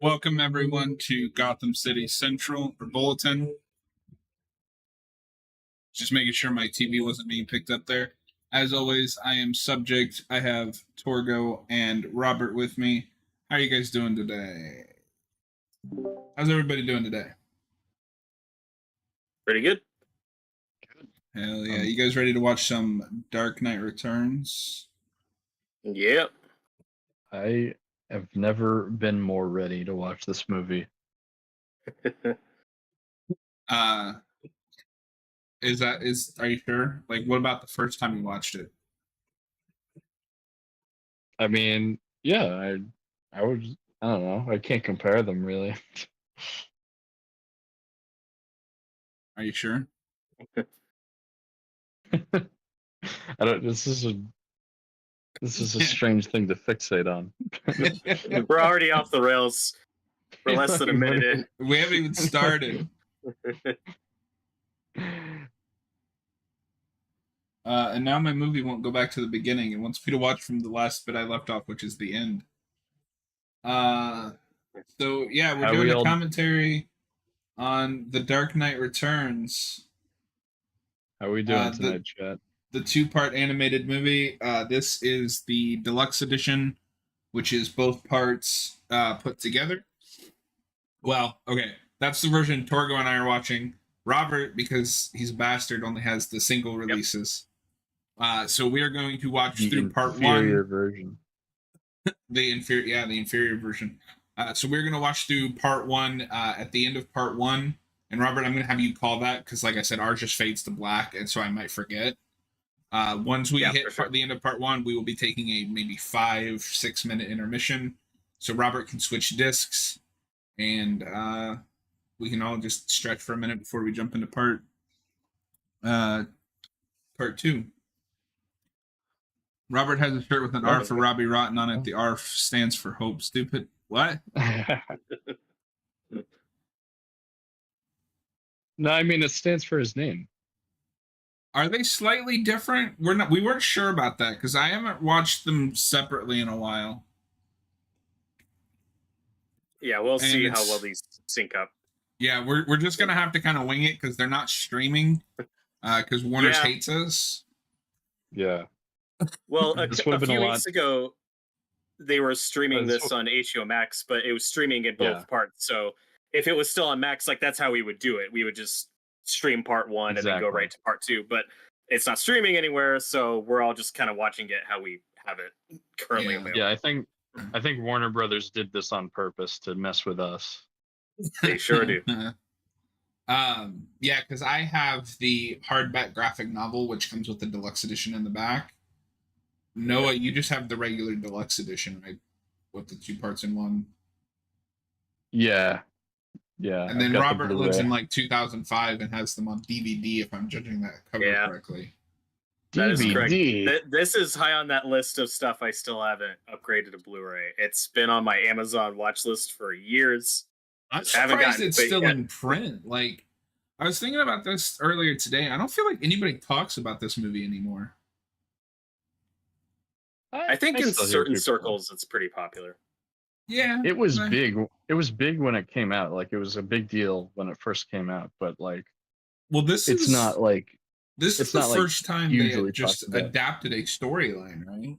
Welcome everyone to Gotham City Central or Bulletin. Just making sure my TV wasn't being picked up there. As always, I am subject. I have Torgo and Robert with me. How are you guys doing today? How's everybody doing today? Pretty good. Hell yeah. You guys ready to watch some Dark Knight Returns? Yep. I have never been more ready to watch this movie. Are you sure? Like, what about the first time you watched it? I mean, yeah, I don't know. I can't compare them really. Are you sure? This is a strange thing to fixate on. We're already off the rails for less than a minute in. We haven't even started. And now my movie won't go back to the beginning. It wants me to watch from the last bit I left off, which is the end. So yeah, we're doing a commentary on The Dark Knight Returns. How are we doing tonight, chat? The 2-part animated movie. This is the deluxe edition, which is both parts put together. Well, okay, that's the version Torgo and I are watching. Robert, because he's a bastard, only has the single releases. Yep. So we are going to watch through part 1. The inferior version. The inferior version. So we're going to watch through part 1 at the end of part 1. And Robert, I'm going to have you call that because, like I said, ours just fades to black, and so I might forget. Once we hit the end of part 1, we will be taking a maybe 5-6 minute intermission. So Robert can switch discs, and we can all just stretch for a minute before we jump into part 2. Robert has a shirt with an R for Robbie Rotten on it. The R stands for hope. Stupid. What? No, I mean it stands for his name. Are they slightly different? We weren't sure about that because I haven't watched them separately in a while. Yeah, we'll see how well these sync up. Yeah, we're just gonna have to kind of wing it because they're not streaming because Warner's hates us. Yeah. Well, a few weeks ago, they were streaming this on HBO Max, but it was streaming in both parts. So if it was still on Max, like that's how we would do it. We would just stream part 1 and then go right to part 2. But it's not streaming anywhere, so we're all just kind of watching it how we have it currently available. Yeah, I think Warner Brothers did this on purpose to mess with us. They sure do. Yeah, because I have the hardback graphic novel, which comes with the deluxe edition in the back. Noah, you just have the regular deluxe edition, right? With the 2 parts in one. Yeah. Yeah. And then Robert lives in like 2005 and has them on DVD, if I'm judging that cover correctly. That is correct. This is high on that list of stuff I still haven't upgraded to Blu-ray. It's been on my Amazon watch list for years. I'm surprised it's still in print. Like, I was thinking about this earlier today. I don't feel like anybody talks about this movie anymore. I think in certain circles it's pretty popular. Yeah. It was big. It was big when it came out. Like, it was a big deal when it first came out, but like, well, it's not like this is the first time they just adapted a storyline, right?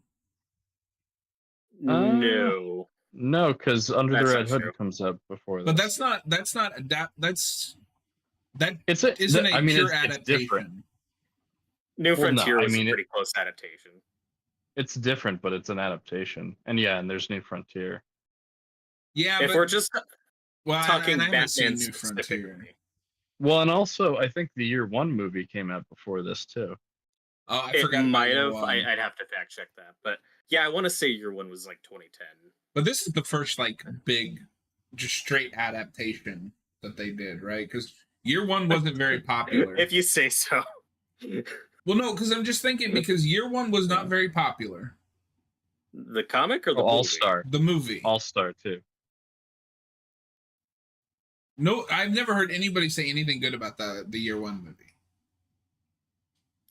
No, because Under the Red Hood comes up before this. But that's not isn't a pure adaptation. New Frontier is a pretty close adaptation. It's different, but it's an adaptation. And there's New Frontier. Yeah, if we're just talking Batman specifically. Well, and also, I think the Year One movie came out before this, too. Oh, I forgot. It might have. I'd have to fact check that. But yeah, I want to say Year One was like 2010. But this is the first, like, big, just straight adaptation that they did, right? Because Year One wasn't very popular. If you say so. Well, no, because I'm just thinking, because Year One was not very popular. The comic or the movie? All-Star. The movie. All-Star, too. No, I've never heard anybody say anything good about the Year One movie.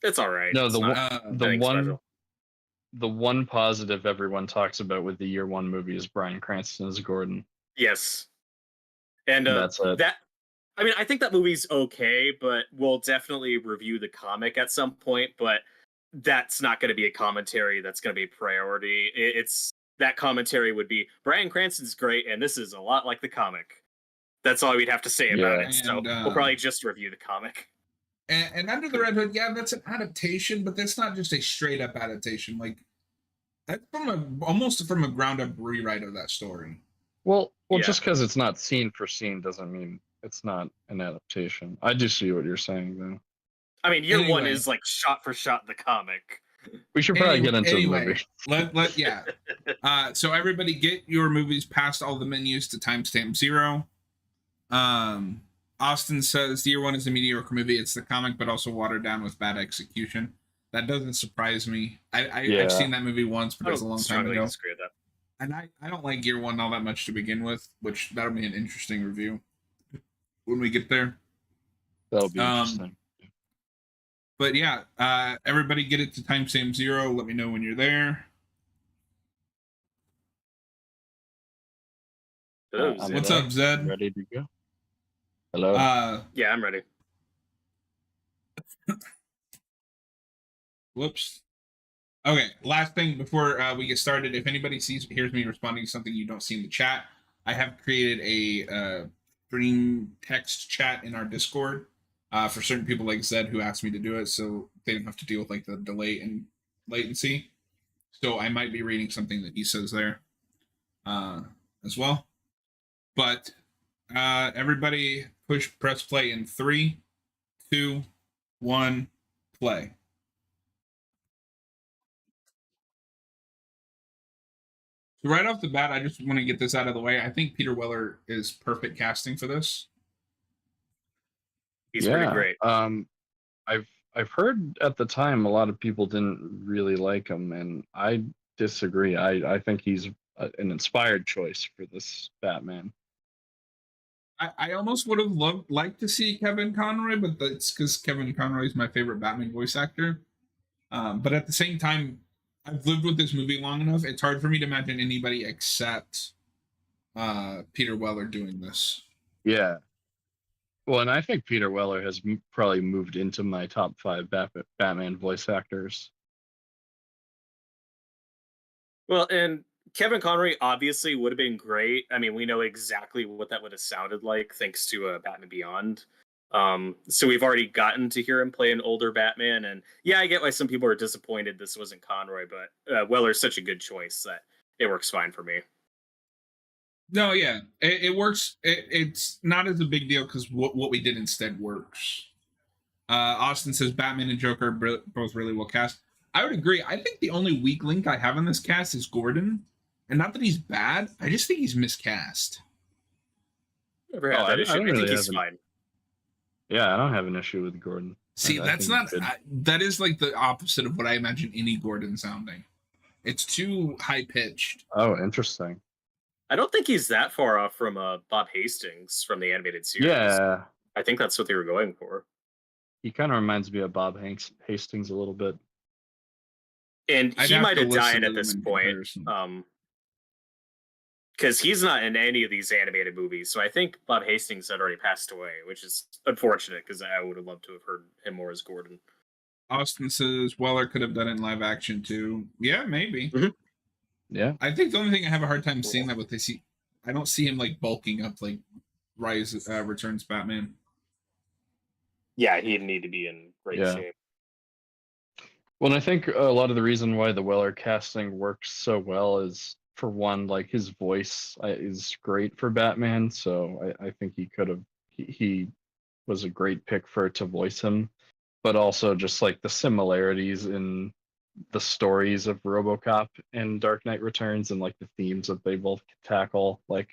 It's all right. No, the one positive everyone talks about with the Year One movie is Bryan Cranston as Gordon. Yes. And that's it. that I mean, I think that movie's okay, but we'll definitely review the comic at some point. But that's not going to be a commentary. That's going to be a priority. It's that commentary would be Bryan Cranston's great, and this is a lot like the comic. That's all we'd have to say about it. So we'll probably just review the comic. And Under the Red Hood, yeah, that's an adaptation, but that's not just a straight up adaptation. Like that's almost from a ground up rewrite of that story. Well, just because it's not scene for scene doesn't mean it's not an adaptation. I do see what you're saying, though. I mean, year one is like shot for shot the comic. We should probably get into the movie. Yeah. So everybody get your movies past all the menus to timestamp 0. Austin says year one is a mediocre movie. It's the comic, but also watered down with bad execution. That doesn't surprise me. I've seen that movie once, but it was a long time ago. Disagree with that. And I don't like year one all that much to begin with, which that'll be an interesting review when we get there. That'll be interesting. But yeah, everybody get it to timestamp 0. Let me know when you're there. What's up, Zed? Ready to go? Hello? Yeah, I'm ready. Whoops. Okay, last thing before we get started. If anybody hears me responding to something you don't see in the chat, I have created a stream text chat in our Discord for certain people like Zed who asked me to do it, so they don't have to deal with like the delay and latency. So I might be reading something that he says there as well. But everybody press play in 3, 2, 1, play. So right off the bat, I just want to get this out of the way. I think Peter Weller is perfect casting for this. He's pretty great. I've heard at the time a lot of people didn't really like him, and I disagree. I think he's an inspired choice for this Batman. I almost would have liked to see Kevin Conroy, but that's because Kevin Conroy is my favorite Batman voice actor. But at the same time, I've lived with this movie long enough. It's hard for me to imagine anybody except Peter Weller doing this. Yeah. Well, and I think Peter Weller has probably moved into my top 5 Batman voice actors. Well, and Kevin Conroy obviously would have been great. I mean, we know exactly what that would have sounded like thanks to Batman Beyond. So we've already gotten to hear him play an older Batman, and yeah, I get why some people are disappointed this wasn't Conroy, but Weller's such a good choice that it works fine for me. No, yeah, it works. It's not as a big deal because what we did instead works. Austin says Batman and Joker are both really well cast. I would agree. I think the only weak link I have in this cast is Gordon, and not that he's bad. I just think he's miscast. Never had that issue. I think he's fine. Yeah, I don't have an issue with Gordon. See, that's not. That is like the opposite of what I imagine any Gordon sounding. It's too high pitched. Oh, interesting. I don't think he's that far off from Bob Hastings from the animated series. Yeah, I think that's what they were going for. He kind of reminds me of Bob Hastings a little bit. And he might have died at this point. Because he's not in any of these animated movies. So I think Bob Hastings had already passed away, which is unfortunate because I would have loved to have heard him more as Gordon. Austin says Weller could have done it in live action too. Yeah, maybe. Mm-hmm. Yeah. I think the only thing I have a hard time seeing that with this, I don't see him like bulking up like Returns Batman. Yeah, he'd need to be in great shape. Well, I think a lot of the reason why the Weller casting works so well is, for one, like his voice is great for Batman, so I think he was a great pick to voice him, but also just like the similarities in the stories of RoboCop and Dark Knight Returns and like the themes that they both tackle, like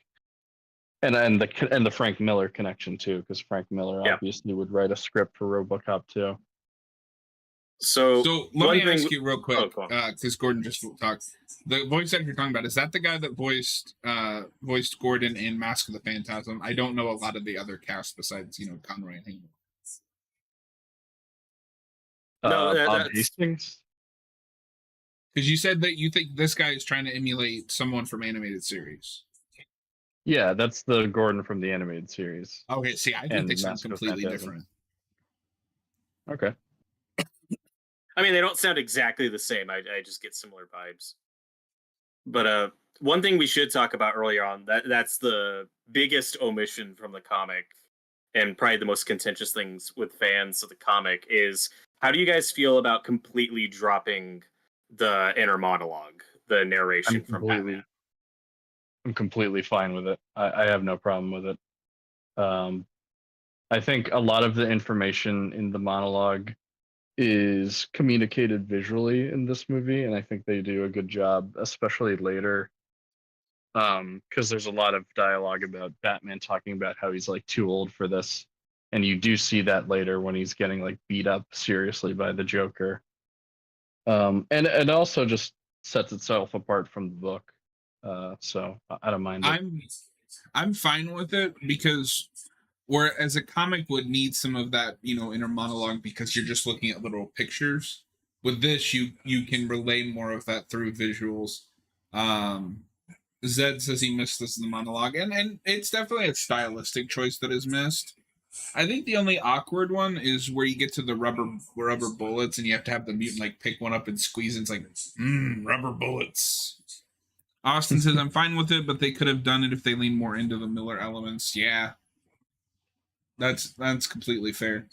and the Frank Miller connection too, because Frank Miller obviously would write a script for RoboCop too. So let me ask you real quick, because Gordon just talked. The voice actor you're talking about, is that the guy that voiced Gordon in Mask of the Phantasm? I don't know a lot of the other cast besides Conroy and Hayden. No, Bob Hastings. Because you said that you think this guy is trying to emulate someone from animated series. Yeah, that's the Gordon from the animated series. Okay, see, I think they sound completely different. Okay. I mean, they don't sound exactly the same. I just get similar vibes. But one thing we should talk about earlier on, that's the biggest omission from the comic, and probably the most contentious things with fans of the comic is, how do you guys feel about completely dropping the inner monologue, the narration from Batman? I'm completely fine with it. I have no problem with it. I think a lot of the information in the monologue is communicated visually in this movie, and I think they do a good job, especially later. Because there's a lot of dialogue about Batman talking about how he's like too old for this, and you do see that later when he's getting like beat up seriously by the Joker. And it also just sets itself apart from the book. So I don't mind it. I'm fine with it, because whereas a comic would need some of that, inner monologue, because you're just looking at little pictures. With this, you can relay more of that through visuals. Zed says he missed this in the monologue, and it's definitely a stylistic choice that is missed. I think the only awkward one is where you get to the rubber bullets, and you have to have the mutant like pick one up and squeeze, and it's like, rubber bullets. Austin says I'm fine with it, but they could have done it if they leaned more into the Miller elements. Yeah, that's completely fair.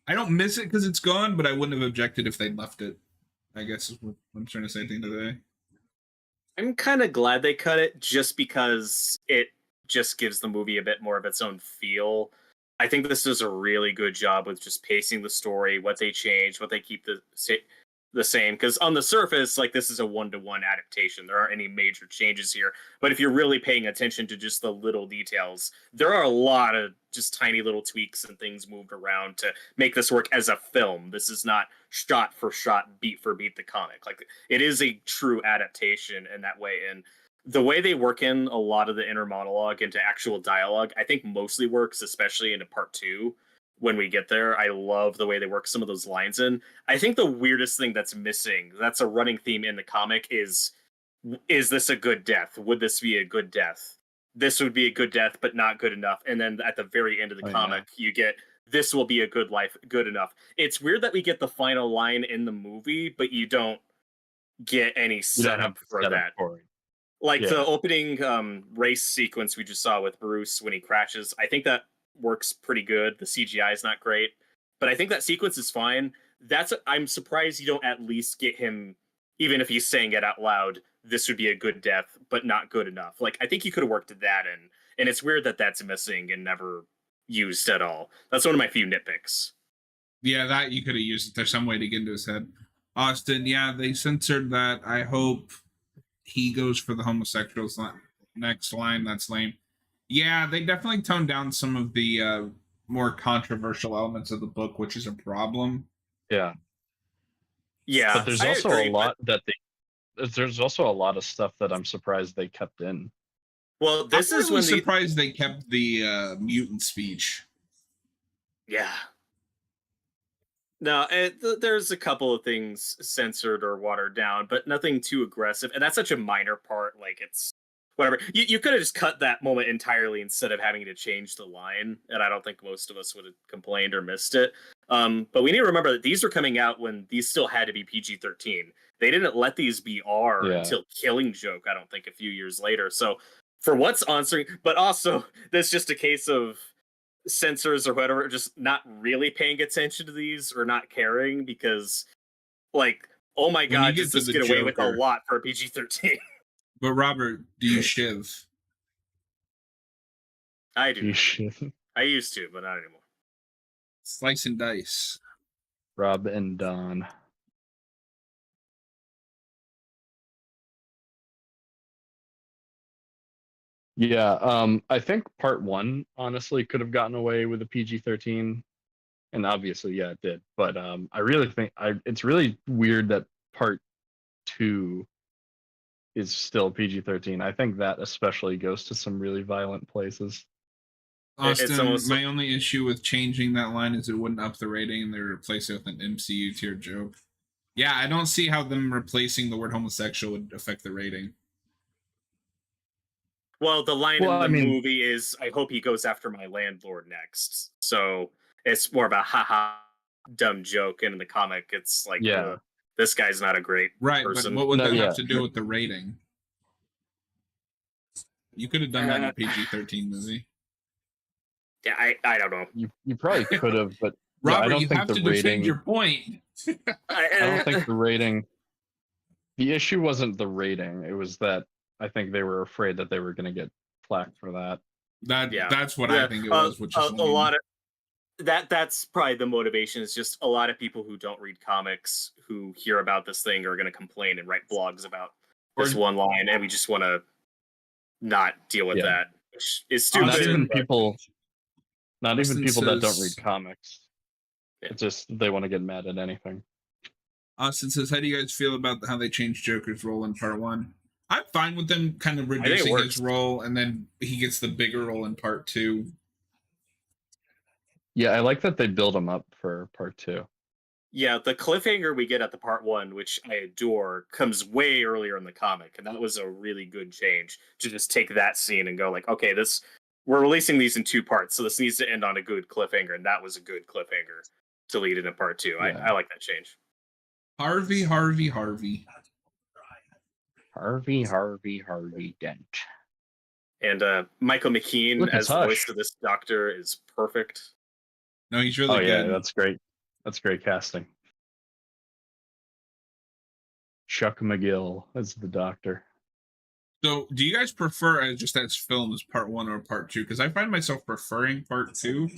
I don't miss it because it's gone, but I wouldn't have objected if they'd left it, I guess is what I'm trying to say at the end of the day. I'm kind of glad they cut it, just because it just gives the movie a bit more of its own feel. I think this does a really good job with just pacing the story, what they change, what they keep the same. Because on the surface, like, this is a 1-to-1 adaptation. There aren't any major changes here. But if you're really paying attention to just the little details, there are a lot of just tiny little tweaks and things moved around to make this work as a film. This is not shot for shot, beat for beat the comic. Like, it is a true adaptation in that way. And the way they work in a lot of the inner monologue into actual dialogue, I think mostly works, especially into part 2 when we get there. I love the way they work some of those lines in. I think the weirdest thing that's missing, that's a running theme in the comic, is this a good death? Would this be a good death? This would be a good death, but not good enough. And then at the very end of the comic, you get, this will be a good life, good enough. It's weird that we get the final line in the movie, but you don't get any setup for that. Like the opening race sequence we just saw with Bruce when he crashes, I think that works pretty good. The CGI is not great, but I think that sequence is fine. I'm surprised you don't at least get him, even if he's saying it out loud, this would be a good death, but not good enough. Like, I think you could have worked that in, and it's weird that that's missing and never used at all. That's one of my few nitpicks. Yeah, that you could have used it. There's some way to get into his head. Austin, yeah, they censored that. I hope he goes for the homosexuals next line. That's lame. Yeah, they definitely toned down some of the more controversial elements of the book, which is a problem. Yeah. But there's there's also a lot of stuff that I'm surprised they kept in. Well, this I'm is really surprised they kept the mutant speech. Yeah. No, there's a couple of things censored or watered down, but nothing too aggressive. And that's such a minor part. Like, it's whatever. You could have just cut that moment entirely instead of having to change the line. And I don't think most of us would have complained or missed it. But we need to remember that these were coming out when these still had to be PG-13. They didn't let these be R until Killing Joke, I don't think, a few years later. So for what's on screen, but also there's just a case of censors or whatever just not really paying attention to these or not caring, because, like, oh my god, does this get away with a lot for a PG-13? But Robert, do you shiv? I do. I used to, but not anymore. Slice and dice. Rob and Don. Yeah, I think part 1 honestly could have gotten away with a PG-13, and obviously, yeah, it did. But I really think it's really weird that part 2 is still PG-13. I think that especially goes to some really violent places. Austin, my only issue with changing that line is it wouldn't up the rating, and they replace it with an MCU tier joke. Yeah, I don't see how them replacing the word homosexual would affect the rating. Well, the line in the movie is, "I hope he goes after my landlord next." So it's more of a haha dumb joke. And in the comic, it's like, this guy's not a great person. But what would that have to do with the rating? You could have done that in a PG-13 movie. Yeah, I don't know. You probably could have, but Robert, I don't you think have the to rating. defend your point. I don't think the rating. The issue wasn't the rating; it was that I think they were afraid that they were going to get flack for that. That's what I think it was. Which is a lot of that's probably the motivation. Is just a lot of people who don't read comics who hear about this thing are going to complain and write blogs about this one line, and we just want to not deal with that, which is stupid. Not even people that don't read comics. It's just they want to get mad at anything. Austin says, how do you guys feel about how they changed Joker's role in part 1? I'm fine with them kind of reducing his role, and then he gets the bigger role in part 2. Yeah, I like that they build him up for part 2. Yeah, the cliffhanger we get at the part 1, which I adore, comes way earlier in the comic, and that was a really good change to just take that scene and go like, okay, we're releasing these in 2 parts, so this needs to end on a good cliffhanger, and that was a good cliffhanger to lead into part 2. Yeah. I like that change. Harvey Dent. And Michael McKean as the voice of this doctor is perfect. No, he's really good. Yeah, that's great. That's great casting. Chuck McGill as the doctor. So, do you guys prefer just as film as part 1 or part 2? Because I find myself preferring part 2,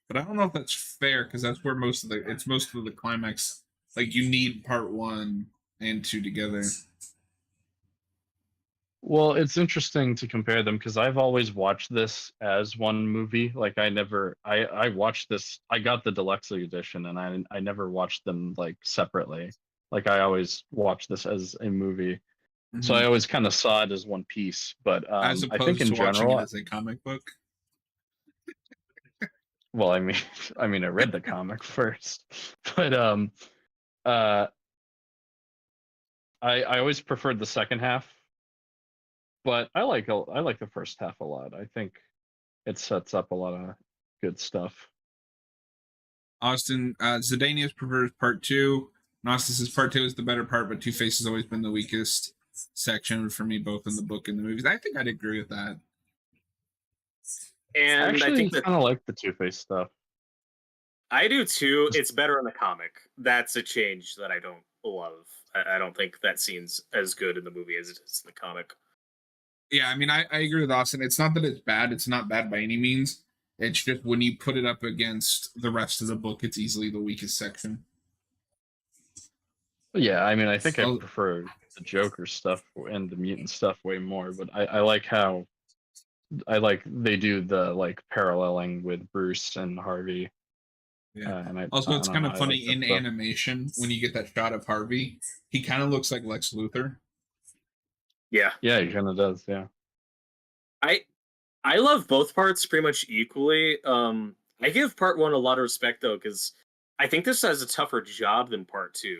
but I don't know if that's fair because that's where most of the climax. Like you need part 1 and 2 together. Well, it's interesting to compare them because I've always watched this as one movie. Like I watched this. I got the deluxe edition, and I never watched them like separately. Like I always watched this as a movie. Mm-hmm. So I always kind of saw it as one piece. But as opposed I think in to general, watching it as a comic book. Well, I mean, I read the comic first, but I always preferred the second half, but I like the first half a lot. I think it sets up a lot of good stuff. Austin, Zidanius prefers part 2. Austin says part 2 is the better part, but Two-Face has always been the weakest section for me, both in the book and the movies. I think I'd agree with that. And actually, I think kind of like the Two-Face stuff. I do too. It's better in the comic. That's a change that I don't love. I don't think that scene's as good in the movie as it is in the comic. Yeah, I mean, I agree with Austin. It's not that it's bad. It's not bad by any means. It's just when you put it up against the rest of the book, it's easily the weakest section. Yeah, I mean, I think I prefer the Joker stuff and the mutant stuff way more, but I like how they do the like paralleling with Bruce and Harvey. Yeah. It's kind of funny in animation when you get that shot of Harvey. He kind of looks like Lex Luthor. Yeah. Yeah, he kind of does. Yeah. I love both parts pretty much equally. I give part 1 a lot of respect though, because I think this has a tougher job than part 2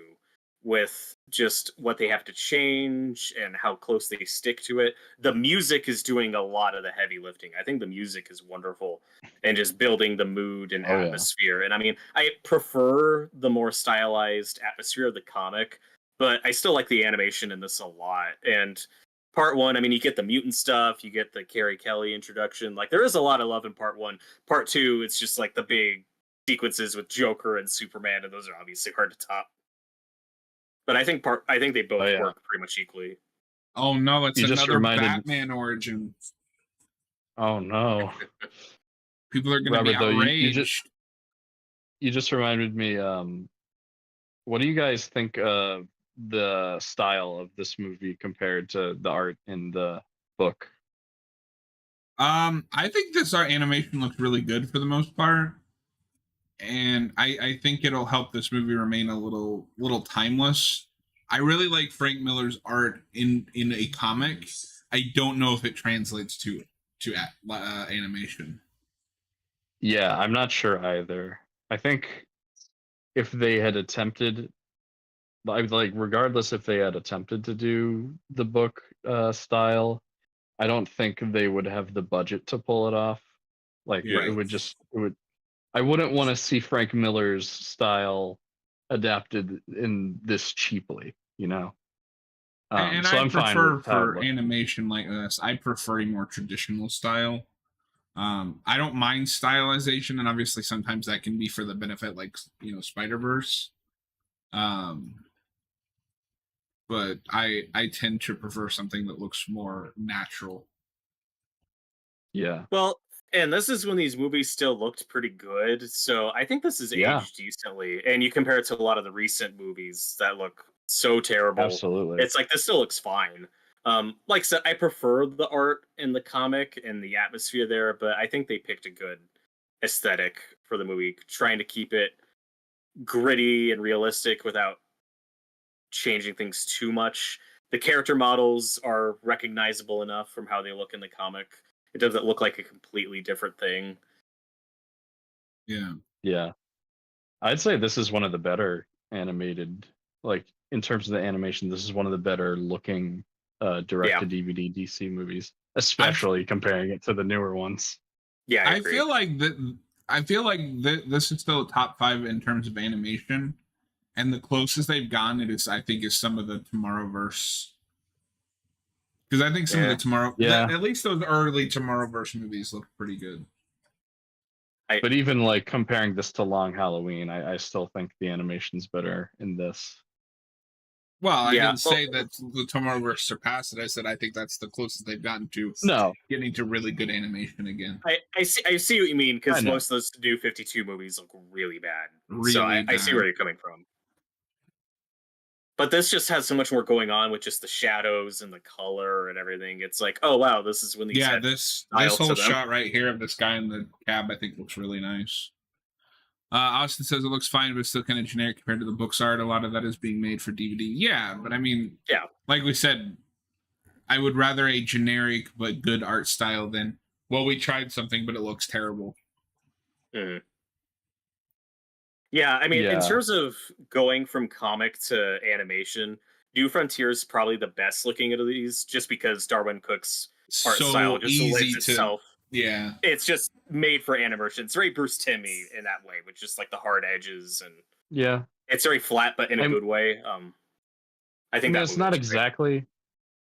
with just what they have to change and how close they stick to it. The music is doing a lot of the heavy lifting. I think the music is wonderful and just building the mood and atmosphere. Yeah. And I mean, I prefer the more stylized atmosphere of the comic, but I still like the animation in this a lot. And part 1, I mean, you get the mutant stuff, you get the Carrie Kelly introduction. Like there is a lot of love in part 1. Part 2, it's just like the big sequences with Joker and Superman, and those are obviously hard to top. But I think they both work pretty much equally. Oh no, it's another Batman origin. Oh no. People are going to be outraged. You just reminded me, what do you guys think of the style of this movie compared to the art in the book? I think this art animation looks really good for the most part. And I think it'll help this movie remain a little timeless. I really like Frank Miller's art in a comic. I don't know if it translates to animation. Yeah, I'm not sure either. I think if they had attempted, regardless if they had attempted to do the book style, I don't think they would have the budget to pull it off. Like Yeah. I wouldn't want to see Frank Miller's style adapted in this cheaply, you know. And So I I'm fine prefer with how it for looks. animation like this, I prefer a more traditional style. I don't mind stylization, and obviously sometimes that can be for the benefit, like Spider-Verse. But I tend to prefer something that looks more natural. Yeah. Well, and this is when these movies still looked pretty good, so I think this is aged decently. And you compare it to a lot of the recent movies that look so terrible. Absolutely. It's like this still looks fine. Like I said, I prefer the art in the comic and the atmosphere there, but I think they picked a good aesthetic for the movie, trying to keep it gritty and realistic without changing things too much. The character models are recognizable enough from how they look in the comic. It doesn't look like a completely different thing. Yeah. Yeah. I'd say this is one of the better animated, like in terms of the animation, this is one of the better looking direct to DVD DC movies, especially comparing it to the newer ones. Yeah, I feel like that. I feel like this is still a top 5 in terms of animation, and the closest they've gotten I think is some of the Tomorrowverse. Because I think some of the at least those early Tomorrowverse movies look pretty good. But even like comparing this to Long Halloween, I still think the animation's better in this. Well, I didn't say that the Tomorrowverse surpassed it. I said I think that's the closest they've gotten to getting to really good animation again. I see what you mean, because most of those new 52 movies look really bad. I see where you're coming from. But this just has so much more going on with just the shadows and the color and everything. It's like, oh wow, this is when these this whole shot right here of this guy in the cab, I think looks really nice. Austin says it looks fine, but it's still kind of generic compared to the book's art. A lot of that is being made for DVD. Yeah, but I mean, like we said, I would rather a generic but good art style than, well, we tried something, but it looks terrible. Mm. Yeah, I mean, in terms of going from comic to animation, New Frontier is probably the best looking of these, just because Darwin Cook's art style just lends itself. Yeah, it's just made for animation. It's very Bruce Timmey in that way, with just like the hard edges, and it's very flat, but in a good way. I think it's not exactly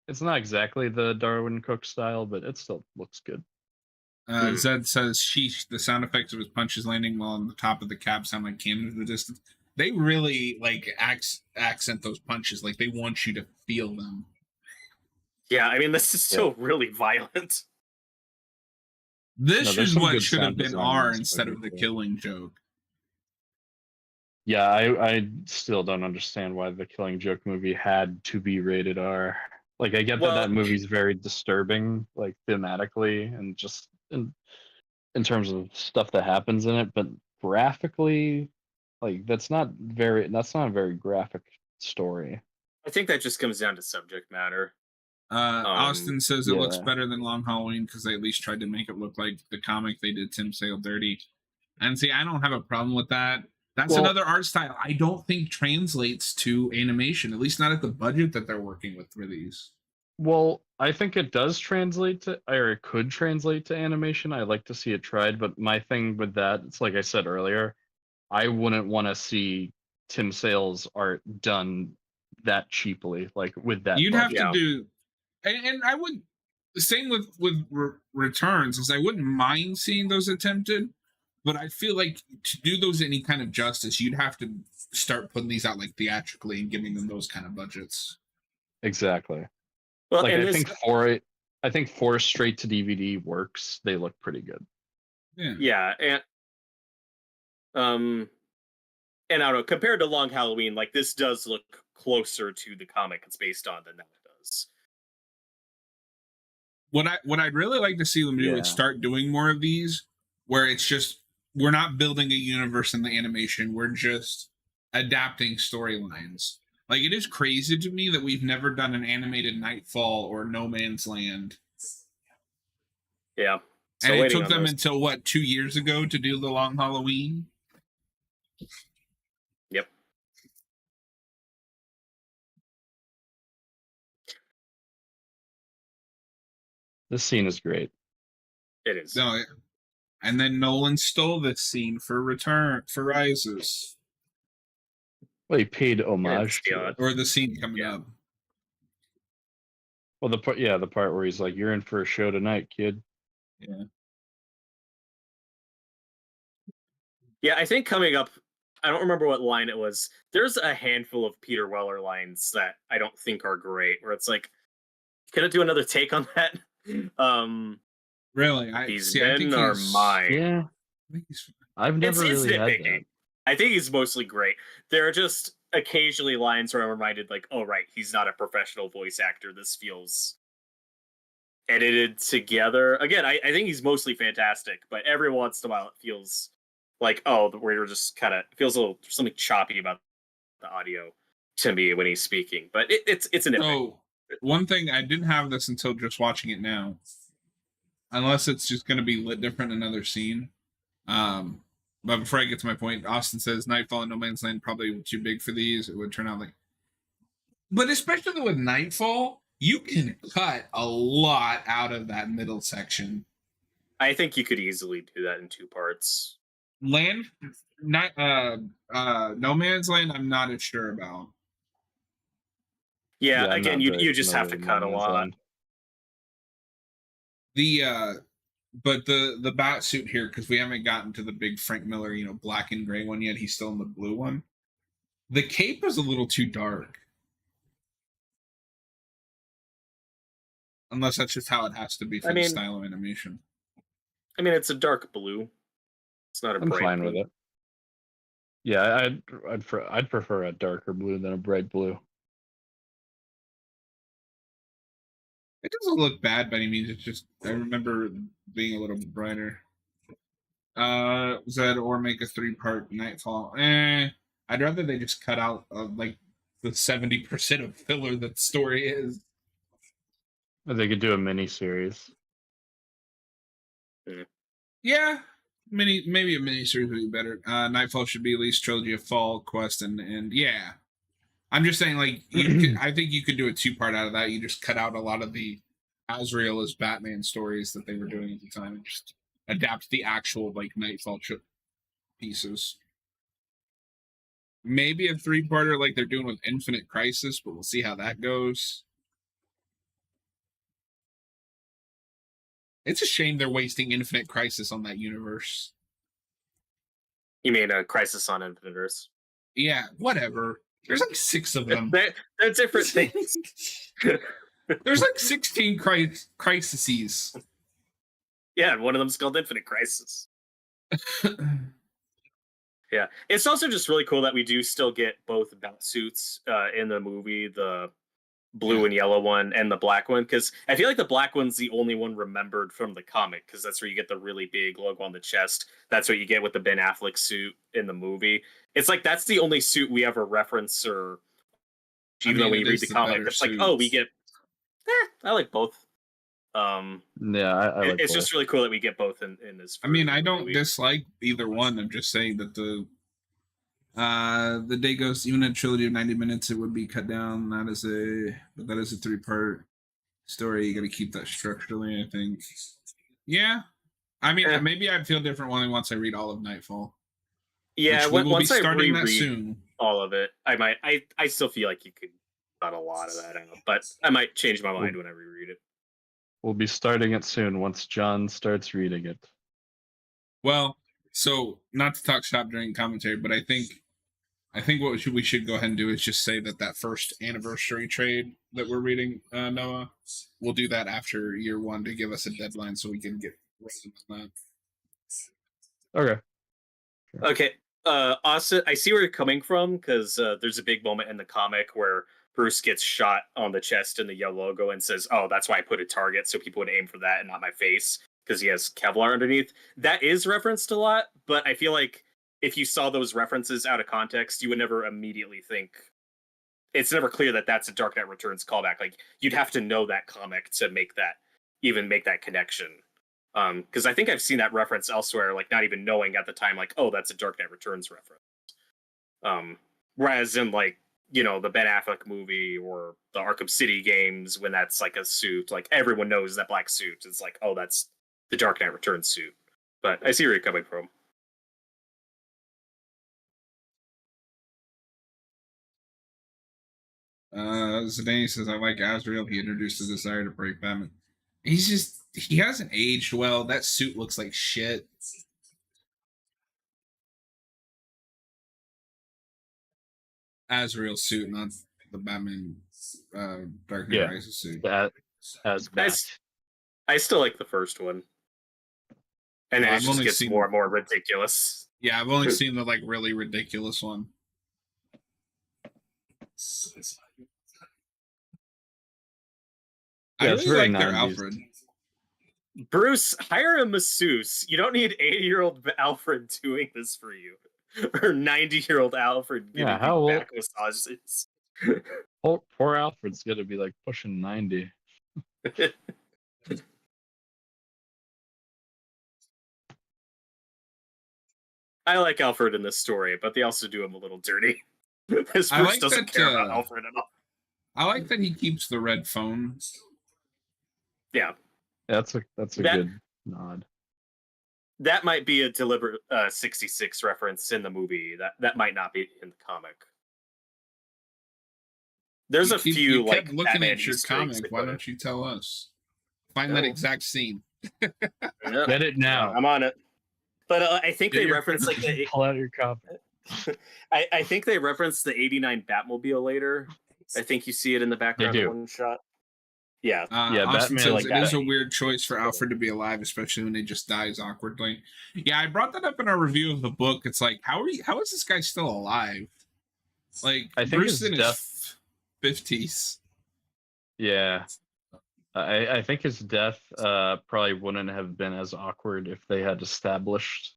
the Darwin Cook style, but it still looks good. Zed says, sheesh, the sound effects of his punches landing while on the top of the cab sound like cannon in the distance. They really like accent those punches, like they want you to feel them. Yeah, I mean, this is still really violent. This is what should have been R instead of the Killing Joke. Yeah, I still don't understand why the Killing Joke movie had to be rated R. Like, I get that movie's very disturbing, like thematically and just in terms of stuff that happens in it, but graphically, like that's not a very graphic story. I think that just comes down to subject matter. Austin says it looks better than Long Halloween because they at least tried to make it look like the comic they did Tim Sale dirty. And see, I don't have a problem with that. That's another art style I don't think translates to animation, at least not at the budget that they're working with for these. Well, I think it does translate to, or it could translate to animation. I like to see it tried, but my thing with that, it's like I said earlier, I wouldn't want to see Tim Sale's art done that cheaply, like with that. You'd have to do, and I would. The same with returns, is I wouldn't mind seeing those attempted, but I feel like to do those any kind of justice, you'd have to start putting these out like theatrically and giving them those kind of budgets. Exactly. Well, like I think for straight to DVD works. They look pretty good. Yeah, and I don't know, compared to Long Halloween, like this does look closer to the comic it's based on than that does. What I'd really like to see them do is start doing more of these, where it's just we're not building a universe in the animation, we're just adapting storylines. Like, it is crazy to me that we've never done an animated Nightfall or No Man's Land. Yeah. And it took them until, 2 years ago to do the Long Halloween? Yep. This scene is great. It is. No, and then Nolan stole this scene for Rises. Well, he paid homage to it. Or the scene coming up. Well, the part where he's like, "You're in for a show tonight, kid." Yeah. Yeah, I think coming up, I don't remember what line it was. There's a handful of Peter Weller lines that I don't think are great, where it's like, can I do another take on that? Really? These men are mine. Yeah. I've never really had that. I think he's mostly great. There are just occasionally lines where I'm reminded, like, oh, right, he's not a professional voice actor. This feels edited together. Again, I think he's mostly fantastic, but every once in a while it feels like, oh, we're just kind of feels a little something choppy about the audio to me when he's speaking. But it's a nitpick. Oh, one thing, I didn't have this until just watching it now. Unless it's just going to be lit different in another scene. But before I get to my point, Austin says Nightfall and No Man's Land probably too big for these. It would turn out like, but especially with Nightfall, you can cut a lot out of that middle section. I think you could easily do that in 2 parts. No Man's Land, I'm not as sure about. Yeah, again, you just have to cut a lot. But the bat suit here, because we haven't gotten to the big Frank Miller, black and gray one yet. He's still in the blue one. The cape is a little too dark. Unless that's just how it has to be for the style of animation. I mean, it's a dark blue. It's not a bright blue. I'm fine with it. Yeah, I'd prefer a darker blue than a bright blue. It doesn't look bad by any means. It's just, I remember being a little bit brighter. Zed or make a 3-part Nightfall. I'd rather they just cut out like the 70% of filler that the story is. Or they could do a mini series. Yeah, maybe a mini series would be better. Nightfall should be at least trilogy of Fall, Quest, and yeah. I'm just saying, like, I think you could do a 2-part out of that. You just cut out a lot of the Azrael as Batman stories that they were doing at the time and just adapt the actual, like, Nightfall pieces. Maybe a 3-parter like they're doing with Infinite Crisis, but we'll see how that goes. It's a shame they're wasting Infinite Crisis on that universe. You mean a Crisis on Infinite Earths? Yeah, whatever. There's like 6 of them. They're different things. There's like 16 crises. Yeah, one of them's called Infinite Crisis. Yeah, it's also just really cool that we do still get both bat suits in the movie, the blue and yellow one and the black one, because I feel like the black one's the only one remembered from the comic, because that's where you get the really big logo on the chest. That's what you get with the Ben Affleck suit in the movie. It's like that's the only suit we ever reference, or even though when you read the comic, it's like, oh, we get. I like both. Yeah, I like it's both. just really cool that we get both in this. I mean, I don't dislike either one. I'm just saying that the day goes, even a trilogy of 90 minutes, it would be cut down. But that is a 3-part story. You got to keep that structurally, I think. Yeah, I mean, maybe I'd feel different once I read all of Nightfall. Yeah, once I reread soon. All of it, I might. I still feel like you could cut a lot of that out, but I might change my mind when I reread it. We'll be starting it soon once John starts reading it. Well, so not to talk shop during commentary, but I think what we should go ahead and do is just say that first anniversary trade that we're reading, Noah, we'll do that after year 1 to give us a deadline so we can get rolling on that. Okay. Sure. Okay. Austin, I see where you're coming from, because there's a big moment in the comic where Bruce gets shot on the chest in the yellow logo and says, oh, that's why I put a target so people would aim for that and not my face, because he has Kevlar underneath. That is referenced a lot, but I feel like if you saw those references out of context, you would never immediately think. It's never clear that that's a Dark Knight Returns callback. Like, you'd have to know that comic to make that connection. Because I think I've seen that reference elsewhere, like not even knowing at the time, like, oh, that's a Dark Knight Returns reference. Whereas in like the Ben Affleck movie or the Arkham City games when that's like a suit. Like everyone knows that black suit. It's like, oh, that's the Dark Knight Returns suit. But I see where you're coming from. Zidane says, I like Azrael. He introduced the desire to break Batman. He hasn't aged well. That suit looks like shit. Azrael suit, not the Batman Dark Knight Rises suit. That I still like the first one. And then it just gets more and more ridiculous. Yeah, I've only seen the like really ridiculous one. I really like their Alfred. Bruce, hire a masseuse. You don't need 80-year-old Alfred doing this for you. Or 90-year-old Alfred giving you back massages. Poor Alfred's gonna be like pushing 90. I like Alfred in this story, but they also do him a little dirty. Bruce doesn't care about Alfred at all. I like that he keeps the red phone. Yeah. That's a good nod. That might be a deliberate 66 reference in the movie. That might not be in the comic. There's a few you like kept looking Batman at your comic. Why don't you tell us? Find that exact scene. Get it now. I'm on it. But I think they reference like the pull out your copy. I think they referenced the '89 Batmobile later. I think you see it in the background in one shot. Yeah, Austin says it is a weird choice for Alfred to be alive, especially when he just dies awkwardly. Yeah, I brought that up in our review of the book. It's like, how is this guy still alive? Like, I think Bruce in his 50s. Yeah, I think his death probably wouldn't have been as awkward if they had established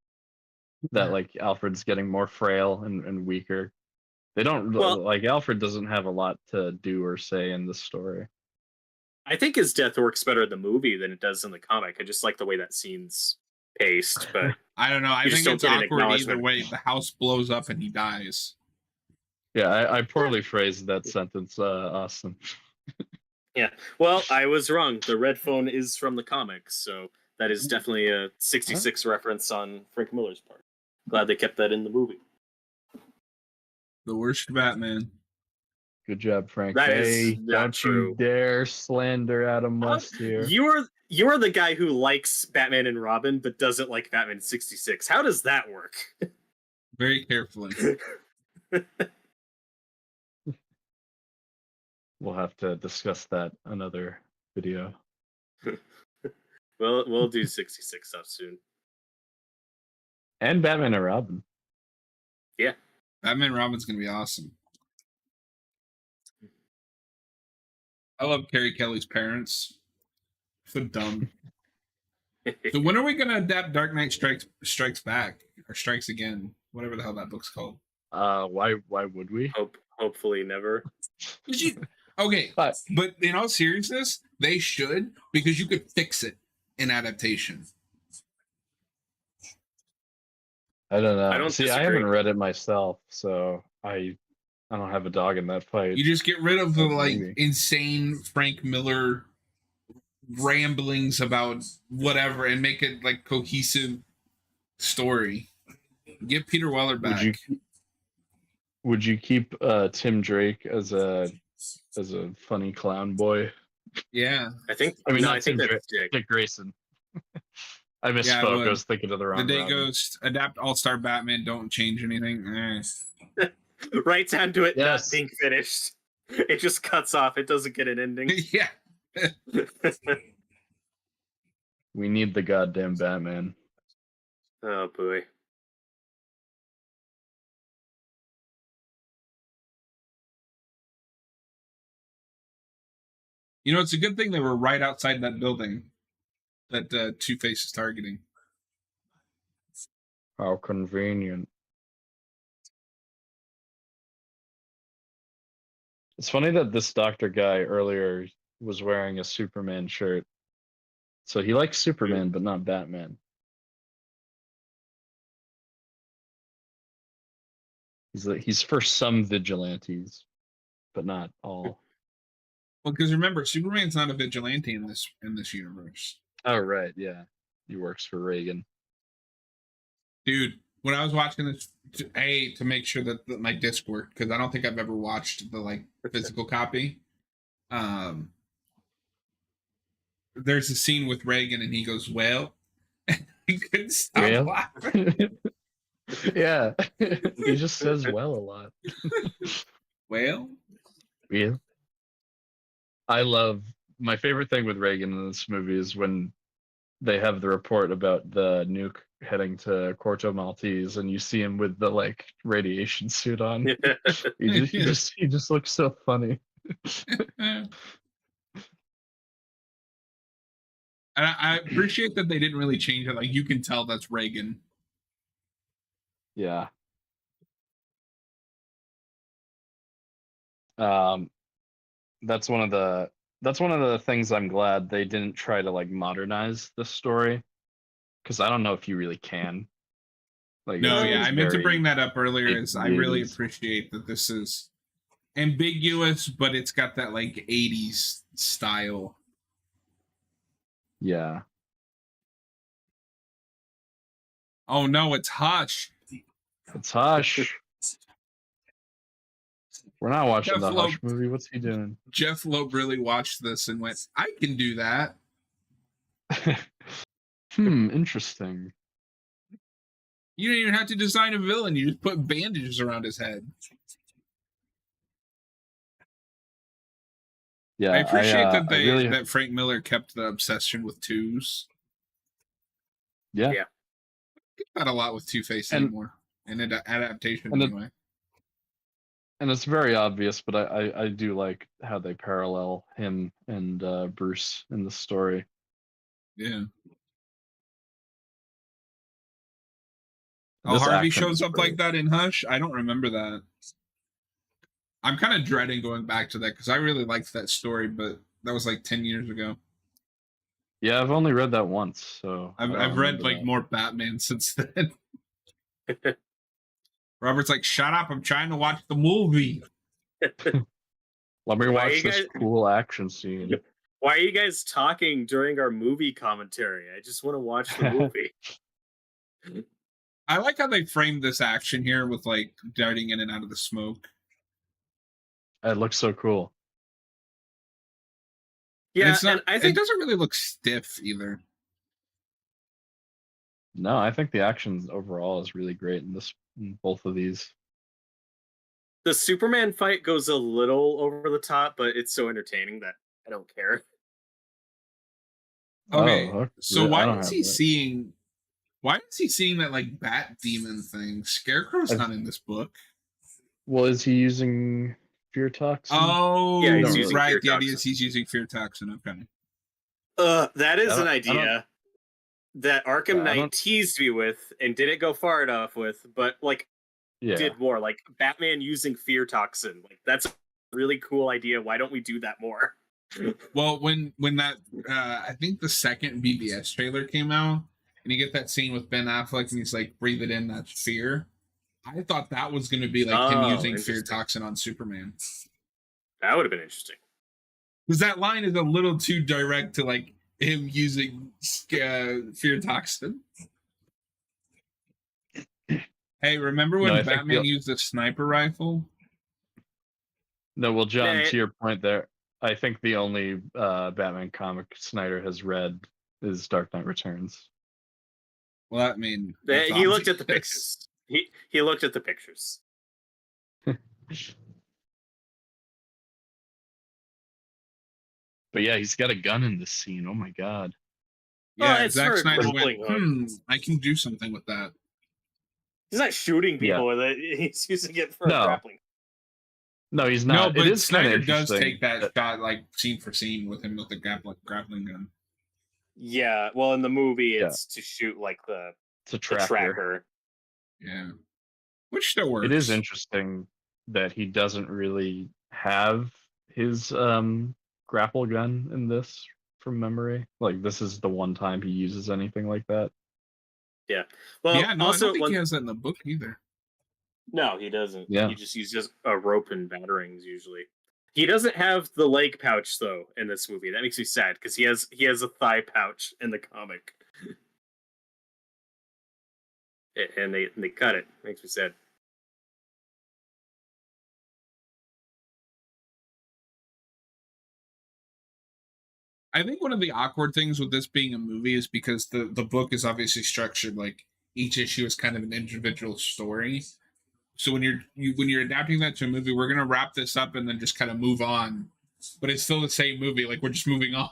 that like Alfred's getting more frail and weaker. They don't like Alfred doesn't have a lot to do or say in the story. I think his death works better in the movie than it does in the comic. I just like the way that scene's paced, but I don't know. I think it's awkward either way. The house blows up and he dies. Yeah, I poorly phrased that sentence, Austin. Yeah, well, I was wrong. The red phone is from the comics, so that is definitely a 66 reference on Frank Miller's part. Glad they kept that in the movie. The worst Batman. Good job, Frank. Don't you dare slander Adam West here. You are the guy who likes Batman and Robin, but doesn't like Batman 66. How does that work? Very carefully. We'll have to discuss that another video. We'll do 66 stuff soon. And Batman and Robin. Yeah. Batman and Robin's gonna be awesome. I love Carrie Kelly's parents. So dumb. So when are we gonna adapt Dark Knight Strikes Back or Strikes Again? Whatever the hell that book's called. Why would we? Hopefully never. Okay, but in all seriousness, they should, because you could fix it in adaptation. I don't know. I haven't read it myself, so I don't have a dog in that fight. You just get rid of the insane Frank Miller ramblings about whatever and make it like cohesive story. Get Peter Weller back. Would you keep Tim Drake as a funny clown boy? Yeah, I think that's Dick Grayson. I misspoke. I was thinking of the wrong. The Day Ghost, adapt All-Star Batman. Don't change anything. Right down to it not being finished. It just cuts off. It doesn't get an ending. Yeah. We need the goddamn Batman. Oh boy. You know, it's a good thing they were right outside that building that Two-Face is targeting. How convenient. It's funny that this doctor guy earlier was wearing a Superman shirt. So he likes Superman, but not Batman. He's for some vigilantes. but not all. Well, because remember, Superman's not a vigilante in this universe. Oh right, yeah, he works for Reagan. Dude, when I was watching this, to make sure that my disc worked, because I don't think I've ever watched the physical copy. There's a scene with Reagan, and he goes, "Well," he couldn't stop laughing. Yeah, he just says "well" a lot. Well, yeah. I love my favorite thing with Reagan in this movie is when they have the report about the nuke heading to Corto Maltese, and you see him with the radiation suit on. he just looks so funny. And I appreciate that they didn't really change it. Like, you can tell that's Reagan. Yeah. That's one of the things I'm glad they didn't try to modernize the story, because I don't know if you really can. No, yeah, I meant to bring that up earlier. Is I really appreciate that this is ambiguous, but it's got that 80s style. Yeah. Oh no, it's Hush. It's Hush. We're not watching the Hush movie. What's he doing? Jeff Loeb really watched this and went, "I can do that." Interesting. You don't even have to design a villain. You just put bandages around his head. Yeah, I appreciate that Frank Miller kept the obsession with twos. Yeah. Yeah. Get that a lot with Two-Face anymore. And adaptation anyway. And it's very obvious, but I do like how they parallel him and Bruce in the story. Yeah. Oh, Harvey shows up like that in Hush? I don't remember that. I'm kind of dreading going back to that because I really liked that story, but that was 10 years ago. Yeah, I've only read that once, so I've read more Batman since then. Robert's like, "Shut up! I'm trying to watch the movie." Let me watch this cool action scene. Why are you guys talking during our movie commentary? I just want to watch the movie. I like how they framed this action here with darting in and out of the smoke. It looks so cool. Yeah, and I think it doesn't really look stiff either. No, I think the action overall is really great in both of these. The Superman fight goes a little over the top, but it's so entertaining that I don't care. Okay, so why is he seeing that bat demon thing? Scarecrow's not in this book. Well, is he using fear toxin? Oh, yeah, he's using fear toxin. He's using fear toxin. Okay. That is an idea that Arkham Knight teased me with and didn't go far enough with, but did more. Batman using fear toxin. That's a really cool idea. Why don't we do that more? Well, when that I think the second BBS trailer came out, and you get that scene with Ben Affleck, and he's breathe it in, that's fear. I thought that was going to be him using fear toxin on Superman. That would have been interesting. Because that line is a little too direct to him using fear toxin. Hey, remember when Batman used a sniper rifle? No, well, John, to your point there, I think the only Batman comic Snyder has read is Dark Knight Returns. Well, I mean, he looked at the pictures. He looked at the pictures. But yeah, he's got a gun in this scene. Oh my god. Yeah, Zack Snyder went, I can do something with that. He's not shooting people with it. He's using it for grappling. No, he's not. No, but Snyder does take that shot scene for scene with him with the grappling gun. Yeah, well, in the movie, it's to shoot the tracker. Yeah, which still works. It is interesting that he doesn't really have his grapple gun in this from memory. This is the one time he uses anything like that. Yeah. Well, I don't think he has that in the book either. No, he doesn't. Yeah. He just uses a rope and batterings usually. He doesn't have the leg pouch though in this movie. That makes me sad because he has a thigh pouch in the comic, and they cut it. Makes me sad. I think one of the awkward things with this being a movie is because the book is obviously structured like each issue is kind of an individual story. So when you're adapting that to a movie, we're gonna wrap this up and then just kind of move on. But it's still the same movie. Like we're just moving on.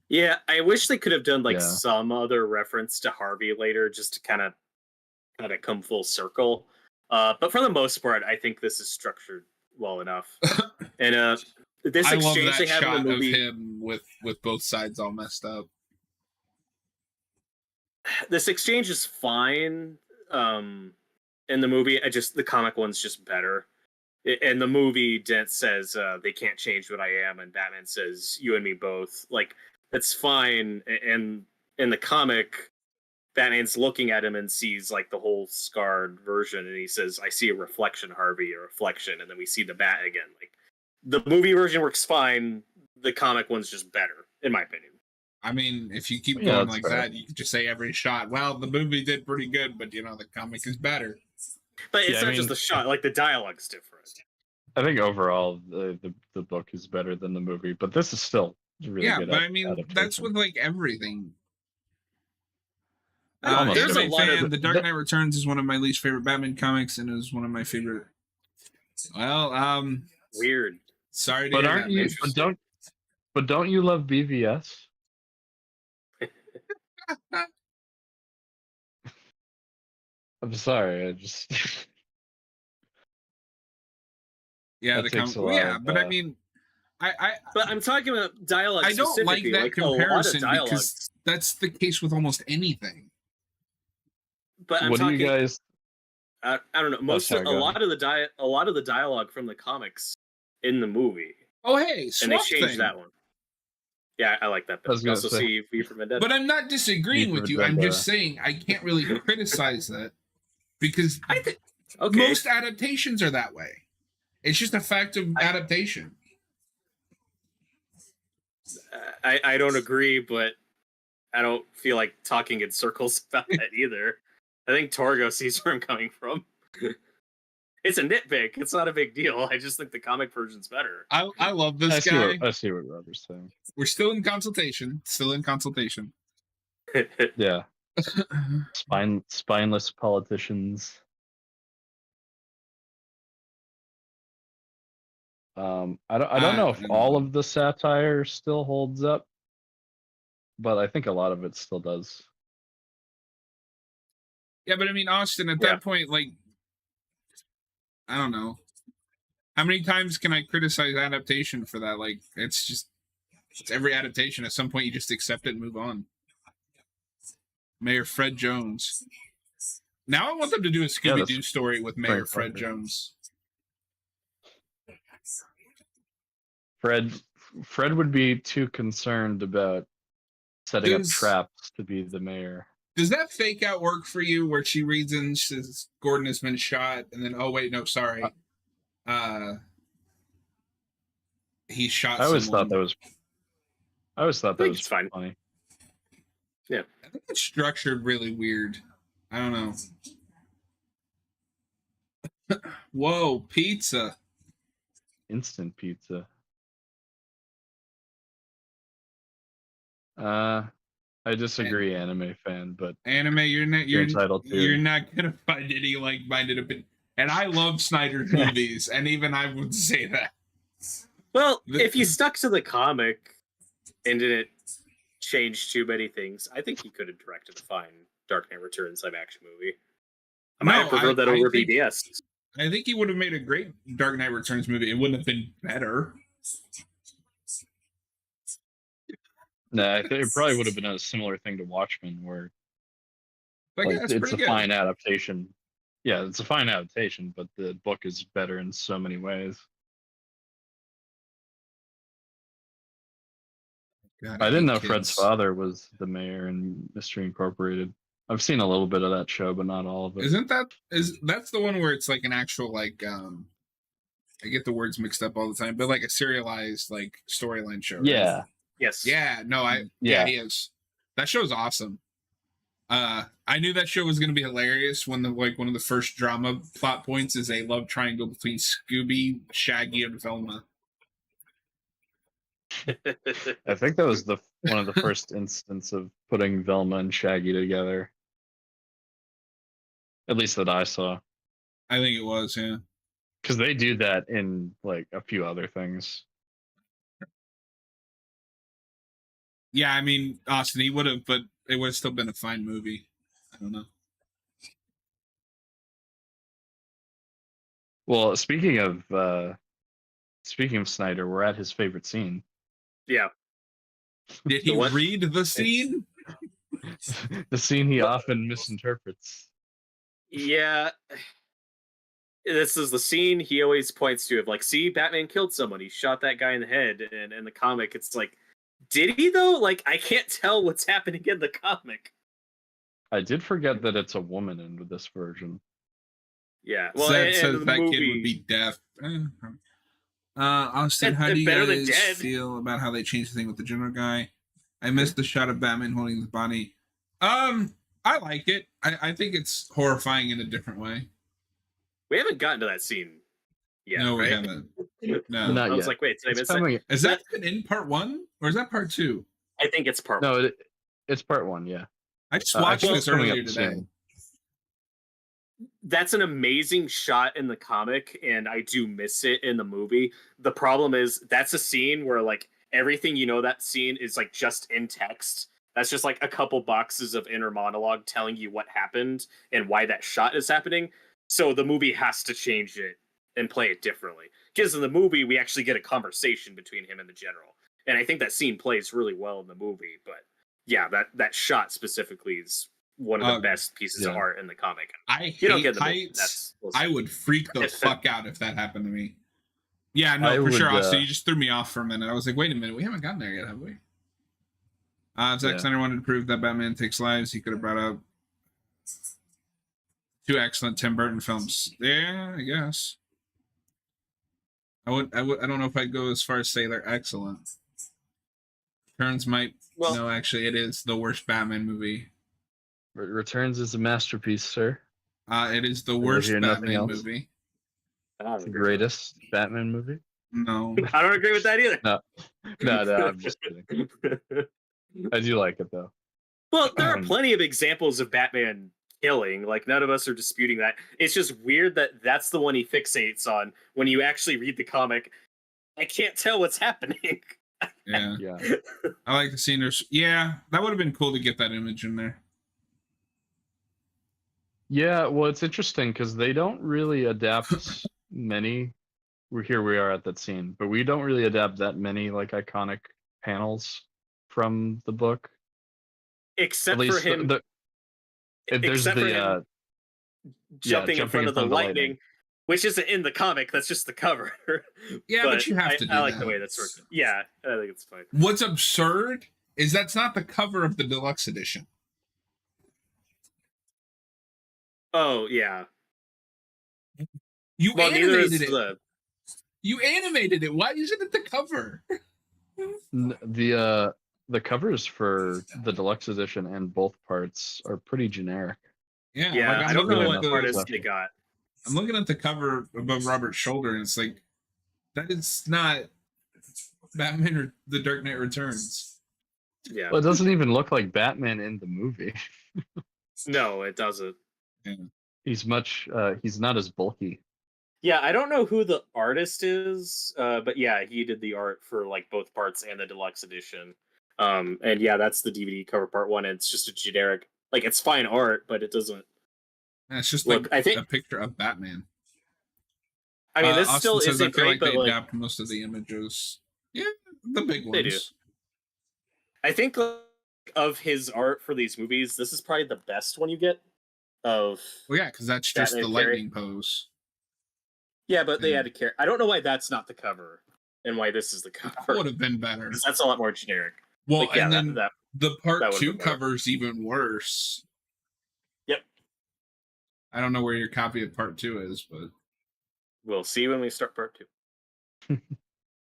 Yeah, I wish they could have done like some other reference to Harvey later, just to kind of come full circle. But for the most part, I think this is structured well enough. And this exchange they have in the movie, of him with both sides all messed up. This exchange is fine. In the movie, the comic one's just better. In the movie, Dent says they can't change what I am, and Batman says you and me both. Like that's fine. And in the comic, Batman's looking at him and sees like the whole scarred version, and he says, "I see a reflection, Harvey, a reflection." And then we see the bat again. Like the movie version works fine. The comic one's just better, in my opinion. I mean, if you keep going like that, you can just say every shot, well, the movie did pretty good, but the comic is better. But it's not just the shot; like the dialogue's different. I think overall the book is better than the movie, but this is still really good. Yeah, but I mean, that's with like everything. There's a lot of The Dark Knight Returns is one of my least favorite Batman comics, and it was one of my favorite. Well, weird. Sorry, but aren't you? But don't you love BVS? I'm sorry, I just. Yeah, but I mean, But I'm talking about dialogue. I don't like that comparison because that's the case with almost anything. But I'm what do you guys? I don't know. A lot of the dialogue from the comics in the movie. Oh hey, and they changed that one. Yeah, I like that. I was also see V for Vendetta. But I'm not disagreeing with you. I'm just saying I can't really criticize that because most adaptations are that way. It's just a fact of adaptation. I don't agree, but I don't feel like talking in circles about that either. I think Torgo sees where I'm coming from. It's a nitpick. It's not a big deal. I just think the comic version's better. I love this guy. I see what Robert's saying. We're still in consultation. Yeah. Spineless politicians. I don't know if all of the satire still holds up, but I think a lot of it still does. Yeah, but I mean, Austin, at that point, like, I don't know. How many times can I criticize adaptation for that? Like, it's every adaptation. At some point, you just accept it and move on. Mayor Fred Jones. Now I want them to do a Scooby-Doo story with Mayor Fred Jones. Fred would be too concerned about setting up traps to be the mayor. Does that fake out work for you where she reads and says Gordon has been shot and then sorry. He shot I always someone. thought that was fine. Funny. Yeah. I think it's structured really weird. I don't know. Whoa, pizza. Instant pizza. I disagree, anime fan, but anime, you're entitled to. You're not gonna find any like-minded opinion. And I love Snyder's movies, and even I would say that. Well, if you stuck to the comic and didn't change too many things, I think he could have directed a fine Dark Knight Returns live-action movie. I might have preferred that over BBS. I think he would have made a great Dark Knight Returns movie. It wouldn't have been better. Nah, I think it probably would have been a similar thing to Watchmen, where it's a fine adaptation. Yeah, it's a fine adaptation, but the book is better in so many ways. God, I didn't know Fred's father was the mayor in Mystery Incorporated. I've seen a little bit of that show, but not all of it. That's the one where it's like an actual I get the words mixed up all the time, but like a serialized like storyline show. Right? Yeah. Yes. Yeah. No, yeah, he is. That show's awesome. I knew that show was going to be hilarious when one of the first drama plot points is a love triangle between Scooby, Shaggy, and Velma. I think that was one of the first instances of putting Velma and Shaggy together. At least that I saw. I think it was, yeah. Because they do that in like a few other things. Yeah, I mean, Austin, he would have, but it would have still been a fine movie. I don't know. Well, speaking of Snyder, we're at his favorite scene. Yeah. Did he read the scene? The scene he often misinterprets. Yeah. This is the scene he always points to of like, see, Batman killed someone. He shot that guy in the head. And in the comic, it's like, did he though? Like, I can't tell what's happening in the comic. I did forget that it's a woman in this version. Yeah. Well, Zed says that movie, kid would be deaf. Austin, how do you guys feel about how they changed the thing with the general guy? I missed the shot of Batman holding the body. I like it. I think it's horrifying in a different way. We haven't gotten to that scene yet. No, right? we haven't. No, not I was yet. like, wait, did I miss it? Is that in part 1 or is that part 2? I think it's part 1. No, it's part 1. Yeah, I just watched this earlier today. That's an amazing shot in the comic, and I do miss it in the movie. The problem is that's a scene where like everything that scene is like just in text. That's just like a couple boxes of inner monologue telling you what happened and why that shot is happening. So the movie has to change it and play it differently. Because in the movie, we actually get a conversation between him and the general. And I think that scene plays really well in the movie. But yeah, that shot specifically is one of the best pieces of art in the comic. I hate heights. I would freak the fuck out if that happened to me. Yeah, no, for sure. Also, you just threw me off for a minute. I was like, wait a minute, we haven't gotten there yet, have we? Zack Snyder wanted to prove that Batman takes lives. He could have brought up 2 excellent Tim Burton films. Yeah, I guess. I don't know if I'd go as far as say they're excellent. Returns might. Well, no, actually, it is the worst Batman movie. Returns is a masterpiece, sir. It is the worst Batman movie. The greatest Batman movie? No. I don't agree with that either. No, I'm just kidding. I do like it, though. Well, there are plenty of examples of Batman killing. Like, none of us are disputing that. It's just weird that that's the one he fixates on. When you actually read the comic, I can't tell what's happening. Yeah. I like the scene. Yeah, that would have been cool to get that image in there. Yeah, well, it's interesting because they don't really adapt many. Here we are at that scene, but we don't really adapt that many like iconic panels from the book. Except for him. Jumping in front of the lightning, which isn't in the comic. That's just the cover. Yeah, but you have to do that. I like the way that's working. Yeah, I think it's fine. What's absurd is that's not the cover of the deluxe edition. Oh, yeah. You animated it. You animated it. Why isn't it the cover? The covers for the deluxe edition and both parts are pretty generic. Yeah, like I don't know what artists they got. I'm looking at the cover above Robert's shoulder, and it's like, that is not Batman or The Dark Knight Returns. Yeah. Well, it doesn't even look like Batman in the movie. No, it doesn't. Yeah. He's not as bulky. Yeah, I don't know who the artist is, but yeah, he did the art for like both parts and the deluxe edition. And yeah, that's the DVD cover part 1. And it's just a generic, like it's fine art, but it doesn't. It's just like a picture of Batman. I mean, this still isn't great, but they adapt most of the images. Yeah, the big ones. They do. I think of his art for these movies, this is probably the best one you get. Well, yeah, because that's just the lightning pose. Yeah, but they had to care. I don't know why that's not the cover and why this is the cover. That would have been better. Because that's a lot more generic. Well, and then the part 2 cover's even worse. Yep. I don't know where your copy of part 2 is, but we'll see when we start part 2.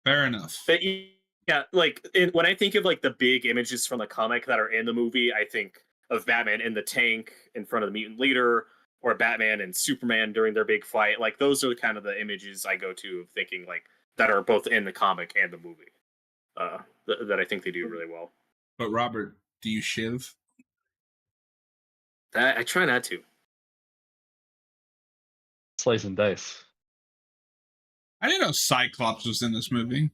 Fair enough. But yeah, like when I think of like the big images from the comic that are in the movie, I think of Batman in the tank in front of the mutant leader, or Batman and Superman during their big fight. Like those are kind of the images I go to of thinking like that are both in the comic and the movie. That I think they do really well. But Robert, do you shiv? I try not to. Slice and dice. I didn't know Cyclops was in this movie.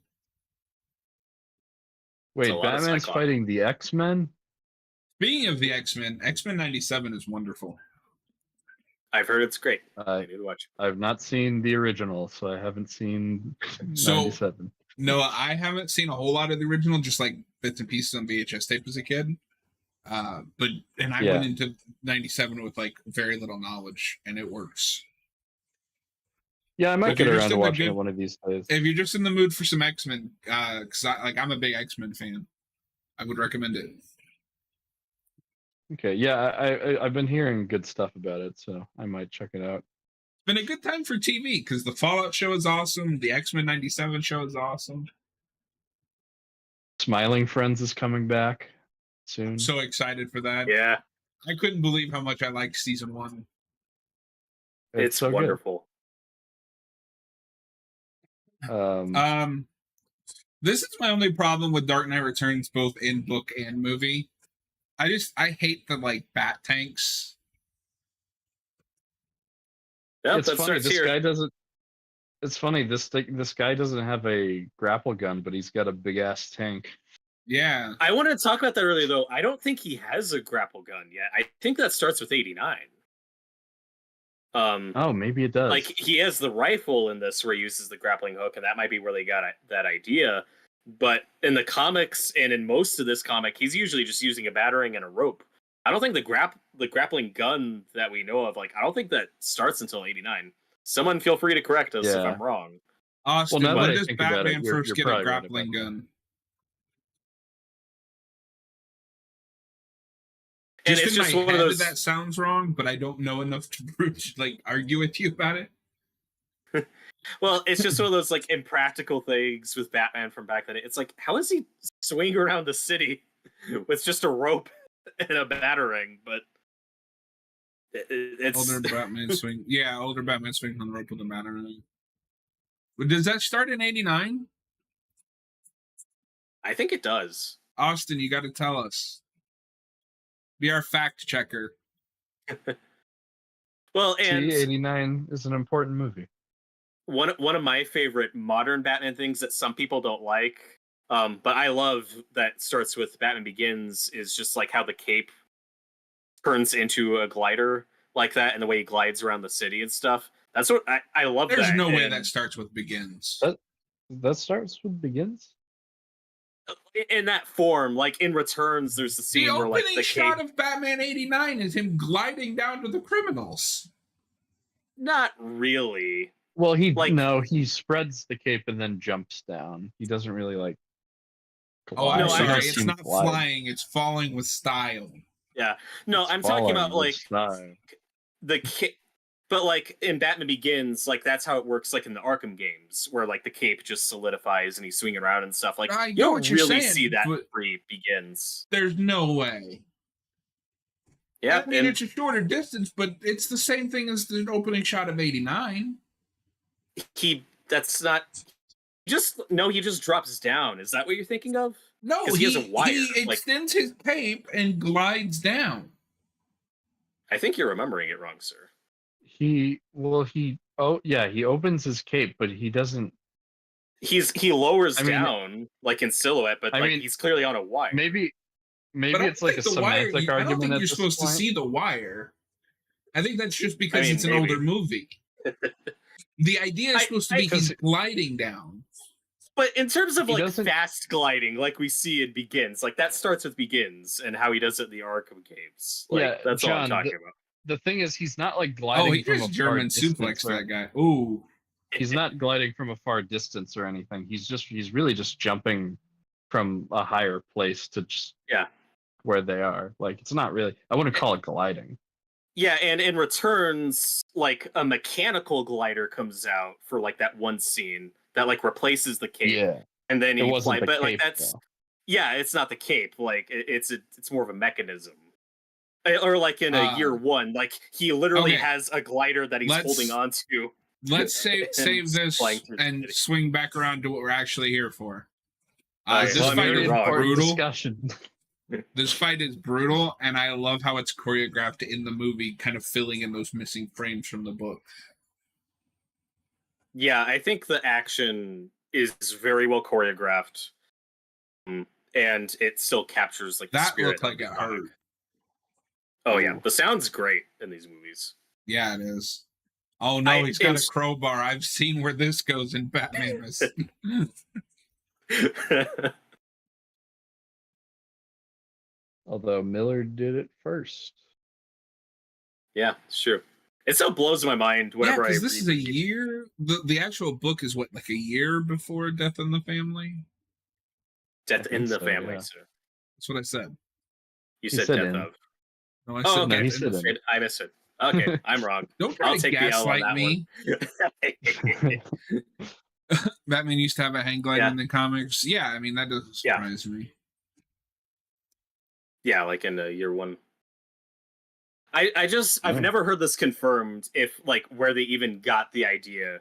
Wait, Batman's fighting the X-Men? Speaking of the X-Men, X-Men 97 is wonderful. I've heard it's great. I need to watch it. I've not seen the original, so I haven't seen 97. No, I haven't seen a whole lot of the original, just like bits and pieces on VHS tape as a kid. I went into 97 with like very little knowledge, and it works. Yeah, I might get around to watching it one of these days. If you're just in the mood for some X-Men, because I'm a big X-Men fan, I would recommend it. Okay, yeah, I've been hearing good stuff about it, so I might check it out. It's been a good time for TV because the Fallout show is awesome. The X-Men 97 show is awesome. Smiling Friends is coming back soon. I'm so excited for that. Yeah. I couldn't believe how much I liked season 1. It's so wonderful. This is my only problem with Dark Knight Returns, both in book and movie. I hate the like bat tanks. Yep, it's funny. This guy doesn't. It's funny. This guy doesn't have a grapple gun, but he's got a big ass tank. Yeah. I wanted to talk about that earlier, though. I don't think he has a grapple gun yet. I think that starts with 89. Oh, maybe it does. Like he has the rifle in this where he uses the grappling hook, and that might be where they got that idea. But in the comics and in most of this comic, he's usually just using a battering and a rope. I don't think the grappling gun that we know of, like I don't think that starts until 89. Someone feel free to correct us if I'm wrong. Austin, when does Batman first get a grappling gun? And it's just one of those that sounds wrong, but I don't know enough to argue with you about it. Well, it's just one of those like impractical things with Batman from back then. It's like, how is he swinging around the city with just a rope and a battering? But it's older Batman swing. Yeah, older Batman swing on the rope with a battering. But does that start in 89? I think it does. Austin, you got to tell us. Be our fact checker. Well, and 89 is an important movie. One of my favorite modern Batman things that some people don't like, but I love that starts with Batman Begins is just like how the cape turns into a glider like that and the way he glides around the city and stuff. That's what I love. There's no way that starts with Begins. That starts with Begins? In that form, like in Returns, there's the scene where like the shot of Batman 89 is him gliding down to the criminals. Not really. Well, he spreads the cape and then jumps down. He doesn't really like. Oh, I'm sorry. It's not flying. It's falling with style. Yeah. No, I'm talking about like the cape. But like in Batman Begins, like that's how it works. Like in the Arkham games, where like the cape just solidifies and he's swinging around and stuff. Like you don't really see that pre-Begins. There's no way. Yeah, I mean it's a shorter distance, but it's the same thing as the opening shot of 89. He just drops down. Is that what you're thinking of? No, he has a wire. He extends his cape and glides down. I think you're remembering it wrong, sir. He opens his cape, but he doesn't. He lowers down like in silhouette, but he's clearly on a wire. Maybe it's like a semantic argument. I don't think you're supposed to see the wire. I think that's just because it's an older movie. The idea is supposed to be he's gliding down. But in terms of like fast gliding, like we see in Begins, like that starts with Begins and how he does it in the Arkham games. Like, that's all I'm talking about. The thing is, he's not like gliding from a German suplex that guy. Ooh, he's not gliding from a far distance or anything. He's really just jumping from a higher place to just where they are. Like it's not really. I wouldn't call it gliding. Yeah, and in Returns, like a mechanical glider comes out for like that one scene that like replaces the cape. Yeah, And then it he wasn't the but like cape, that's though. yeah, it's not the cape. Like it's more of a mechanism. Or like in a year one, like he literally Okay. has a glider that he's holding onto. Let's save this and swing back around to what we're actually here for. Okay, This well, fight is brutal. Discussion. This fight is brutal, and I love how it's choreographed in the movie, kind of filling in those missing frames from the book. Yeah, I think the action is very well choreographed, and it still captures like the That spirit looked like it hurt. Oh yeah, the sound's great in these movies. Yeah, it is. Oh no, he's got a crowbar. I've seen where this goes in Batman. Although Miller did it first. Yeah, it's true. It still blows my mind whenever I this is a year. The actual book is what, like a year before Death in the Family? Death in the Family, yeah. sir. That's what I said. You said Death of. No, I said okay. No, I missed it. Okay, I'm wrong. Don't try to gaslight me. Batman used to have a hang glider in the comics. Yeah, I mean that doesn't surprise me. Yeah, like in year one. I've never heard this confirmed if like where they even got the idea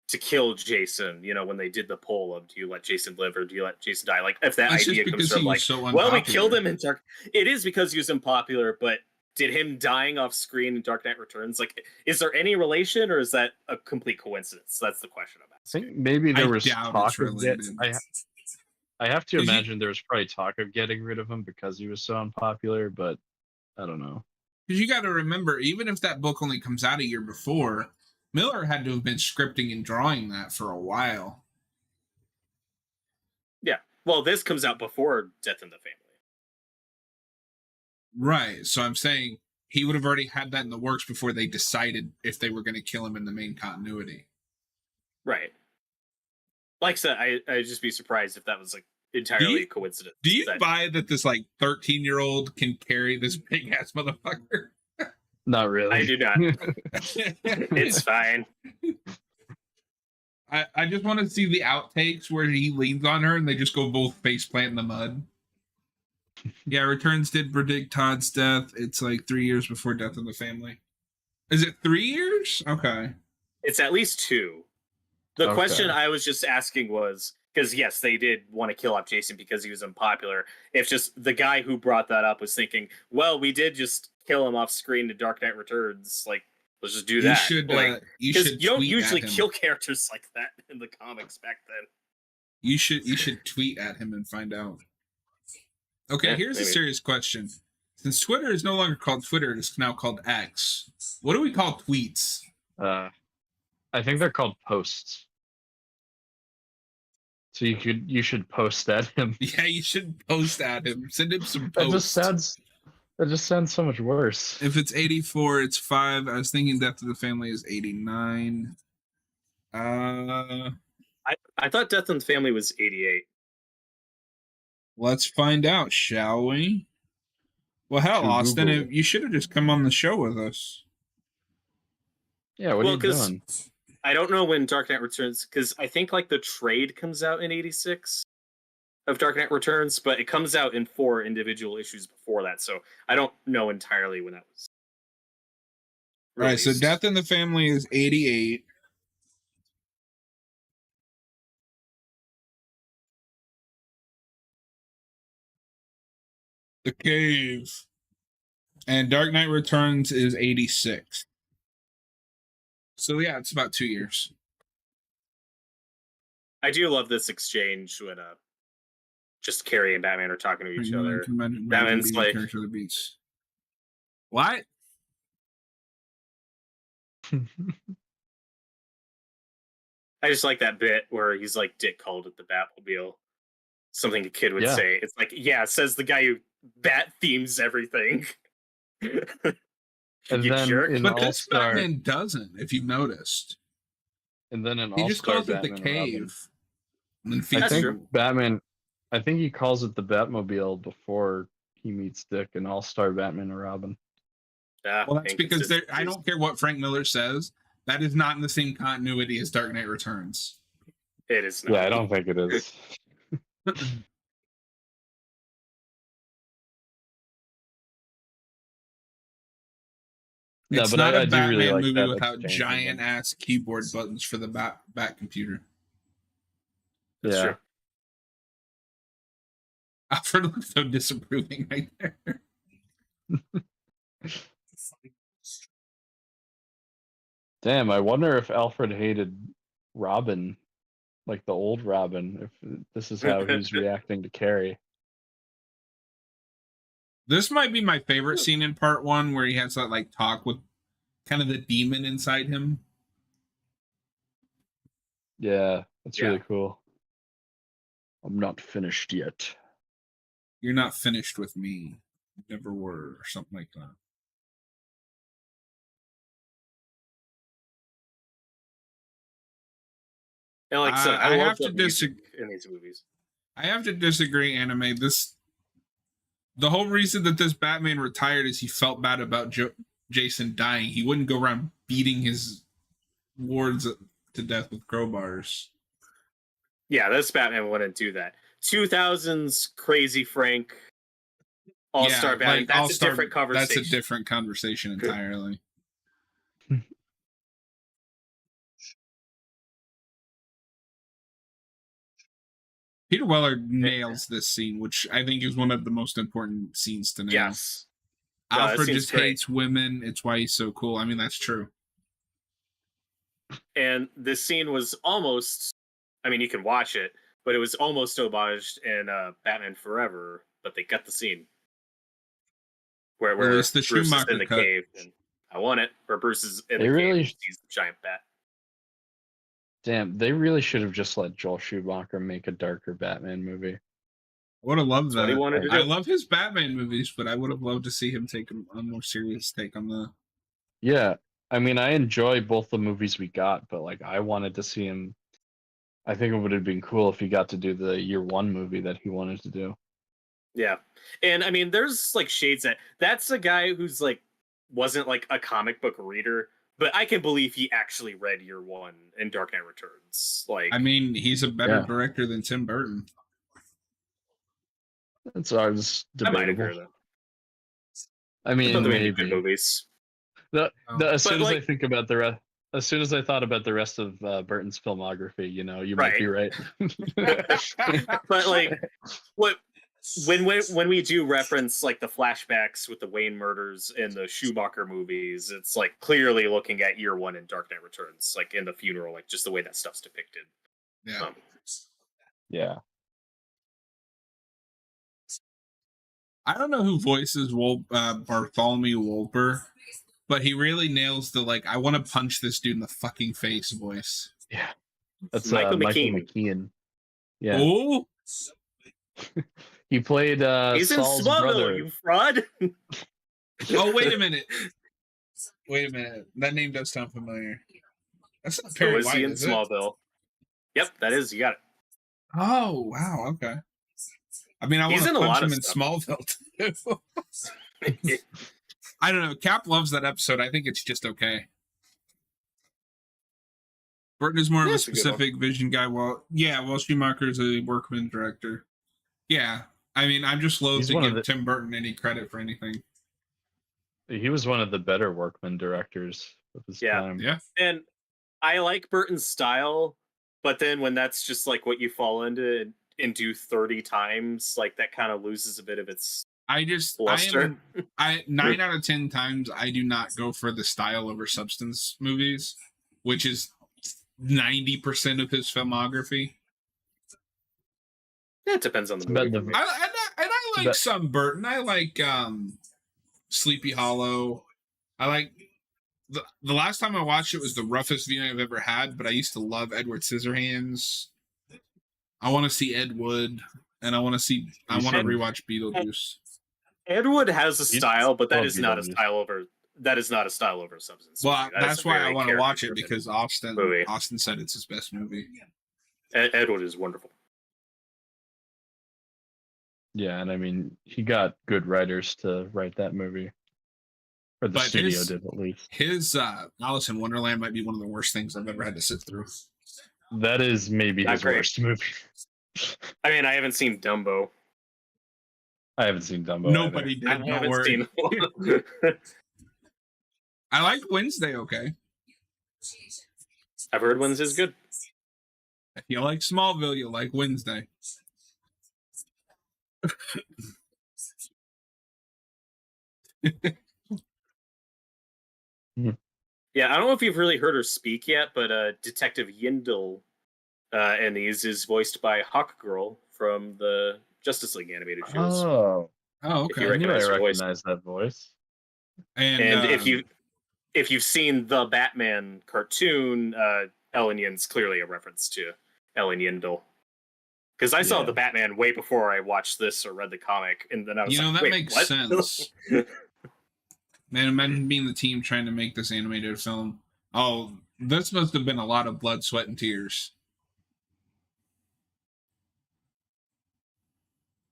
to kill Jason, you know, when they did the poll of do you let Jason live or do you let Jason die? Like if that idea comes from like well, we killed him in Dark. It is because he was unpopular, but did him dying off screen in Dark Knight Returns, like, is there any relation or is that a complete coincidence? That's the question I'm asking. I think maybe there was talk of I have to imagine there was probably talk of getting rid of him because he was so unpopular, but I don't know. Because you got to remember, even if that book only comes out a year before, Miller had to have been scripting and drawing that for a while. Yeah. Well, this comes out before Death in the Family. Right. So I'm saying he would have already had that in the works before they decided if they were going to kill him in the main continuity. Right. Like I said, I'd just be surprised if that was like entirely a coincidence. Do you buy that this like 13-year-old can carry this big ass motherfucker? Not really. I do not. It's fine. I just want to see the outtakes where he leans on her and they just go both face plant in the mud. Yeah, Returns did predict Todd's death. It's like 3 years before Death in the Family. Is it 3 years? Okay. It's at least 2. The question I was just asking was, because yes, they did want to kill off Jason because he was unpopular. If just the guy who brought that up was thinking, well, we did just kill him off screen to Dark Knight Returns. Like, let's just do that. You should you don't usually kill characters like that in the comics back then. You should tweet at him and find out. Okay, here's a serious question. Since Twitter is no longer called Twitter, it is now called X. What do we call tweets? I think they're called posts. So you should post at him. Yeah, you should post at him. Send him some posts. That just sounds so much worse. If it's 84, it's 5. I was thinking Death of the Family is 89. I thought Death in the Family was 88. Let's find out, shall we? Well, hell, Austin, you should have just come on the show with us. Yeah, what are you doing? I don't know when Dark Knight Returns, because I think like the trade comes out in 86 of Dark Knight Returns, but it comes out in 4 individual issues before that, so I don't know entirely when that was released. All right, so Death in the Family is 88. The Cave and Dark Knight Returns is 86. So yeah, it's about 2 years. I do love this exchange when just Carrie and Batman are talking to each other. Batman's like, what? I just like that bit where he's like, Dick called it the Batmobile. Something a kid would say. It's like, yeah, says the guy who bat themes everything. And then jerk. But this Batman doesn't, if you've noticed. And then he just calls it the Cave. I think he calls it the Batmobile before he meets Dick in All-Star Batman and Robin. Well, that's because I don't care what Frank Miller says. That is not in the same continuity as Dark Knight Returns. It is not. Yeah, I don't think it is. It's but not I a do really Batman like movie that without exchange giant ass keyboard buttons for the bat computer. That's true. Alfred looks so disapproving right there. Damn, I wonder if Alfred hated Robin, like the old Robin, if this is how he's reacting to Carrie. This might be my favorite scene in part 1, where he has that like talk with kind of the demon inside him. Yeah, that's really cool. I'm not finished yet. You're not finished with me. You never were, or something like that. And like I said, I love have to disagree in these movies. I have to disagree, Anime. The whole reason that this Batman retired is he felt bad about Jason dying. He wouldn't go around beating his wards to death with crowbars. Yeah, this Batman wouldn't do that. 2000s crazy Frank All-Star Batman. Like that's a different conversation. That's a different conversation entirely. Peter Weller nails this scene, which I think is one of the most important scenes to nail. Yes. Alfred just hates women. It's why he's so cool. I mean, that's true. And this scene was almost, I mean, you can watch it, but it was almost homaged in Batman Forever, but they cut the scene. Where Bruce is in the cave. And I want it. Where Bruce is in the cave and sees the giant bat. Damn, they really should have just let Joel Schumacher make a darker Batman movie. I would have loved that. What he wanted to do. I love his Batman movies, but I would have loved to see him take a more serious take on the. Yeah, I mean, I enjoy both the movies we got, but like, I wanted to see him. I think it would have been cool if he got to do the Year One movie that he wanted to do. Yeah, and I mean, there's like shades that's a guy who's like wasn't like a comic book reader. But I can believe he actually read Year One in Dark Knight Returns. Like, I mean, he's a better director than Tim Burton. That's always debatable. I might agree with that. I mean, maybe good movies. As soon as I think about the rest, as soon as I thought about the rest of Burton's filmography, you might be right. But like, when we do reference like the flashbacks with the Wayne murders in the Schumacher movies, it's like clearly looking at Year One in Dark Knight Returns, like in the funeral, like just the way that stuff's depicted. Yeah. Yeah. I don't know who voices Bartholomew Wolper, but he really nails the like, I want to punch this dude in the fucking face voice. Yeah. That's Michael McKean. Yeah. Oh. He played He's Saul's in Smallville, brother. you fraud. Oh, wait a minute. That name does sound familiar. That's not Perry White, in Smallville. Yep, that is. You got it. Oh, wow. Okay. I mean, I want to punch him in Smallville, too. I don't know. Cap loves that episode. I think it's just okay. Burton is more of a specific vision guy. Well, Schumacher is a workman director. Yeah. I mean, I'm just loath to give Tim Burton any credit for anything. He was one of the better workman directors of his time. Yeah. And I like Burton's style, but then when that's just like what you fall into and do 30 times, like that kind of loses a bit of its luster. 9 out of 10 times I do not go for the style over substance movies, which is 90% of his filmography. It depends on the movie. I like some Burton. I like Sleepy Hollow. I like the last time I watched it was the roughest viewing I've ever had, but I used to love Edward Scissorhands. I want to see Ed Wood, and I want to rewatch Beetlejuice. Ed Wood has a style, but that is not a style over. That is not a style over substance. Well, that's why I want to watch it, because Austin said it's his best movie. Ed Wood is wonderful. Yeah, and I mean, he got good writers to write that movie. Or the studio did, at least. His Alice in Wonderland might be one of the worst things I've ever had to sit through. That is maybe Not his great. worst movie. I mean, I haven't seen Dumbo. I haven't seen Dumbo. Nobody either. did. Don't worry. I like Wednesday. Okay. I've heard Wednesday's good. If you like Smallville, you'll like Wednesday. Yeah, I don't know if you've really heard her speak yet, but Detective Yindel in these is voiced by Hawkgirl from the Justice League animated shows. Oh, okay. If you recognize that voice. And if you've seen the Batman cartoon, Ellen Yin's clearly a reference to Ellen Yindel. Because I saw the Batman way before I watched this or read the comic, and then I was like, that wait, makes what? sense. Man, imagine being the team trying to make this animated film. Oh, this must have been a lot of blood, sweat, and tears.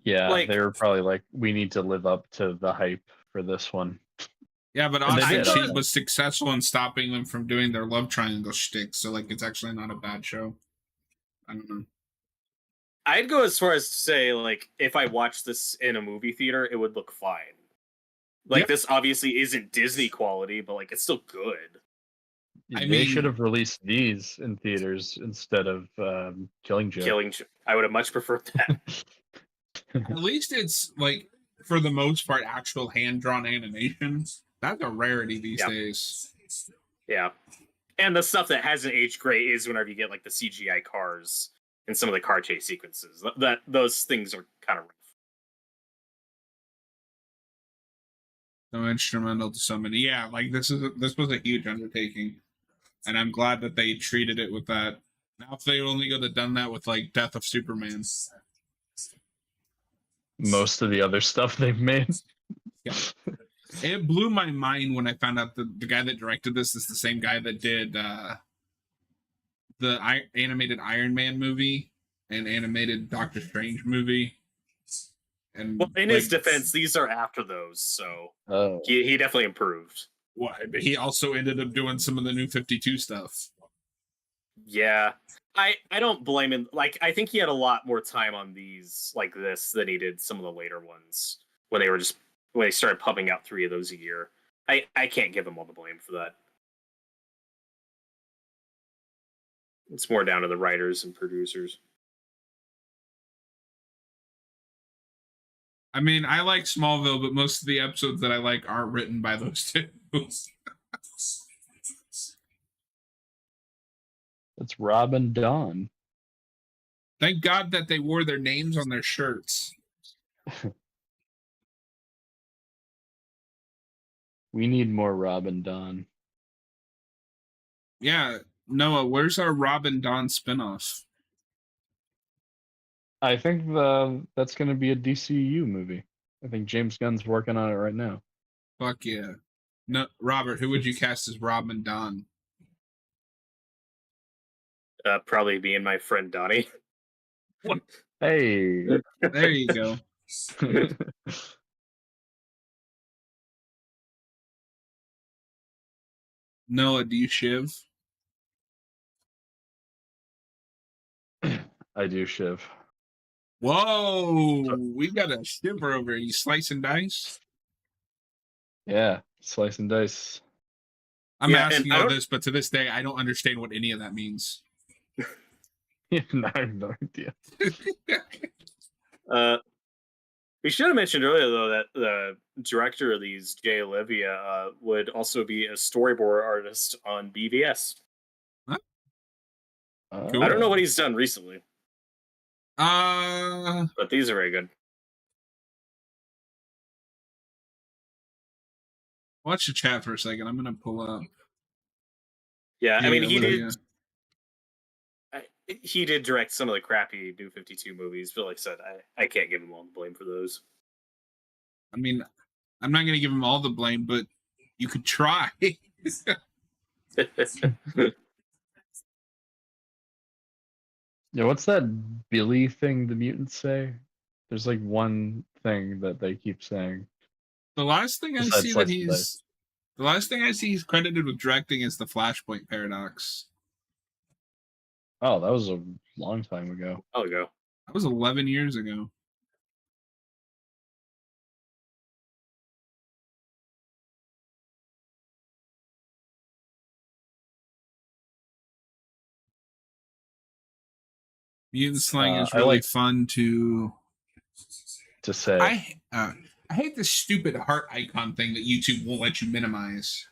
Yeah, they were probably like, we need to live up to the hype for this one. Yeah, but Austin Sheet was successful in stopping them from doing their love triangle shtick, so like it's actually not a bad show. I don't know. I'd go as far as to say, like, if I watched this in a movie theater, it would look fine. Like, this obviously isn't Disney quality, but like, it's still good. They should have released these in theaters instead of Killing Joke. I would have much preferred that. At least it's like, for the most part, actual hand-drawn animations. That's a rarity these days. Yeah. And the stuff that hasn't aged great is whenever you get like the CGI cars and some of the car chase sequences. Those things are kind of rough. So instrumental to so many. Yeah, like this was a huge undertaking. And I'm glad that they treated it with that. Now if they only could have done that with like Death of Superman. Most of the other stuff they've made. Yeah. It blew my mind when I found out the guy that directed this is the same guy that did the animated Iron Man movie and animated Doctor Strange movie. And well, in his defense, these are after those, so he definitely improved. Why? But he also ended up doing some of the New 52 stuff. Yeah. I don't blame him. Like, I think he had a lot more time on these like this than he did some of the later ones when they started pumping out 3 of those a year. I can't give him all the blame for that. It's more down to the writers and producers. I mean, I like Smallville, but most of the episodes that I like aren't written by those two. It's Rob and Dawn. Thank God that they wore their names on their shirts. We need more Rob and Dawn. Yeah, Noah, where's our Rob and Dawn spinoff? I think that's going to be a DCU movie. I think James Gunn's working on it right now. Fuck yeah. No, Robert, who would you cast as Rob and Dawn? Probably being my friend Donnie. Hey. There you go. Noah, do you shiv? I do shiv. Whoa, we got a shiver over here. You slice and dice? Yeah, slice and dice. I'm asking all this, but to this day, I don't understand what any of that means. I have no idea. We should have mentioned earlier, though, that the director of these, Jay Olivia, would also be a storyboard artist on BVS. Huh? Cool. I don't know what he's done recently. But these are very good. Watch the chat for a second. I'm gonna pull up. Yeah, I mean, he did direct some of the crappy New 52 movies, but like I said, I can't give him all the blame for those. I mean, I'm not gonna give him all the blame, but you could try. Yeah, what's that Billy thing the mutants say? There's like one thing that they keep saying. The last thing I see he's credited with directing is the Flashpoint Paradox. Oh, that was a long time ago. Oh, go. That was 11 years ago. Mutant slang is really fun to say. I hate this stupid heart icon thing that YouTube won't let you minimize.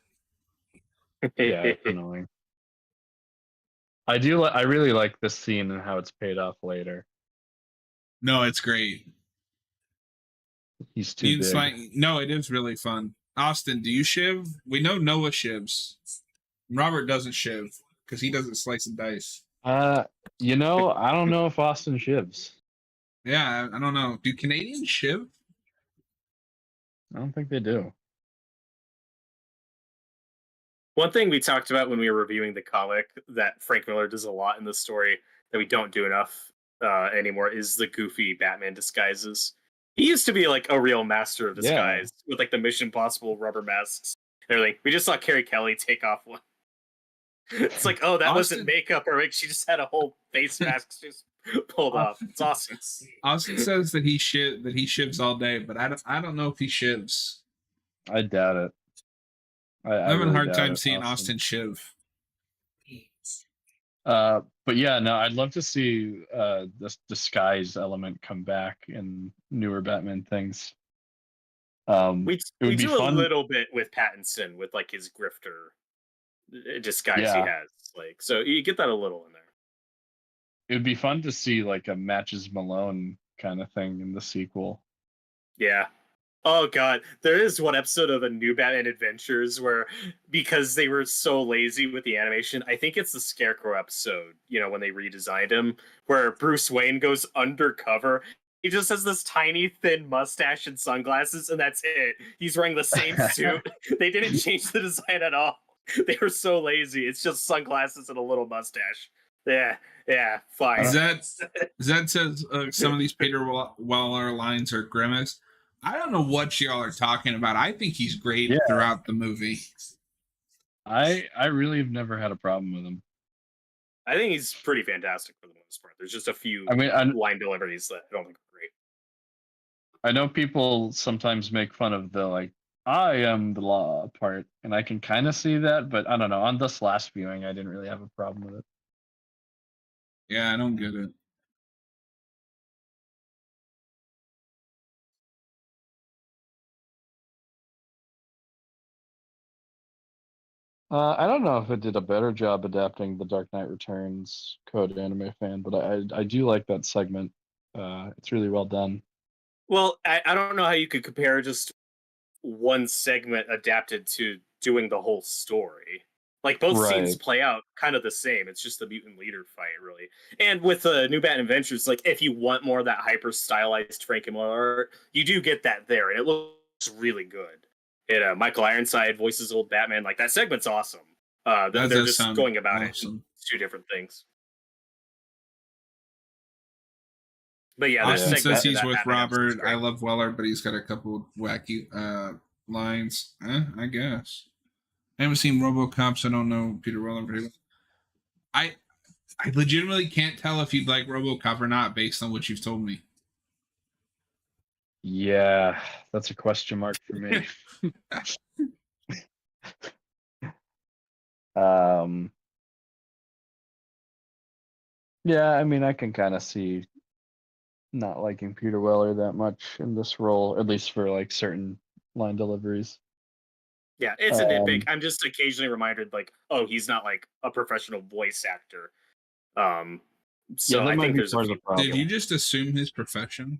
Yeah, it's annoying. I really like this scene and how it's paid off later. No, it's great. He's too big. Slang, no, it is really fun. Austin, do you shiv? We know Noah shivs. Robert doesn't shiv because he doesn't slice and dice. I don't know if Austin shivs. Yeah, I don't know. Do Canadians shiv? I don't think they do. One thing we talked about when we were reviewing the comic that Frank Miller does a lot in the story that we don't do enough anymore is the goofy Batman disguises. He used to be like a real master of disguise with like the Mission Impossible rubber masks and everything. We just saw Carrie Kelly take off one. It's like, oh, that wasn't makeup, or like she just had a whole face mask just pulled off. It's awesome. Austin says that he shivs all day, but I don't know if he shivs. I doubt it. I'm having a hard time seeing Austin shiv. But yeah, no, I'd love to see this disguise element come back in newer Batman things. We do a little bit with Pattinson with like his grifter disguise he has, like, so you get that a little in there. It would be fun to see like a Matches Malone kind of thing in the sequel. Yeah. Oh god, there is one episode of a New Batman Adventures where, because they were so lazy with the animation, I think it's the Scarecrow episode, when they redesigned him, where Bruce Wayne goes undercover. He just has this tiny, thin mustache and sunglasses, and that's it. He's wearing the same suit. They didn't change the design at all. They were so lazy. It's just sunglasses and a little mustache. Yeah, fine. Zed says some of these Peter Weller lines are grimace. I don't know what y'all are talking about. I think he's great throughout the movie. I really have never had a problem with him. I think he's pretty fantastic for the most part. There's just a few line deliveries that I don't think are great. I know people sometimes make fun of the like, I am the law part, and I can kind of see that, but I don't know. On this last viewing, I didn't really have a problem with it. Yeah, I don't get it. I don't know if it did a better job adapting the Dark Knight Returns code anime fan, but I do like that segment. It's really well done. Well, I don't know how you could compare just one segment adapted to doing the whole story. Like, both scenes play out kind of the same. It's just the mutant leader fight, really. And with the New Batman Adventures, like, if you want more of that hyper stylized Frank Miller art, you do get that there, and it looks really good. Michael Ironside voices old Batman. Like, that segment's awesome. They're just going about awesome. It two different things. But yeah, Austin says he's with Robert. I love Weller, but he's got a couple wacky lines. I guess. I haven't seen RoboCop, so I don't know Peter Weller very well. I legitimately can't tell if you'd like RoboCop or not based on what you've told me. Yeah, that's a question mark for me. Yeah, I mean, I can kind of see not liking Peter Weller that much in this role, at least for like certain line deliveries. Yeah, it's a nitpick. I'm just occasionally reminded, like, oh, he's not like a professional voice actor. So I think there's a few. Did you just assume his profession?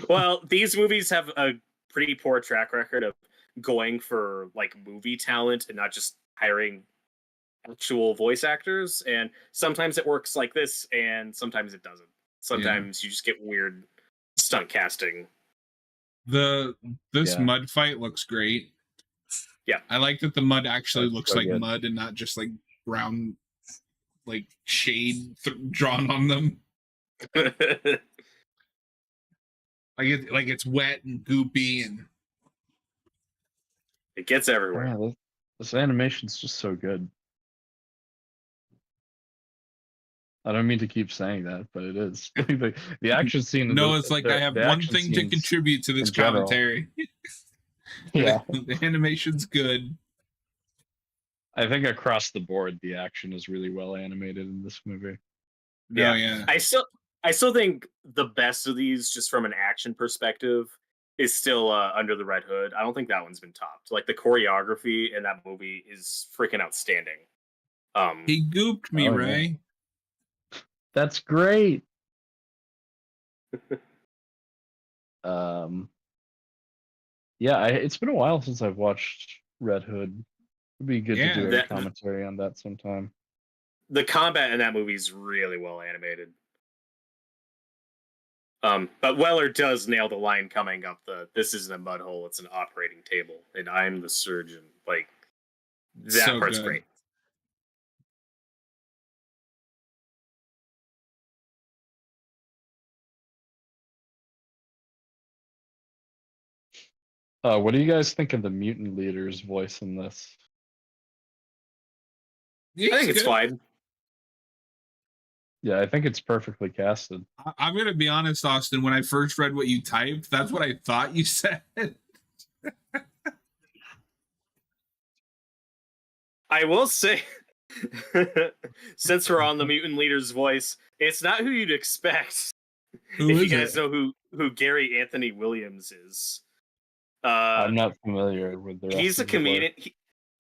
Well, these movies have a pretty poor track record of going for like movie talent and not just hiring actual voice actors. And sometimes it works like this, and sometimes it doesn't. Sometimes you just get weird stunt casting. This mud fight looks great. Yeah, I like that the mud actually looks like mud and not just like brown, like shade drawn on them. Like it's wet and goopy and it gets everywhere. Yeah, this animation's just so good. I don't mean to keep saying that, but it is. The action scene. No, it's like I have one thing to contribute to this commentary. Yeah. The animation's good. I think across the board, the action is really well animated in this movie. Yeah, Oh, yeah. I still think the best of these, just from an action perspective, is still Under the Red Hood. I don't think that one's been topped. Like the choreography in that movie is freaking outstanding. He gooped me, Ray. Yeah. That's great. Yeah, it's been a while since I've watched Red Hood. It'd be good to do a commentary on that sometime. The combat in that movie is really well animated. But Weller does nail the line coming up. This isn't a mud hole; it's an operating table, and I'm the surgeon. Like that So part's good. great. What do you guys think of the mutant leader's voice in this? I think it's fine. Yeah, I think it's perfectly casted. I'm going to be honest, Austin. When I first read what you typed, that's what I thought you said. I will say, since we're on the mutant leader's voice, it's not who you'd expect. If you guys know who Gary Anthony Williams is. I'm not familiar with the rest. He's a comedian.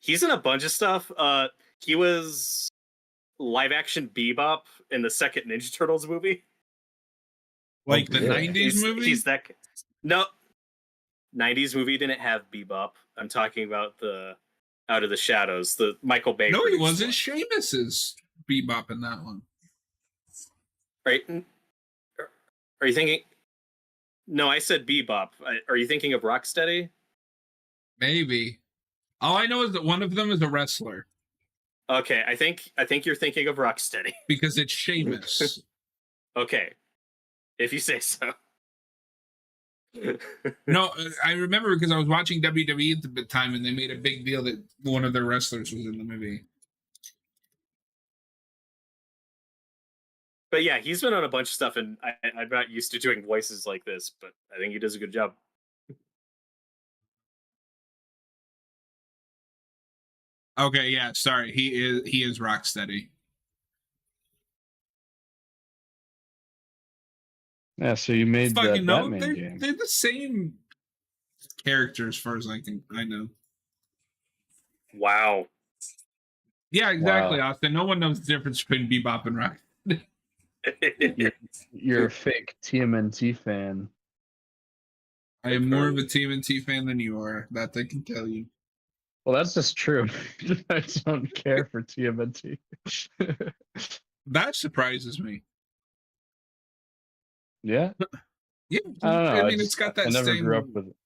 He's in a bunch of stuff. He was live action Bebop in the second Ninja Turtles movie. Like the 90s movie? He's that. No, 90s movie didn't have Bebop. I'm talking about the Out of the Shadows, the Michael Bay. No, he wasn't. Seamus is Bebop in that one. Right? Are you thinking? No, I said Bebop. Are you thinking of Rocksteady? Maybe. All I know is that one of them is a wrestler. Okay, I think you're thinking of Rocksteady. Because it's Seamus. Okay. If you say so. No, I remember because I was watching WWE at the time and they made a big deal that one of their wrestlers was in the movie. But yeah, he's been on a bunch of stuff, and I'm not used to doing voices like this, but I think he does a good job. Okay, yeah, sorry. He is Rocksteady. Yeah, so you made that Batman game. They're the same character as far as I know. Wow. Yeah, exactly, wow. Austin. No one knows the difference between Bebop and Rock. You're a fake TMNT fan. I am more of a TMNT fan than you are. That I can tell you. Well, that's just true. I don't care for TMNT. That surprises me. Yeah? Yeah. I don't know. I mean, it's got that I never same... grew up with it.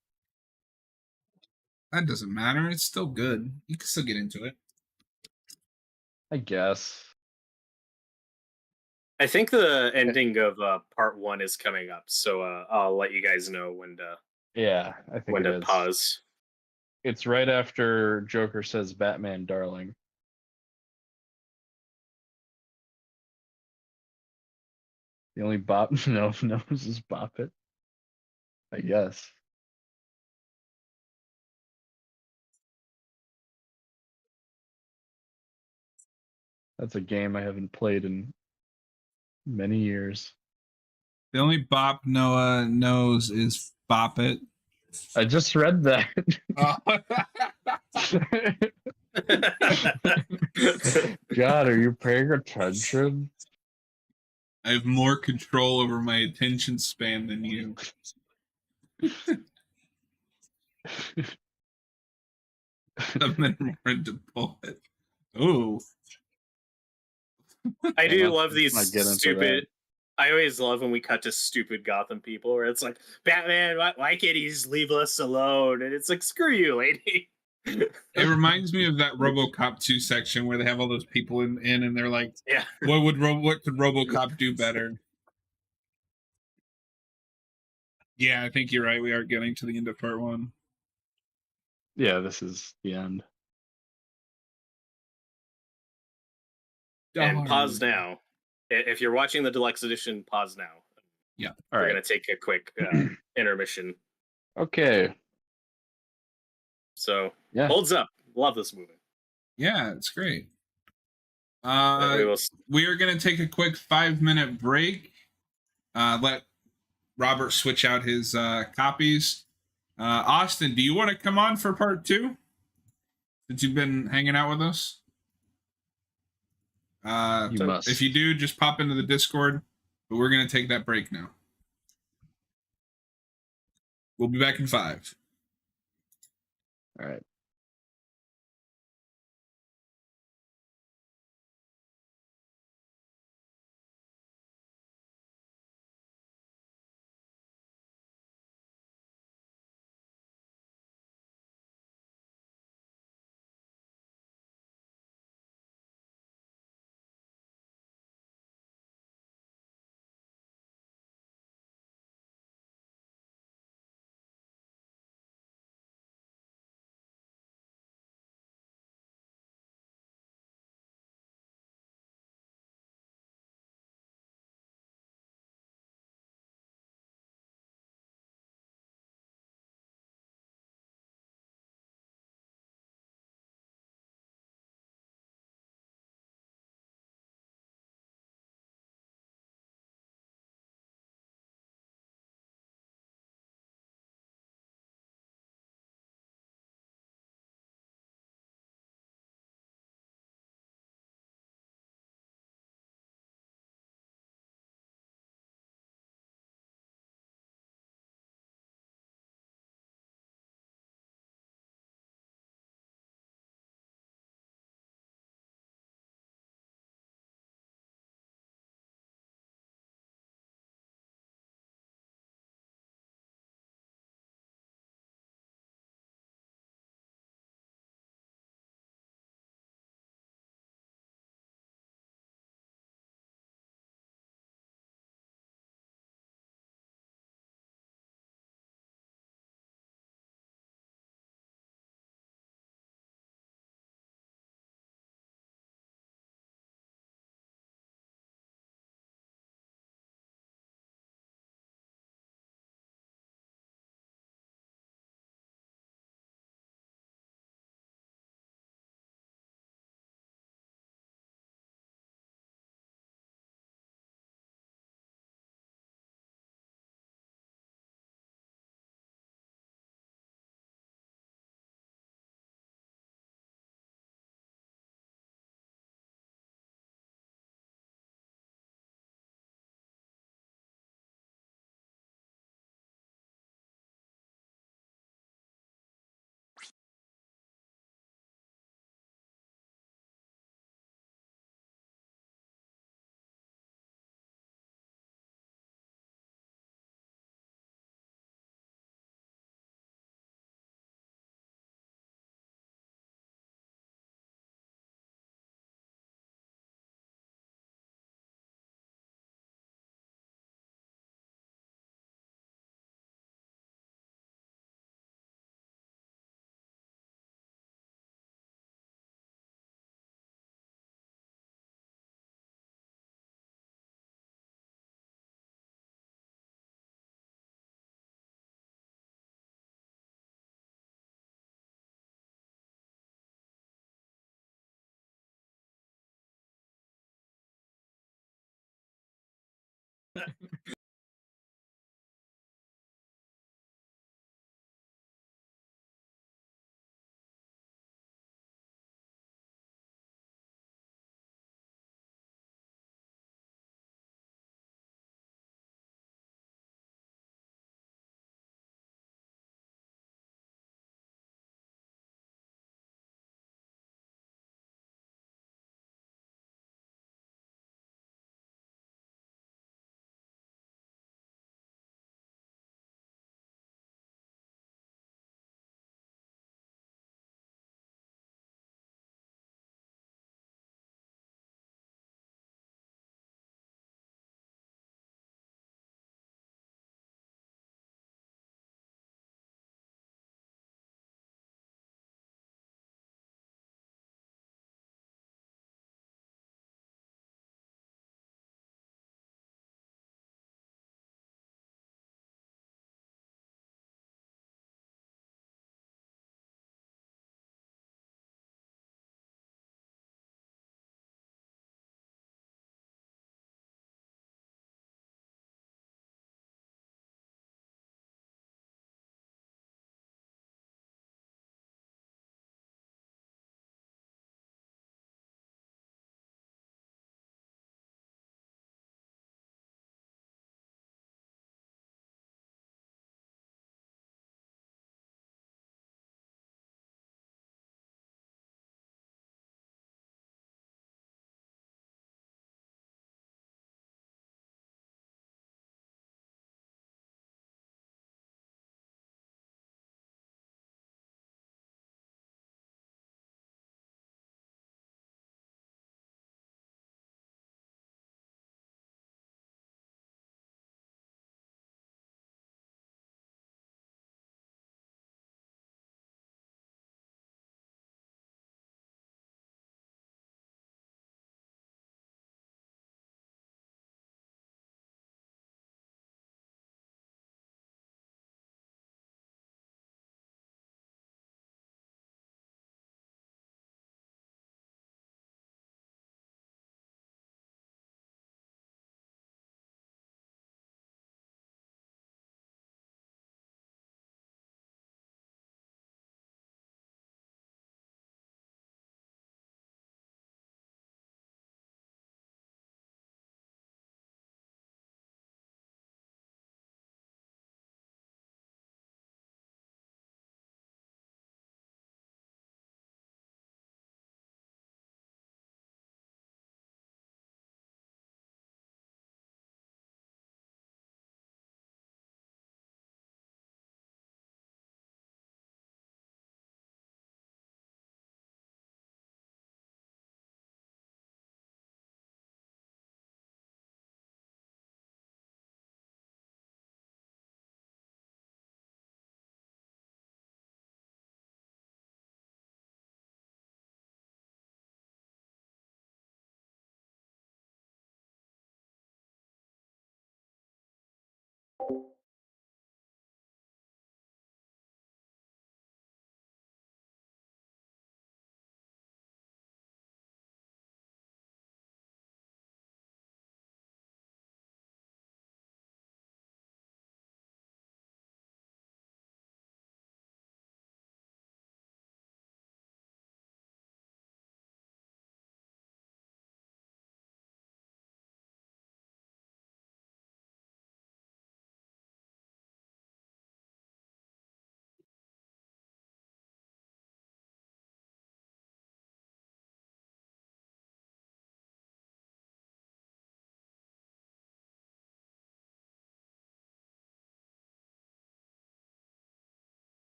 That doesn't matter. It's still good. You can still get into it. I guess. I think the ending of part 1 is coming up, so I'll let you guys know when to. Yeah, I think when to pause. It's right after Joker says "Batman, darling." The only bop knows is bop it. I guess. That's a game I haven't played in many years. The only bop Noah knows is bop it. I just read that. God, are you paying attention? I have more control over my attention span than you. I'm then more into pull it. Oh. I do love these stupid. I always love when we cut to stupid Gotham people where it's like, Batman, why can't he just leave us alone? And it's like, screw you, lady. It reminds me of that RoboCop 2 section where they have all those people in and they're like, yeah, what could RoboCop do better? Yeah, I think you're right. We are getting to the end of part 1. Yeah, this is the end. And pause now. If you're watching the deluxe edition, pause now. Yeah. All We're right. gonna take a quick intermission. Okay. So Yeah. holds up. Love this movie. Yeah, it's great. We are going to take a quick 5-minute break. Let Robert switch out his copies. Austin, do you want to come on for part 2? Since you've been hanging out with us? You must. If you do, just pop into the Discord. But we're going to take that break now. We'll be back in 5. All right.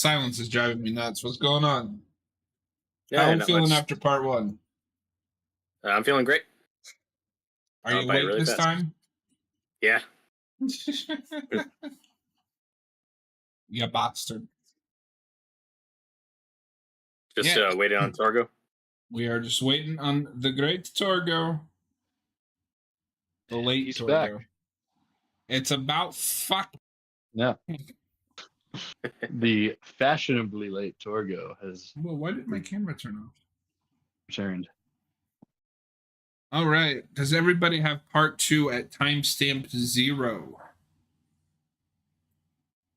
Silence is driving me nuts. What's going on? Yeah, how are you feeling after part 1? I'm feeling great. Are you awake really this fast. time? Yeah. You bastard. Just waiting on Torgo. We are just waiting on the great Torgo. The late He's Torgo. back. It's about fuck. Yeah. The fashionably late Torgo has Well, why did my camera turn off? returned. All right. Does everybody have part 2 at timestamp 0?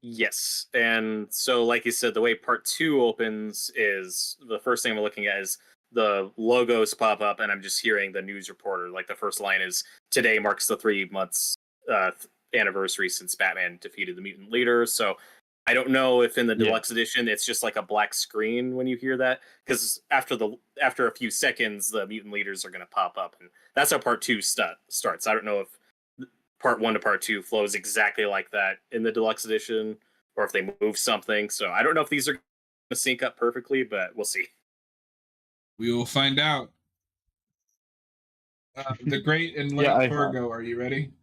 Yes. And so, like you said, the way part 2 opens is the first thing I'm looking at is the logos pop up, and I'm just hearing the news reporter. Like the first line is, "Today marks the 3 months anniversary since Batman defeated the mutant leader." So I don't know if in the deluxe edition it's just like a black screen when you hear that, because after a few seconds the mutant leaders are going to pop up, and that's how part 2 starts. I don't know if part 1 to part 2 flows exactly like that in the deluxe edition, or if they move something. So I don't know if these are going to sync up perfectly, but we'll see. We will find out. The great and late Torgo, are you ready?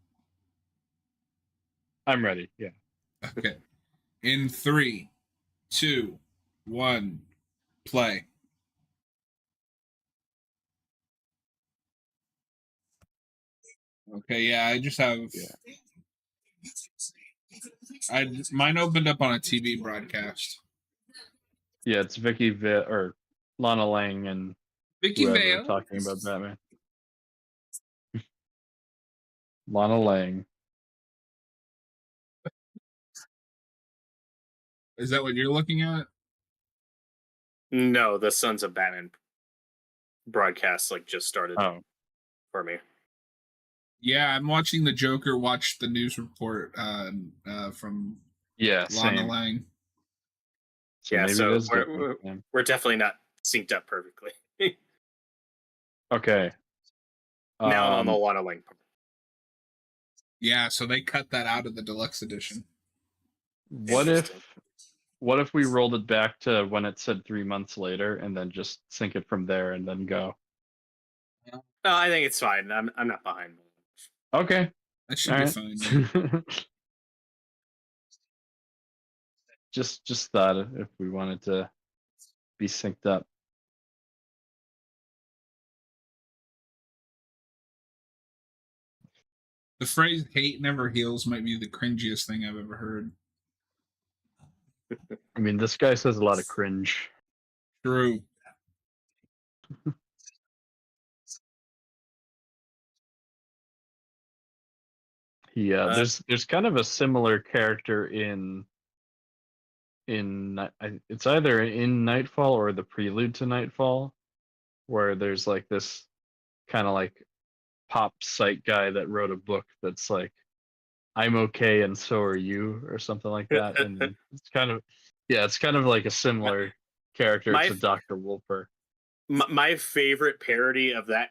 I'm ready. Yeah. Okay. In 3, 2, 1, play. Okay, yeah, I just have. Mine opened up on a TV broadcast. Yeah, it's Vicky or Lana Lang and Vicky Vale talking about Batman. Lana Lang. Is that what you're looking at? No, the Sons of Batman broadcast just started for me. Yeah, I'm watching the Joker watch the news report from Lana Lang. So maybe so we're definitely not synced up perfectly. Okay. Now I'm on the Lana Lang part. Yeah, so they cut that out of the deluxe edition. What if we rolled it back to when it said 3 months later and then just sync it from there and then go? No, I think it's fine. I'm not behind. Okay. That should be fine. just thought if we wanted to be synced up. The phrase "hate never heals" might be the cringiest thing I've ever heard. I mean, this guy says a lot of cringe. True. Yeah, there's kind of a similar character in it's either in Nightfall or the prelude to Nightfall, where there's like this kind of like pop psych guy that wrote a book that's like, "I'm okay and so are you," or something like that. And it's kind of like a similar character to Dr. Wolper. My favorite parody of that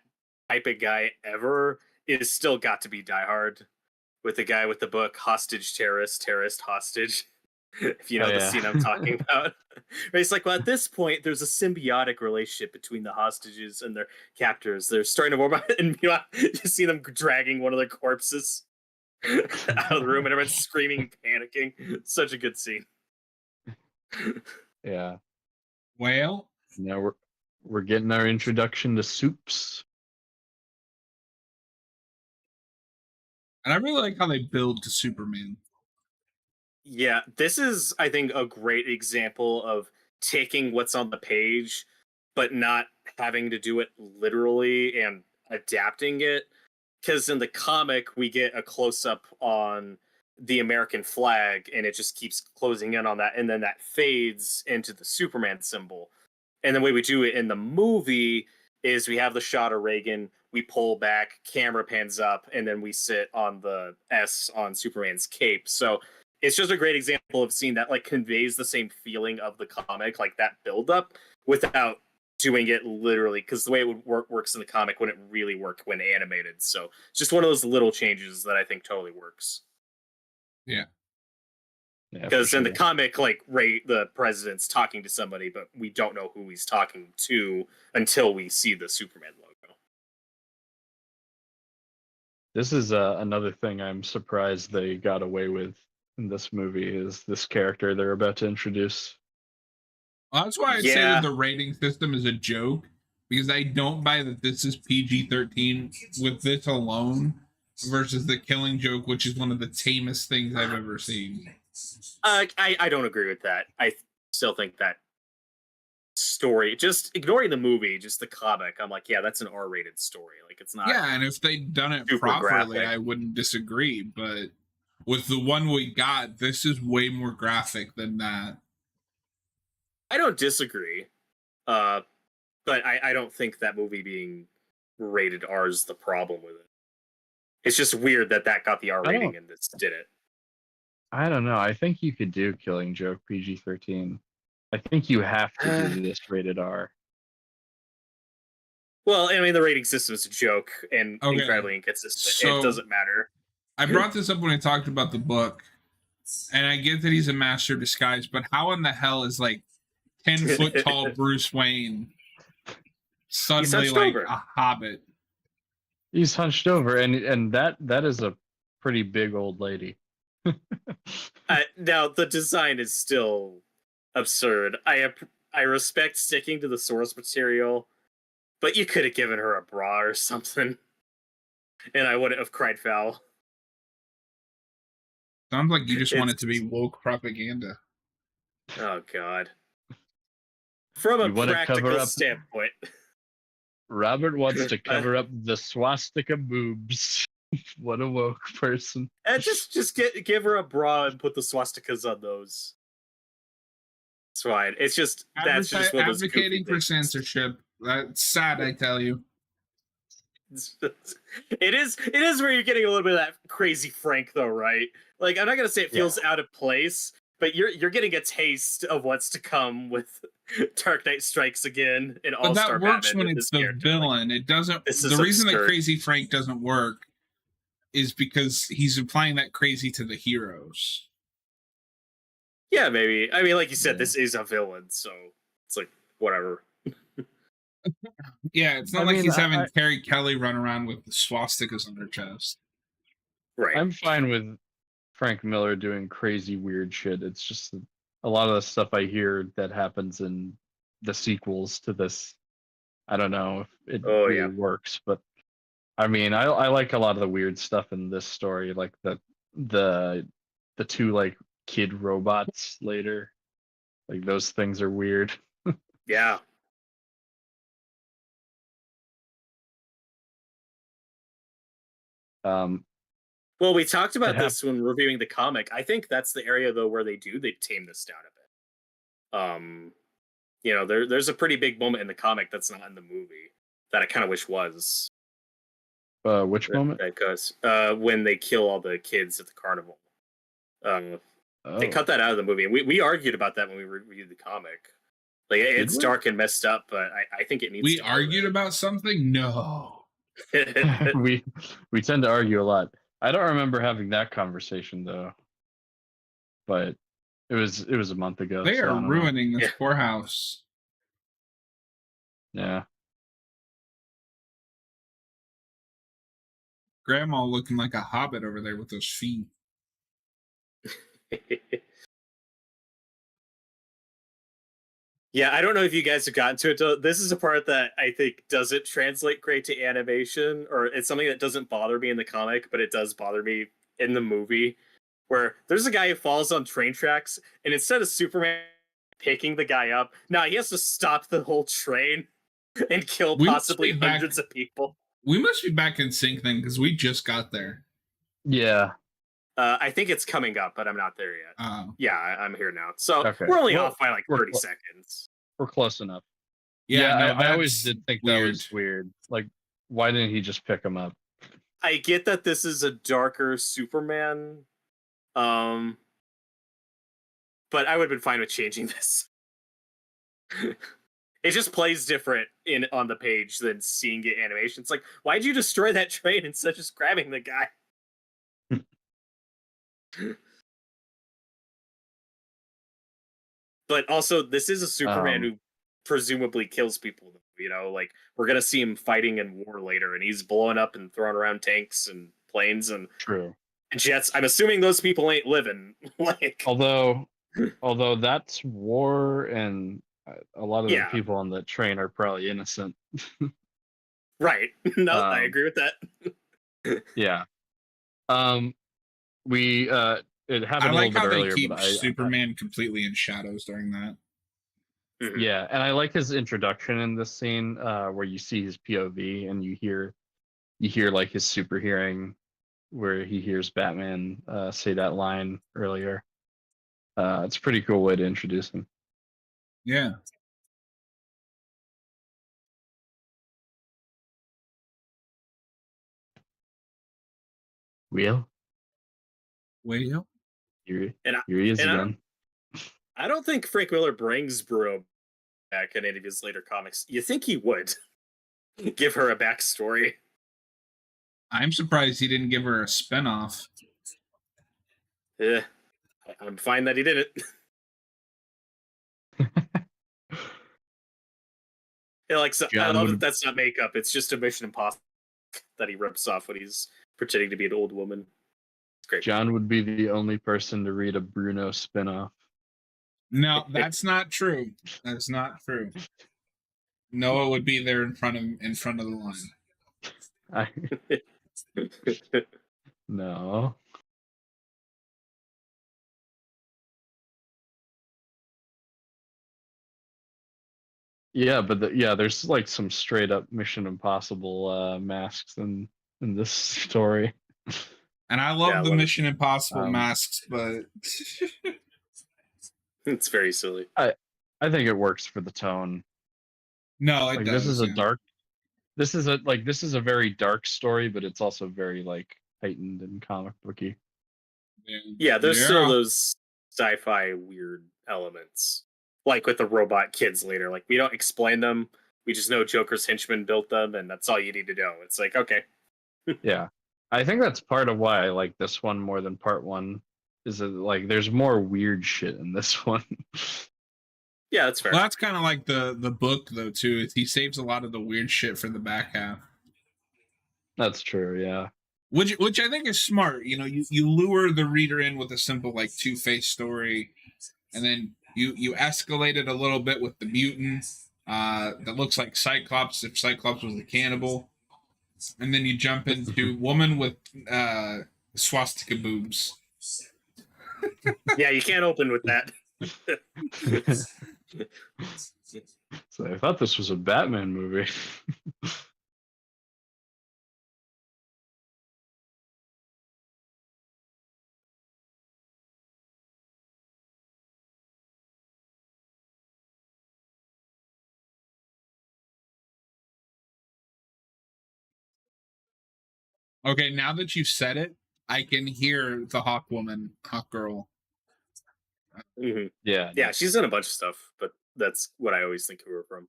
type of guy ever is still got to be Die Hard, with the guy with the book "Hostage Terrorist, Terrorist Hostage." If you know the scene I'm talking about. Right, it's like, well, at this point, there's a symbiotic relationship between the hostages and their captors. They're starting to warm up, and you see them dragging one of their corpses out of the room, and everyone's screaming, panicking. Such a good scene. Yeah. Well, now we're getting our introduction to Soups. And I really like how they build to Superman. Yeah, this is, I think, a great example of taking what's on the page, but not having to do it literally and adapting it. Because in the comic, we get a close up on the American flag, and it just keeps closing in on that, and then that fades into the Superman symbol. And the way we do it in the movie is we have the shot of Reagan, we pull back, camera pans up, and then we sit on the S on Superman's cape. So it's just a great example of seeing that conveys the same feeling of the comic, like that buildup, without doing it literally, because the way it would works in the comic wouldn't really work when animated. So it's just one of those little changes that I think totally works. Yeah. Because in the comic, like the president's talking to somebody, but we don't know who he's talking to until we see the Superman logo. This is another thing I'm surprised they got away with in this movie is this character they're about to introduce. Well, that's why I'd say that the rating system is a joke, because I don't buy that this is PG-13 with this alone versus the Killing Joke, which is one of the tamest things I've ever seen. I don't agree with that. I still think that story, just ignoring the movie, just the comic, I'm like, yeah, that's an R-rated story. Like, it's not. Yeah, and if they'd done it properly, graphic. I wouldn't disagree. But with the one we got, this is way more graphic than that. I don't disagree, but I don't think that movie being rated R is the problem with it. It's just weird that got the R rating and this did it. I don't know. I think you could do Killing Joke PG-13. I think you have to do this rated R. Well, I mean, the rating system is a joke and incredibly inconsistent. So, it doesn't matter. I brought this up when I talked about the book, and I get that he's a master of disguise, but how in the hell is, like, 10-foot tall Bruce Wayne suddenly like over. A hobbit? He's hunched over, and that is a pretty big old lady. Now the design is still absurd. I respect sticking to the source material, but you could have given her a bra or something, and I wouldn't have cried foul. Sounds like you just want it to be woke propaganda. Oh God! From a practical standpoint, Robert wants to cover up the swastika boobs. What a woke person. And just give her a bra and put the swastikas on those. It's fine. It's just that's just one of those advocating for censorship. That's sad, I tell you. It is where you're getting a little bit of that crazy Frank, though, right? Like, I'm not gonna say it feels out of place, but you're getting a taste of what's to come with Dark Knight Strikes Again and All Star Batman. But that works when it's the villain. Like, it doesn't. The reason that Crazy Frank doesn't work is because he's applying that crazy to the heroes. Yeah, maybe. I mean, like you said, this is a villain, so it's like whatever. Yeah, it's not like he's having Carrie Kelly run around with the swastikas on her chest. Right. I'm fine with Frank Miller doing crazy weird shit. It's just a lot of the stuff I hear that happens in the sequels to this. I don't know if it really works, but I mean, I like a lot of the weird stuff in this story, like the two like kid robots later. Like those things are weird. Yeah. Well, we talked about this when reviewing the comic. I think that's the area though where they tame this down a bit. You know, there's a pretty big moment in the comic that's not in the movie that I kind of wish was. Which moment? Because when they kill all the kids at the carnival. They cut that out of the movie. And we argued about that when we reviewed the comic. Like, it's dark and messed up, but I think it needs We argued about something? No. we tend to argue a lot. I don't remember having that conversation though. But it was a month ago. They are ruining this poorhouse. Yeah. Grandma looking like a hobbit over there with those feet. Yeah, I don't know if you guys have gotten to it. This is a part that I think doesn't translate great to animation, or it's something that doesn't bother me in the comic, but it does bother me in the movie, where there's a guy who falls on train tracks, and instead of Superman picking the guy up, now he has to stop the whole train and kill possibly hundreds of people. We must be back in sync then, because we just got there. Yeah. I think it's coming up, but I'm not there yet. Yeah, I'm here now. So okay. We're only off by like 30 seconds. We're close enough. Yeah, I always did think that was weird. Like, why didn't he just pick him up? I get that this is a darker Superman, but I would have been fine with changing this. It just plays different on the page than seeing it animation. It's like, why'd you destroy that train instead of just grabbing the guy? But also, this is a Superman who presumably kills people. You know, like we're gonna see him fighting in war later, and he's blowing up and throwing around tanks and planes and true jets. I'm assuming those people ain't living. Like, although that's war, and a lot of the people on the train are probably innocent. Right. No, I agree with that. Yeah. We it happened I like a little how bit they earlier, keep but Superman completely in shadows during that. Yeah, and I like his introduction in this scene, where you see his POV and you hear like his super hearing, where he hears Batman say that line earlier. It's a pretty cool way to introduce him. Yeah. Will? Here he is again. I don't think Frank Miller brings Bro back in any of his later comics. You think he would give her a backstory? I'm surprised he didn't give her a spinoff. Yeah, I'm fine that he did it. Yeah, like so, I love that that's not makeup. It's just a Mission Impossible that he rips off when he's pretending to be an old woman. It's great. John would be the only person to read a Bruno spinoff. No, that's not true. That's not true. Noah would be there in front of the line. No. Yeah, but there's like some straight up Mission Impossible masks in this story. And I love the Mission Impossible masks, but it's very silly. I think it works for the tone. No, it does. This is a dark. This is a very dark story, but it's also very like heightened and comic booky. Yeah, there's still those sci-fi weird elements, like with the robot kids later. Like we don't explain them; we just know Joker's henchmen built them, and that's all you need to know. It's like, okay. Yeah, I think that's part of why I like this one more than part one. Is that like there's more weird shit in this one. Yeah, that's fair. Well, that's kind of like the book though too. He saves a lot of the weird shit for the back half. That's true, yeah. Which I think is smart. You know, you lure the reader in with a simple like Two-Face story, and then you escalate it a little bit with the mutant that looks like Cyclops if Cyclops was a cannibal, and then you jump into woman with swastika boobs. Yeah, you can't open with that. So I thought this was a Batman movie. Okay, now that you've said it, I can hear the Hawk Girl. Mm-hmm. Yeah, she's in a bunch of stuff, but that's what I always think of her from.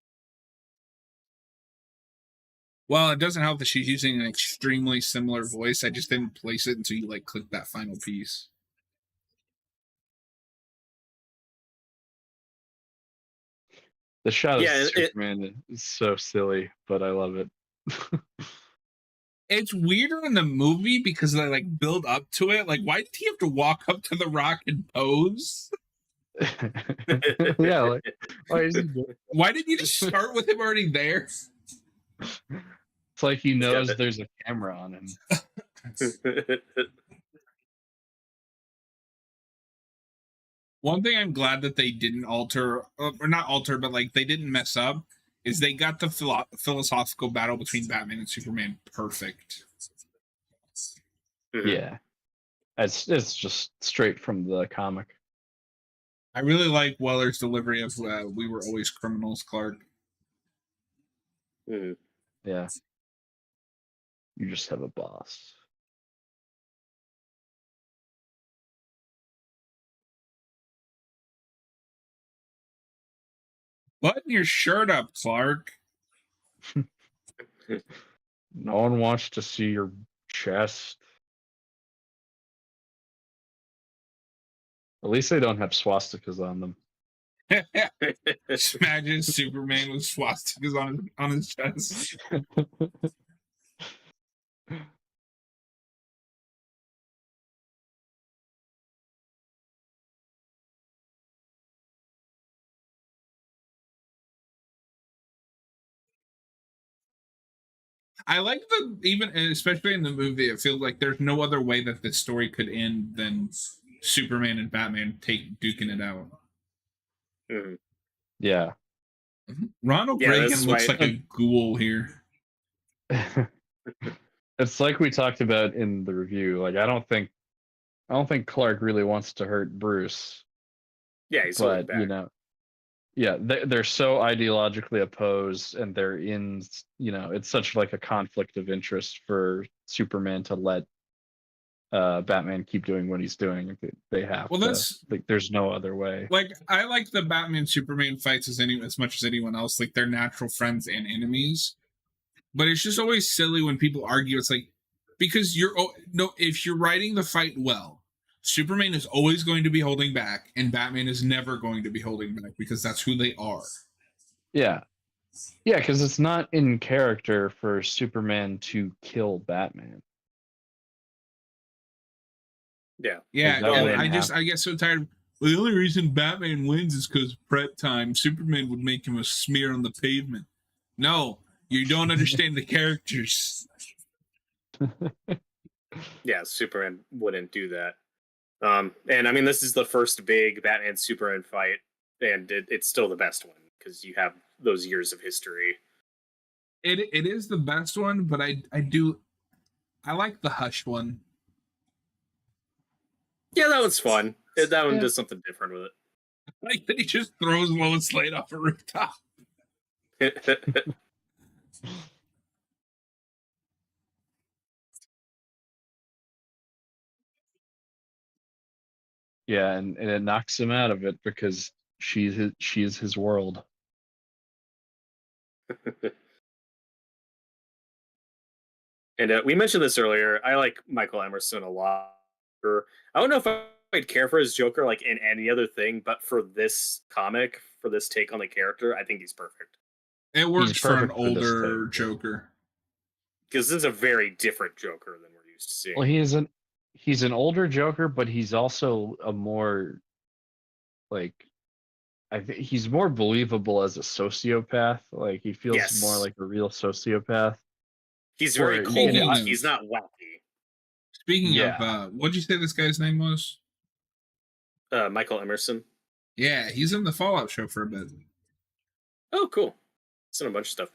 Well, it doesn't help that she's using an extremely similar voice. I just didn't place it until you like click that final piece. The shot of Superman is so silly, but I love it. It's weirder in the movie because they like build up to it. Like, why did he have to walk up to the Rock and pose? Yeah, like why didn't you just start with him already there? It's like he knows there's a camera on him. One thing I'm glad that they didn't alter, or not alter, but like they didn't mess up, is they got the philosophical battle between Batman and Superman perfect. Yeah, it's just straight from the comic. I really like Weller's delivery of "We were always criminals, Clark." Yeah, you just have a boss. Button your shirt up, Clark. No one wants to see your chest. At least they don't have swastikas on them. Just imagine Superman with swastikas on his chest. I like especially in the movie, it feels like there's no other way that this story could end than Superman and Batman duking it out. Mm-hmm. Yeah. Ronald Reagan looks like a ghoul here. It's like we talked about in the review. Like I don't think Clark really wants to hurt Bruce. Yeah, he's holding back. You know, yeah, they're so ideologically opposed, and they're in, you know, it's such like a conflict of interest for Superman to let Batman keep doing what he's doing. They have to. Like, there's no other way. Like, I like the Batman Superman fights as much as anyone else. Like, they're natural friends and enemies. But it's just always silly when people argue. It's like, because if you're writing the fight well, Superman is always going to be holding back, and Batman is never going to be holding back because that's who they are. Yeah. Yeah, because it's not in character for Superman to kill Batman. Yeah, and I get so tired. Well, the only reason Batman wins is because prep time. Superman would make him a smear on the pavement. No, you don't understand the characters. Yeah, Superman wouldn't do that. And I mean, this is the first big Batman Superman fight, and it's still the best one because you have those years of history. It is the best one, but I like the Hush one. Yeah, that one's fun. That one does something different with it. Like that he just throws Lois Lane off a rooftop. Yeah, and it knocks him out of it because she's his world. And we mentioned this earlier. I like Michael Emerson a lot. I don't know if I'd care for his Joker like in any other thing, but for this comic, for this take on the character, I think he's perfect. It works for an older Joker. Because this is a very different Joker than we're used to seeing. Well, he's an older Joker, but he's also a more like I think he's more believable as a sociopath. Like he feels more like a real sociopath. He's very cold. He's not wacky. Speaking of, what'd you say this guy's name was? Michael Emerson. Yeah, he's in the Fallout show for a bit. Oh, cool. He's in a bunch of stuff.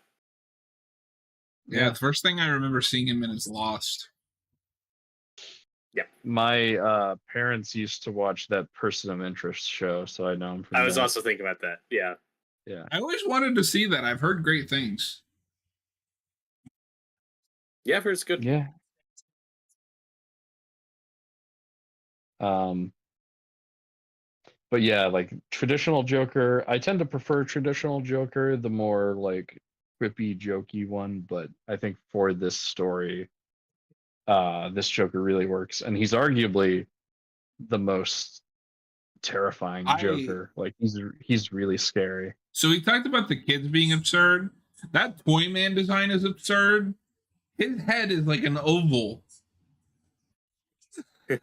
Yeah, the first thing I remember seeing him in is Lost. Yeah. My parents used to watch that Person of Interest show, so I know him from I was also thinking about that. Yeah. Yeah. I always wanted to see that. I've heard great things. Yeah, I've heard it's good. Yeah. But yeah, like traditional Joker, I tend to prefer traditional Joker, the more like quippy, jokey one. But I think for this story, this Joker really works, and he's arguably the most terrifying Joker. Like he's really scary. So we talked about the kids being absurd. That Toyman design is absurd. His head is like an oval. I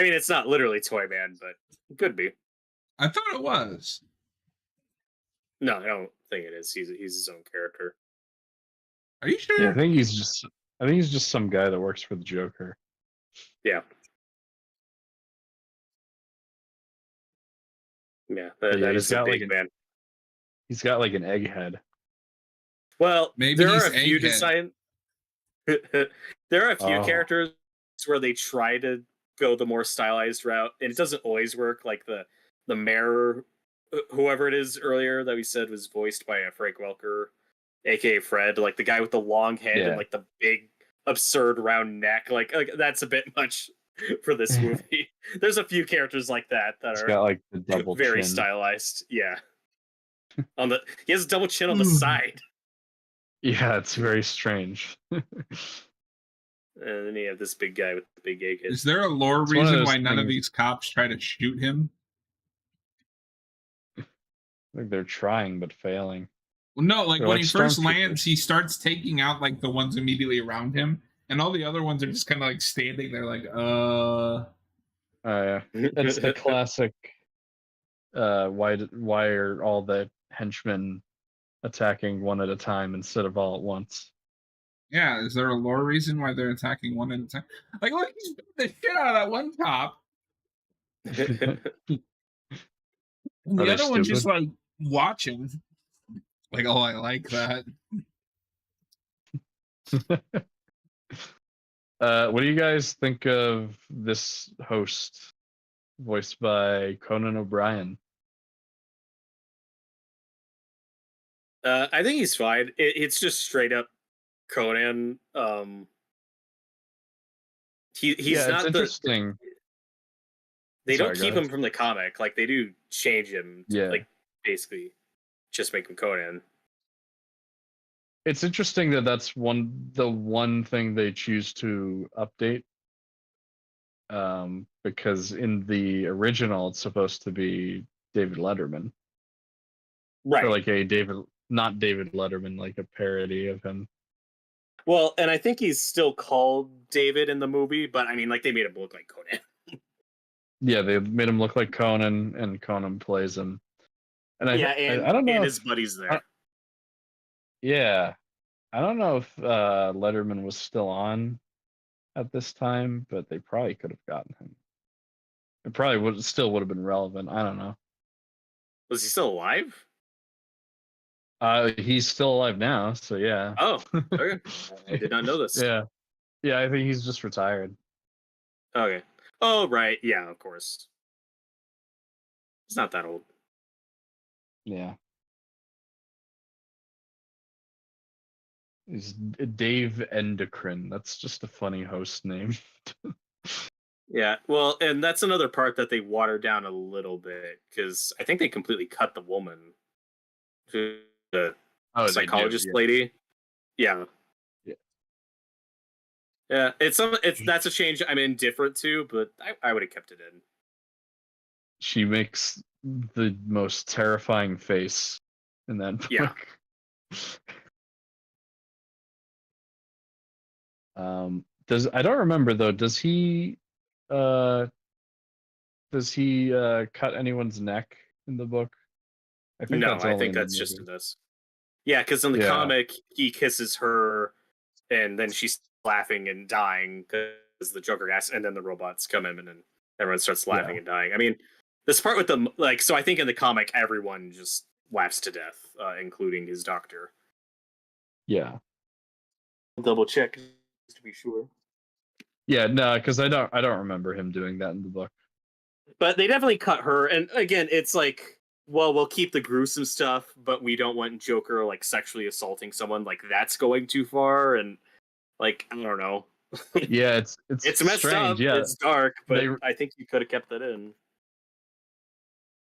mean, it's not literally Toyman, but it could be. I thought it was. No, I don't think it is. He's his own character. Are you sure? Yeah, I think he's just some guy that works for the Joker. Yeah. Yeah, that is a big man. He's got like an egg head. Well, maybe there are a few design. There are a few characters where they try to go the more stylized route, and it doesn't always work. Like the mayor, whoever it is earlier that we said was voiced by Frank Welker, aka Fred, like the guy with the long head and like the big absurd round neck. Like that's a bit much for this movie. There's a few characters like that are got like the double very chin. Stylized. Yeah. He has a double chin on the side. Yeah, it's very strange. And then you have this big guy with the big egg head. Is there a lore reason why none of these cops try to shoot him? Like they're trying but failing. Well, no, like They're when like he first stormtroopers. lands, he starts taking out like the ones immediately around him, and all the other ones are just kind of like standing there, like, Oh yeah, it's the classic. Why are all the henchmen attacking one at a time instead of all at once? Yeah, is there a lore reason why they're attacking one at a time? Like, look, he's beat the shit out of that one top, and Are the they other one's stupid? just like watching. Like, oh, I like that. What do you guys think of this host, voiced by Conan O'Brien? I think he's fine. It's just straight up Conan. He's It's not interesting. They Sorry, don't go keep ahead. him from the comic. Like they do change him. Yeah. Like basically, just make him Conan. It's interesting that that's the one thing they choose to update. Because in the original, it's supposed to be David Letterman, Right. or like not David Letterman, like a parody of him. Well, and I think he's still called David in the movie, but I mean, like they made him look like Conan. Yeah, they made him look like Conan, and Conan plays him. And I don't know and if his buddies there. Yeah, I don't know if Letterman was still on at this time, but they probably could have gotten him. It probably would have been relevant. I don't know. Was he still alive? He's still alive now, so yeah. Oh, okay. I did not know this. Yeah, I think he's just retired. Okay. Oh, right. Yeah, of course. He's not that old. Yeah. He's Dave Endocrine. That's just a funny host name. Yeah, well, and that's another part that they watered down a little bit because I think they completely cut the woman, the psychologist lady. Yeah. Yeah, it's that's a change I'm indifferent to, but I would have kept it in. She makes the most terrifying face in that book. Yeah. I don't remember though. Does he cut anyone's neck in the book? I think that's just in this. Yeah, because in the comic he kisses her, and then she's laughing and dying because the Joker asks, and then the robots come in, and then everyone starts laughing and dying. I mean, this part with the so I think in the comic everyone just laughs to death, including his doctor. Yeah. I'll double check just to be sure. Yeah, no, because I don't remember him doing that in the book. But they definitely cut her, and again, it's like, well, we'll keep the gruesome stuff, but we don't want Joker like sexually assaulting someone. Like that's going too far, and like I don't know. Yeah, it's messed strange. up. Yeah, it's dark, but I think you could have kept that in.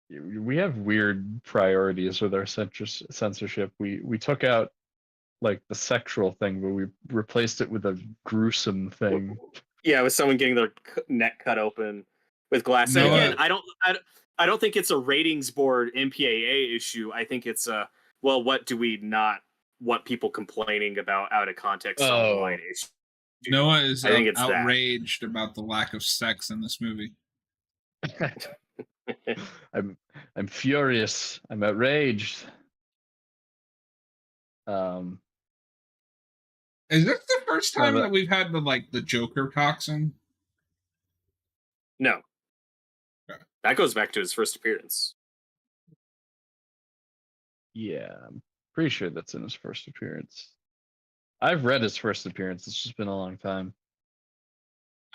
We have weird priorities with our censorship. We took out like the sexual thing, but we replaced it with a gruesome thing. Yeah, with someone getting their neck cut open with glass. And again, I don't think it's a ratings board MPAA issue. I think it's a what do we not want people complaining about out of context online issue. Noah is outraged about the lack of sex in this movie. I'm furious. I'm outraged. Is this the first time that we've had the Joker toxin? No. Okay. That goes back to his first appearance. Yeah, I'm pretty sure that's in his first appearance. I've read his first appearance. It's just been a long time.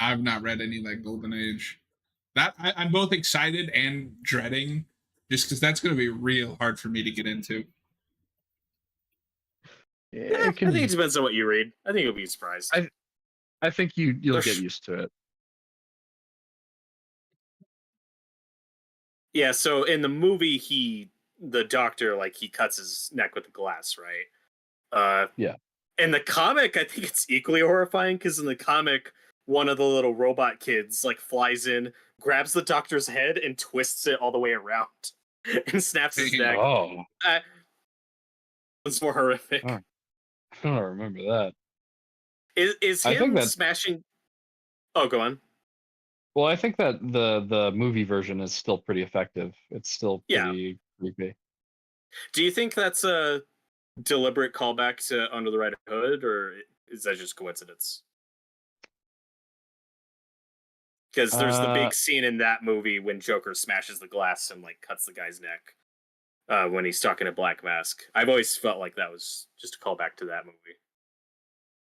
I've not read any Golden Age. That I'm both excited and dreading, just because that's going to be real hard for me to get into. Yeah, I think it depends on what you read. I think you'll be surprised. I think you'll get used to it. Yeah, so in the movie, the doctor he cuts his neck with a glass, right? Yeah. In the comic, I think it's equally horrifying because in the comic, one of the little robot kids flies in, grabs the doctor's head, and twists it all the way around. and snaps his neck. Oh, It's more horrific. I don't remember that. Is I think him that. smashing? Oh, go on. Well, I think that the movie version is still pretty effective. It's still Yeah. pretty creepy. Do you think that's a deliberate callback to Under the Red Hood, or is that just coincidence? Because there's the big scene in that movie when Joker smashes the glass and like cuts the guy's neck when he's talking to Black Mask. I've always felt like that was just a callback to that movie.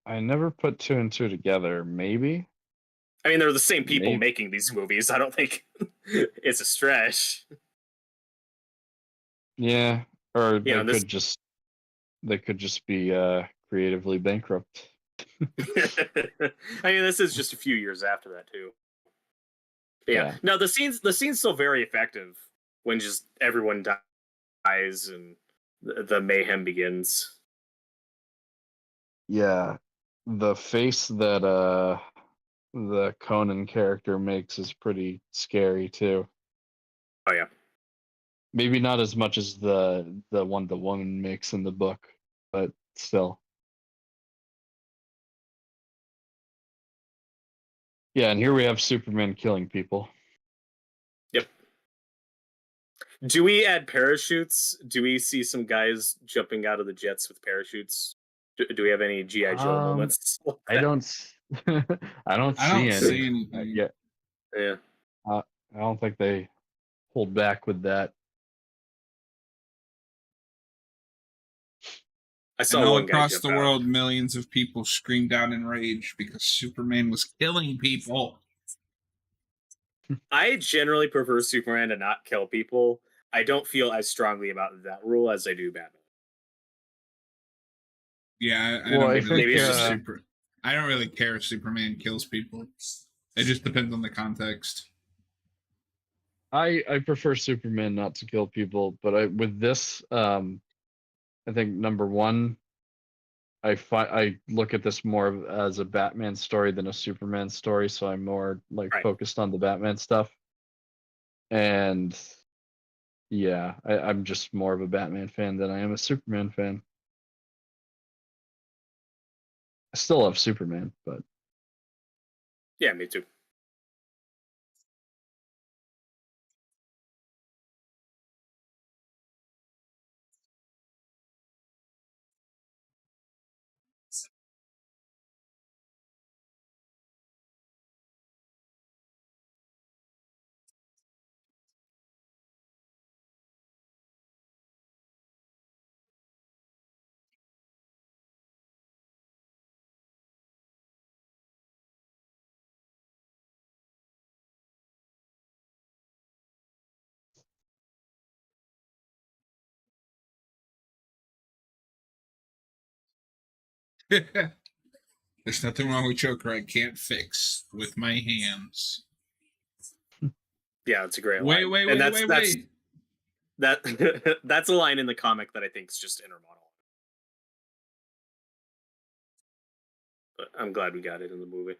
I never put two and two together. Maybe. I mean, they're the same people making these movies. I don't think it's a stretch. Yeah, or You know, they could just be creatively bankrupt. I mean, this is just a few years after that too. Yeah. No, the scene's still very effective when just everyone dies and the mayhem begins. Yeah, the face that the Conan character makes is pretty scary too. Oh yeah. Maybe not as much as the one the woman makes in the book, but still. Yeah, and here we have Superman killing people. Yep. Do we add parachutes? Do we see some guys jumping out of the jets with parachutes? Do we have any G.I. Joe moments? Like I don't see any. anything. Yeah. Yeah. I don't think they hold back with that. I saw and all one guy across jump the out. world, millions of people screamed out in rage because Superman was killing people. I generally prefer Superman to not kill people. I don't feel as strongly about that rule as I do Batman. Yeah, I Well, don't I really think, care. I don't really care if Superman kills people. It just depends on the context. I prefer Superman not to kill people, but with this, I think number one, I look at this more as a Batman story than a Superman story, so I'm more like focused on the Batman stuff. And yeah, I'm just more of a Batman fan than I am a Superman fan. I still love Superman, but yeah, me too. There's nothing wrong with Joker I can't fix with my hands. Yeah, it's a great line. Wait. That's a line in the comic that I think is just inner monologue. But I'm glad we got it in the movie.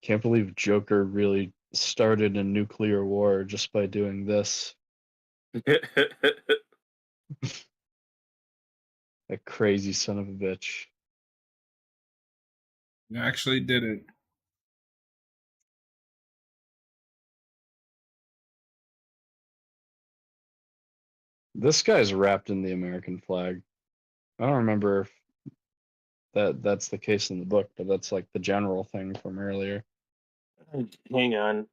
can't believe Joker really started a nuclear war just by doing this. A crazy son of a bitch. You actually did it. This guy's wrapped in the American flag. I don't remember if that's the case in the book, but that's like the general thing from earlier. Hang on.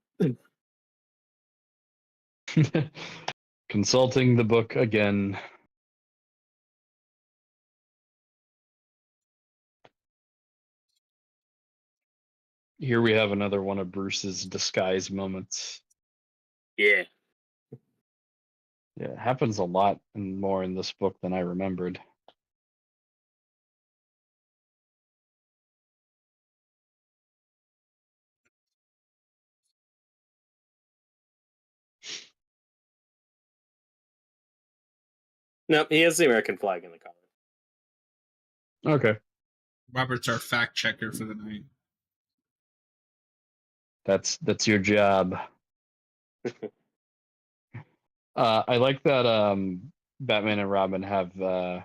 Consulting the book again. Here we have another one of Bruce's disguise moments. Yeah. Yeah, it happens a lot and more in this book than I remembered. No, he has the American flag in the comic. Okay. Robert's our fact checker for the night. That's your job. I like that Batman and Robin have the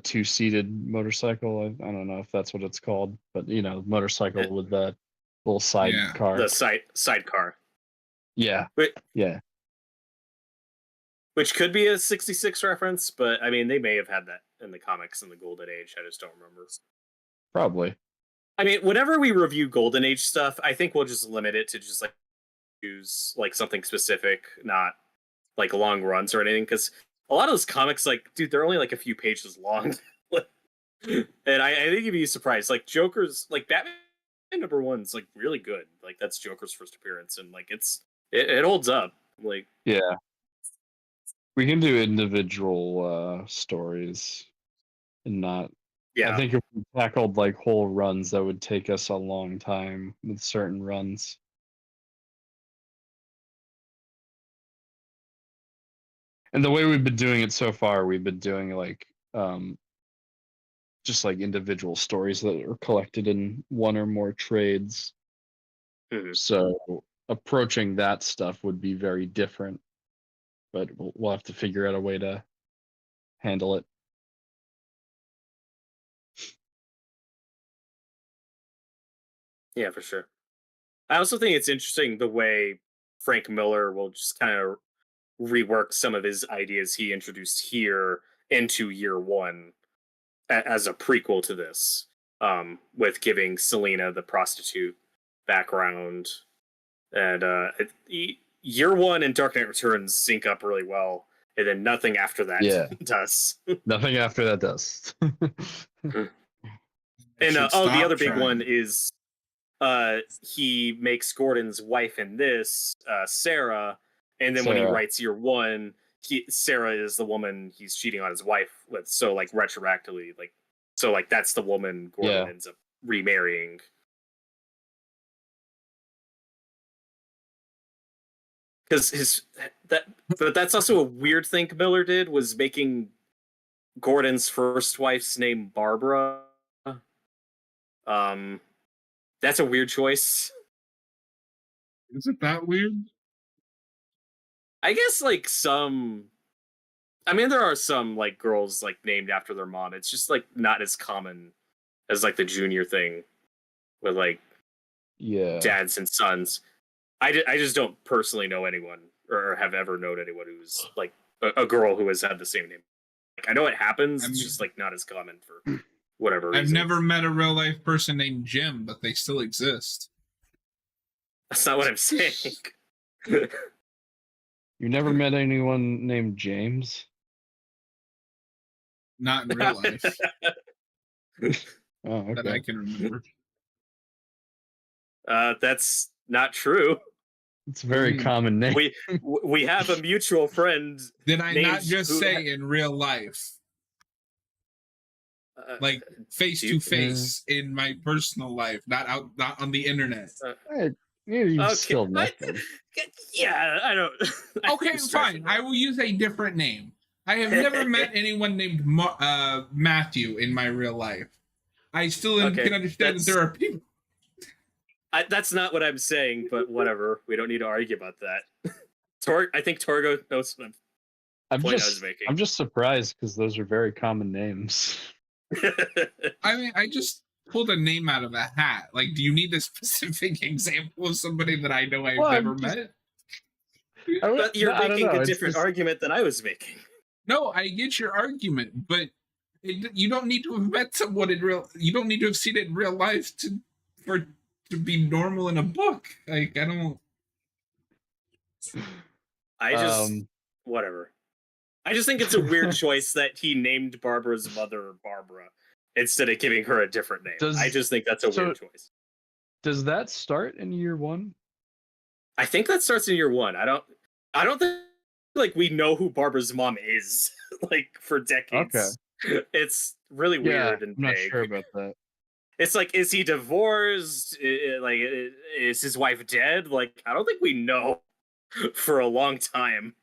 two-seated motorcycle. I don't know if that's what it's called, but motorcycle with the little sidecar. The sidecar. Yeah. Yeah. Which could be a 66 reference, but I mean, they may have had that in the comics in the Golden Age. I just don't remember. Probably. I mean, whenever we review Golden Age stuff, I think we'll just limit it to just like use like something specific, not like long runs or anything. Because a lot of those comics, like, dude, they're only like a few pages long. And I think you'd be surprised. Like Joker's, like Batman #1's like really good. Like that's Joker's first appearance, and like it holds up. Like yeah, we can do individual stories and not. Yeah, I think if we tackled like whole runs, that would take us a long time with certain runs. And the way we've been doing it so far, we've been doing like just like individual stories that are collected in one or more trades. Mm-hmm. So approaching that stuff would be very different, but we'll have to figure out a way to handle it. Yeah, for sure. I also think it's interesting the way Frank Miller will just kind of rework some of his ideas he introduced here into Year One as a prequel to this, with giving Selina the prostitute background, and Year One and Dark Knight Returns sync up really well, and then nothing after that does. Nothing after that does. And the other big one is he makes Gordon's wife in this Sarah, and then when he writes Year One, Sarah is the woman he's cheating on his wife with. So like retroactively, like that's the woman Gordon ends up remarrying. Because that's also a weird thing Miller did, was making Gordon's first wife's name Barbara. That's a weird choice. Is it that weird? I guess like there are some like girls like named after their mom. It's just like not as common as like the junior thing with like dads and sons. I just don't personally know anyone or have ever known anyone who's like a girl who has had the same name. Like, I know it happens. It's just like not as common for whatever reason. I've never met a real life person named Jim, but they still exist. That's not what I'm saying. You never met anyone named James? Not in real life. Oh, okay. That I can remember. That's not true. It's a very common name. We have a mutual friend. Did I not just say in real life? Like face to face in my personal life, not on the internet. Still yeah, I don't. Okay, fine. I will use a different name. I have never met anyone named Matthew in my real life. I still can understand that there are people. That's not what I'm saying, but whatever. We don't need to argue about that. I think Torgo knows what I was making. I'm just surprised because those are very common names. I mean, I just pulled a name out of a hat. Like, do you need a specific example of somebody that I know I've never met? But you're making a different argument than I was making. No, I get your argument, but you don't need to have met someone in real. You don't need to have seen it in real life to be normal in a book. Like, I don't. I just whatever. I just think it's a weird choice that he named Barbara's mother Barbara instead of giving her a different name. I just think that's a weird choice. Does that start in Year One? I think that starts in Year One. I don't think like we know who Barbara's mom is like for decades. Okay. It's really weird and vague. I'm not sure about that. It's like, is he divorced? Like, is his wife dead? Like, I don't think we know for a long time.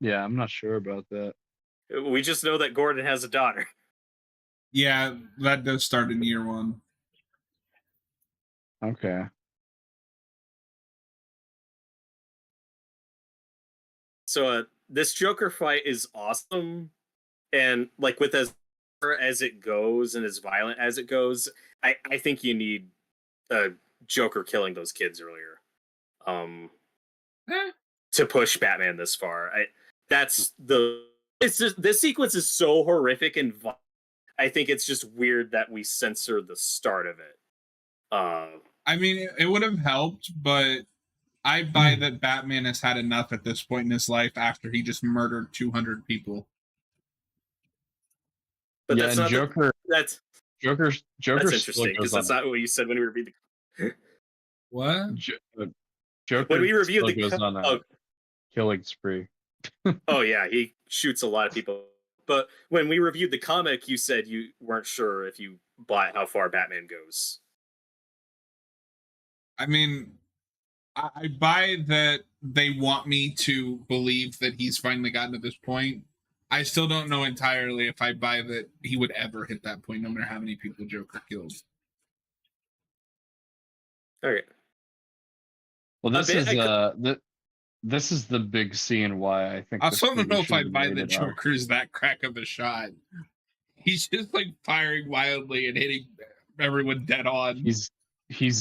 Yeah, I'm not sure about that. We just know that Gordon has a daughter. Yeah, that does start in year 1. Okay. So this Joker fight is awesome, and like with as it goes and as violent as it goes, I think you need Joker killing those kids earlier, to push Batman this far. It's just this sequence is so horrific and violent. I think it's just weird that we censor the start of it. I mean, it would have helped, but I buy that Batman has had enough at this point in his life after he just murdered 200 people. But yeah, that's not Joker. Joker. That's interesting because that's not what you said when we reviewed the. What? Joker. When we reviewed the goes on a killing spree. Oh yeah, he shoots a lot of people. But when we reviewed the comic, you said you weren't sure if you bought how far Batman goes. I mean, I buy that they want me to believe that he's finally gotten to this point. I still don't know entirely if I buy that he would ever hit that point, no matter how many people Joker kills. Okay. Well, this is the big scene why I think. I still don't know if I buy that Joker's that crack of a shot. He's just like firing wildly and hitting everyone dead on. He's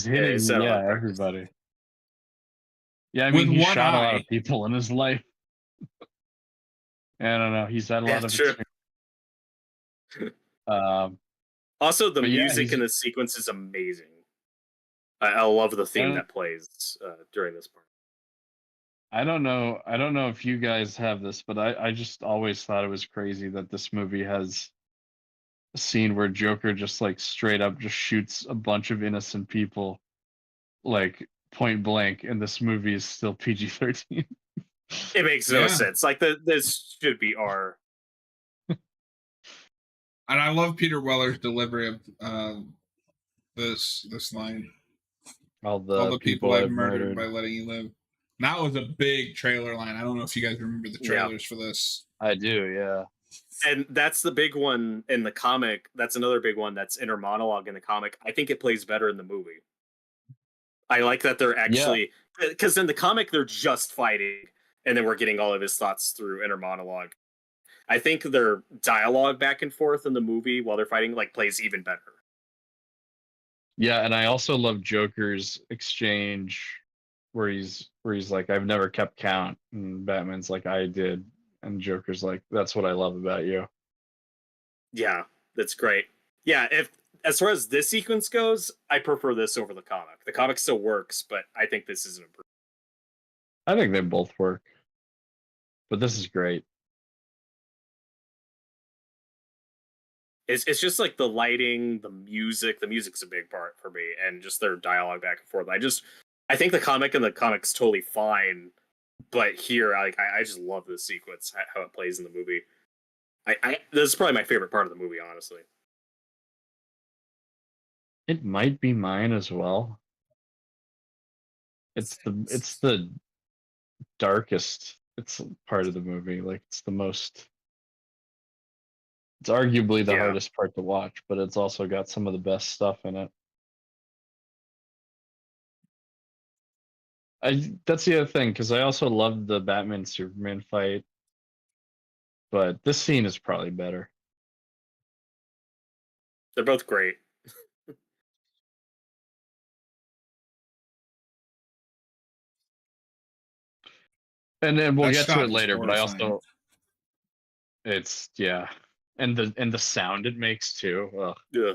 hitting everybody. Yeah, I mean, With he one shot eye. a lot of people in his life. I don't know. He's had a lot of experience. Also, the music in the sequence is amazing. I love the theme that plays during this part. I don't know if you guys have this, but I just always thought it was crazy that this movie has a scene where Joker just like straight up just shoots a bunch of innocent people, like point blank, and this movie is still PG-13. It makes no sense. Like this should be R. And I love Peter Weller's delivery of this line. All the people I've murdered by letting you live. That was a big trailer line. I don't know if you guys remember the trailers for this. I do, yeah. And that's the big one in the comic. That's another big one that's inner monologue in the comic. I think it plays better in the movie. I like that they're actually... Because in the comic, they're just fighting, and then we're getting all of his thoughts through inner monologue. I think their dialogue back and forth in the movie while they're fighting like plays even better. Yeah, and I also love Joker's exchange where he's like, I've never kept count, and Batman's like, I did, and Joker's like, that's what I love about you. Yeah, that's great. Yeah, as far as this sequence goes, I prefer this over the comic. The comic still works, but I think this is an improvement. I think they both work, but this is great. It's just like the lighting, the music. The music's a big part for me, and just their dialogue back and forth. I think the comic's totally fine, but here, I just love this sequence, how it plays in the movie. This is probably my favorite part of the movie, honestly. It might be mine as well. It's the darkest. It's part of the movie. Like it's the most. It's arguably the hardest part to watch, but it's also got some of the best stuff in it. That's the other thing, because I also love the Batman Superman fight, but this scene is probably better. They're both great. And then we'll get to it later, but I also it's and the sound it makes too. Ugh. Yeah.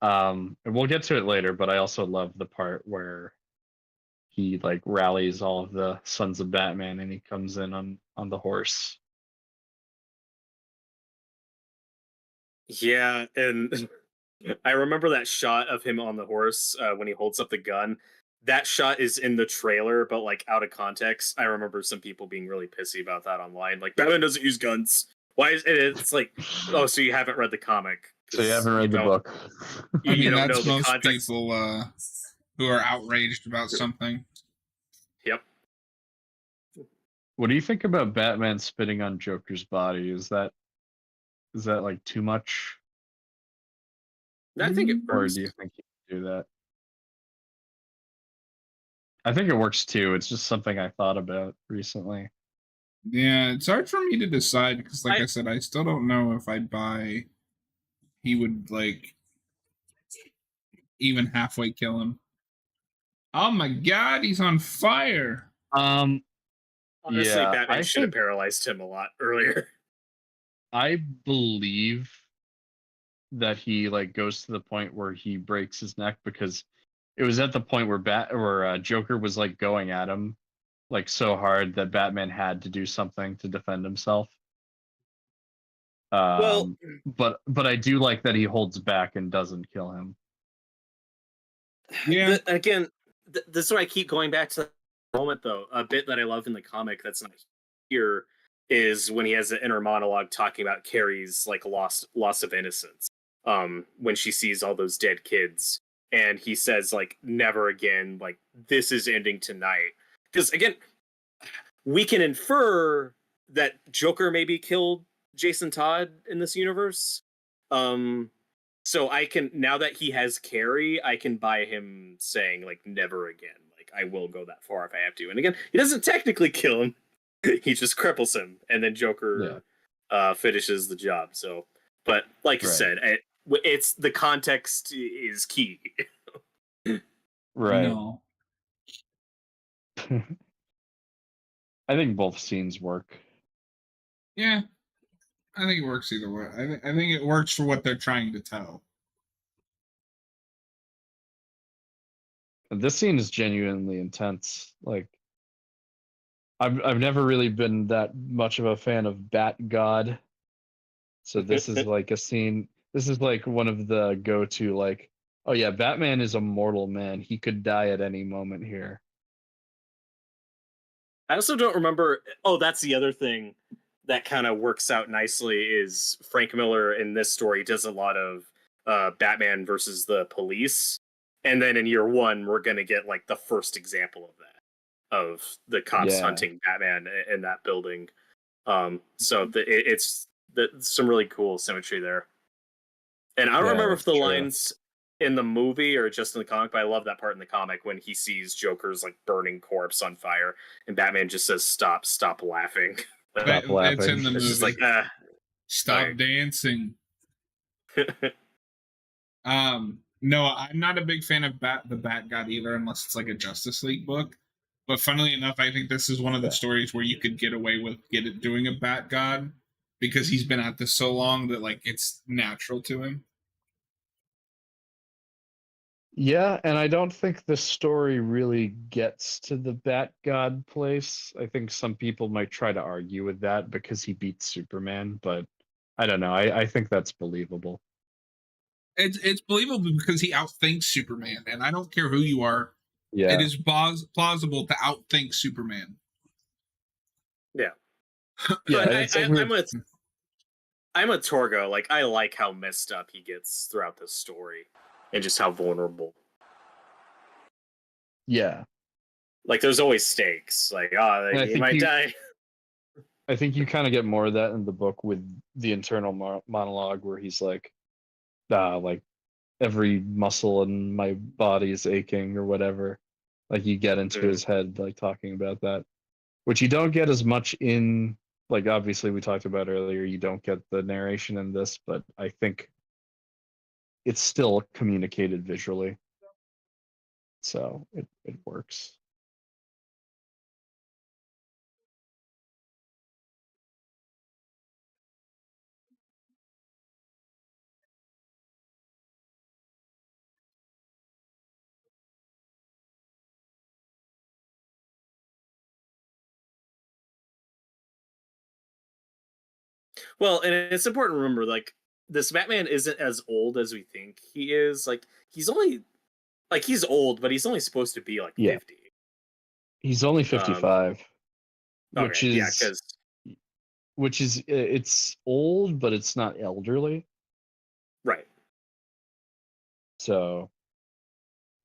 And we'll get to it later, but I also love the part where he like rallies all of the sons of Batman and he comes in on the horse. Yeah, and I remember that shot of him on the horse when he holds up the gun. That shot is in the trailer, but like out of context. I remember some people being really pissy about that online. Like, Batman doesn't use guns. Why is it? It's like, oh, so you haven't read the comic. So you haven't read the book. You don't know the context. who are outraged about something. Yep. What do you think about Batman spitting on Joker's body? Is that like too much? I think it Or works. do you think you can do that? I think it works too. It's just something I thought about recently. Yeah, it's hard for me to decide because, like I said, I still don't know if I buy he would like even halfway kill him. Oh my god, he's on fire! Honestly, Yeah, Batman should have paralyzed him a lot earlier. I believe that he like goes to the point where he breaks his neck because it was at the point where Joker was like going at him like so hard that Batman had to do something to defend himself. Well, but I do like that he holds back and doesn't kill him. Yeah. This is why I keep going back to the moment, though. A bit that I love in the comic that's not here is when he has an inner monologue talking about Carrie's like loss of innocence. When she sees all those dead kids, and he says like, "Never again. Like this is ending tonight." Because again, we can infer that Joker maybe killed Jason Todd in this universe. So I can, now that he has Carrie, I can buy him saying like never again. Like I will go that far if I have to. And again, he doesn't technically kill him. He just cripples him, and then Joker finishes the job. So, but like you said, it's the context is key. Right. No. I think both scenes work. Yeah, I think it works either way. I think it works for what they're trying to tell. This scene is genuinely intense. Like, I've never really been that much of a fan of Bat God, so this is like a scene. This is like one of the go-to like, oh yeah, Batman is a mortal man. He could die at any moment here. I also don't remember. Oh, that's the other thing that kind of works out nicely is Frank Miller in this story does a lot of Batman versus the police, and then in year one we're gonna get like the first example of that, of the cops hunting Batman in that building. So it's some really cool symmetry there. And I don't remember if the lines in the movie or just in the comic, but I love that part in the comic when he sees Joker's like burning corpse on fire, and Batman just says, "Stop laughing." Stop laughing. It's in the movie. It's just like, stop dancing. No, I'm not a big fan of the Bat God either, unless it's like a Justice League book. But funnily enough, I think this is one of the stories where you could get away with doing a Bat God because he's been at this so long that like it's natural to him. Yeah, and I don't think this story really gets to the Bat God place. I think some people might try to argue with that because he beats Superman, but I don't know. I think that's believable. It's believable because he outthinks Superman, and I don't care who you are. Yeah, it is plausible to outthink Superman. Yeah, yeah. I'm a Torgo. Like I like how messed up he gets throughout this story, and just how vulnerable. Yeah, like there's always stakes. Like he might die. I think you kind of get more of that in the book with the internal monologue where he's like every muscle in my body is aching or whatever. Like you get into his head like talking about that, which you don't get as much in, like obviously we talked about earlier, you don't get the narration in this, but I think it's still communicated visually. So it works. Well, and it's important to remember, like, this Batman isn't as old as we think he is. Like, he's only, like, he's old, but he's only supposed to be, like, 50. He's only 55, which okay, is, it's old, but it's not elderly. Right. So,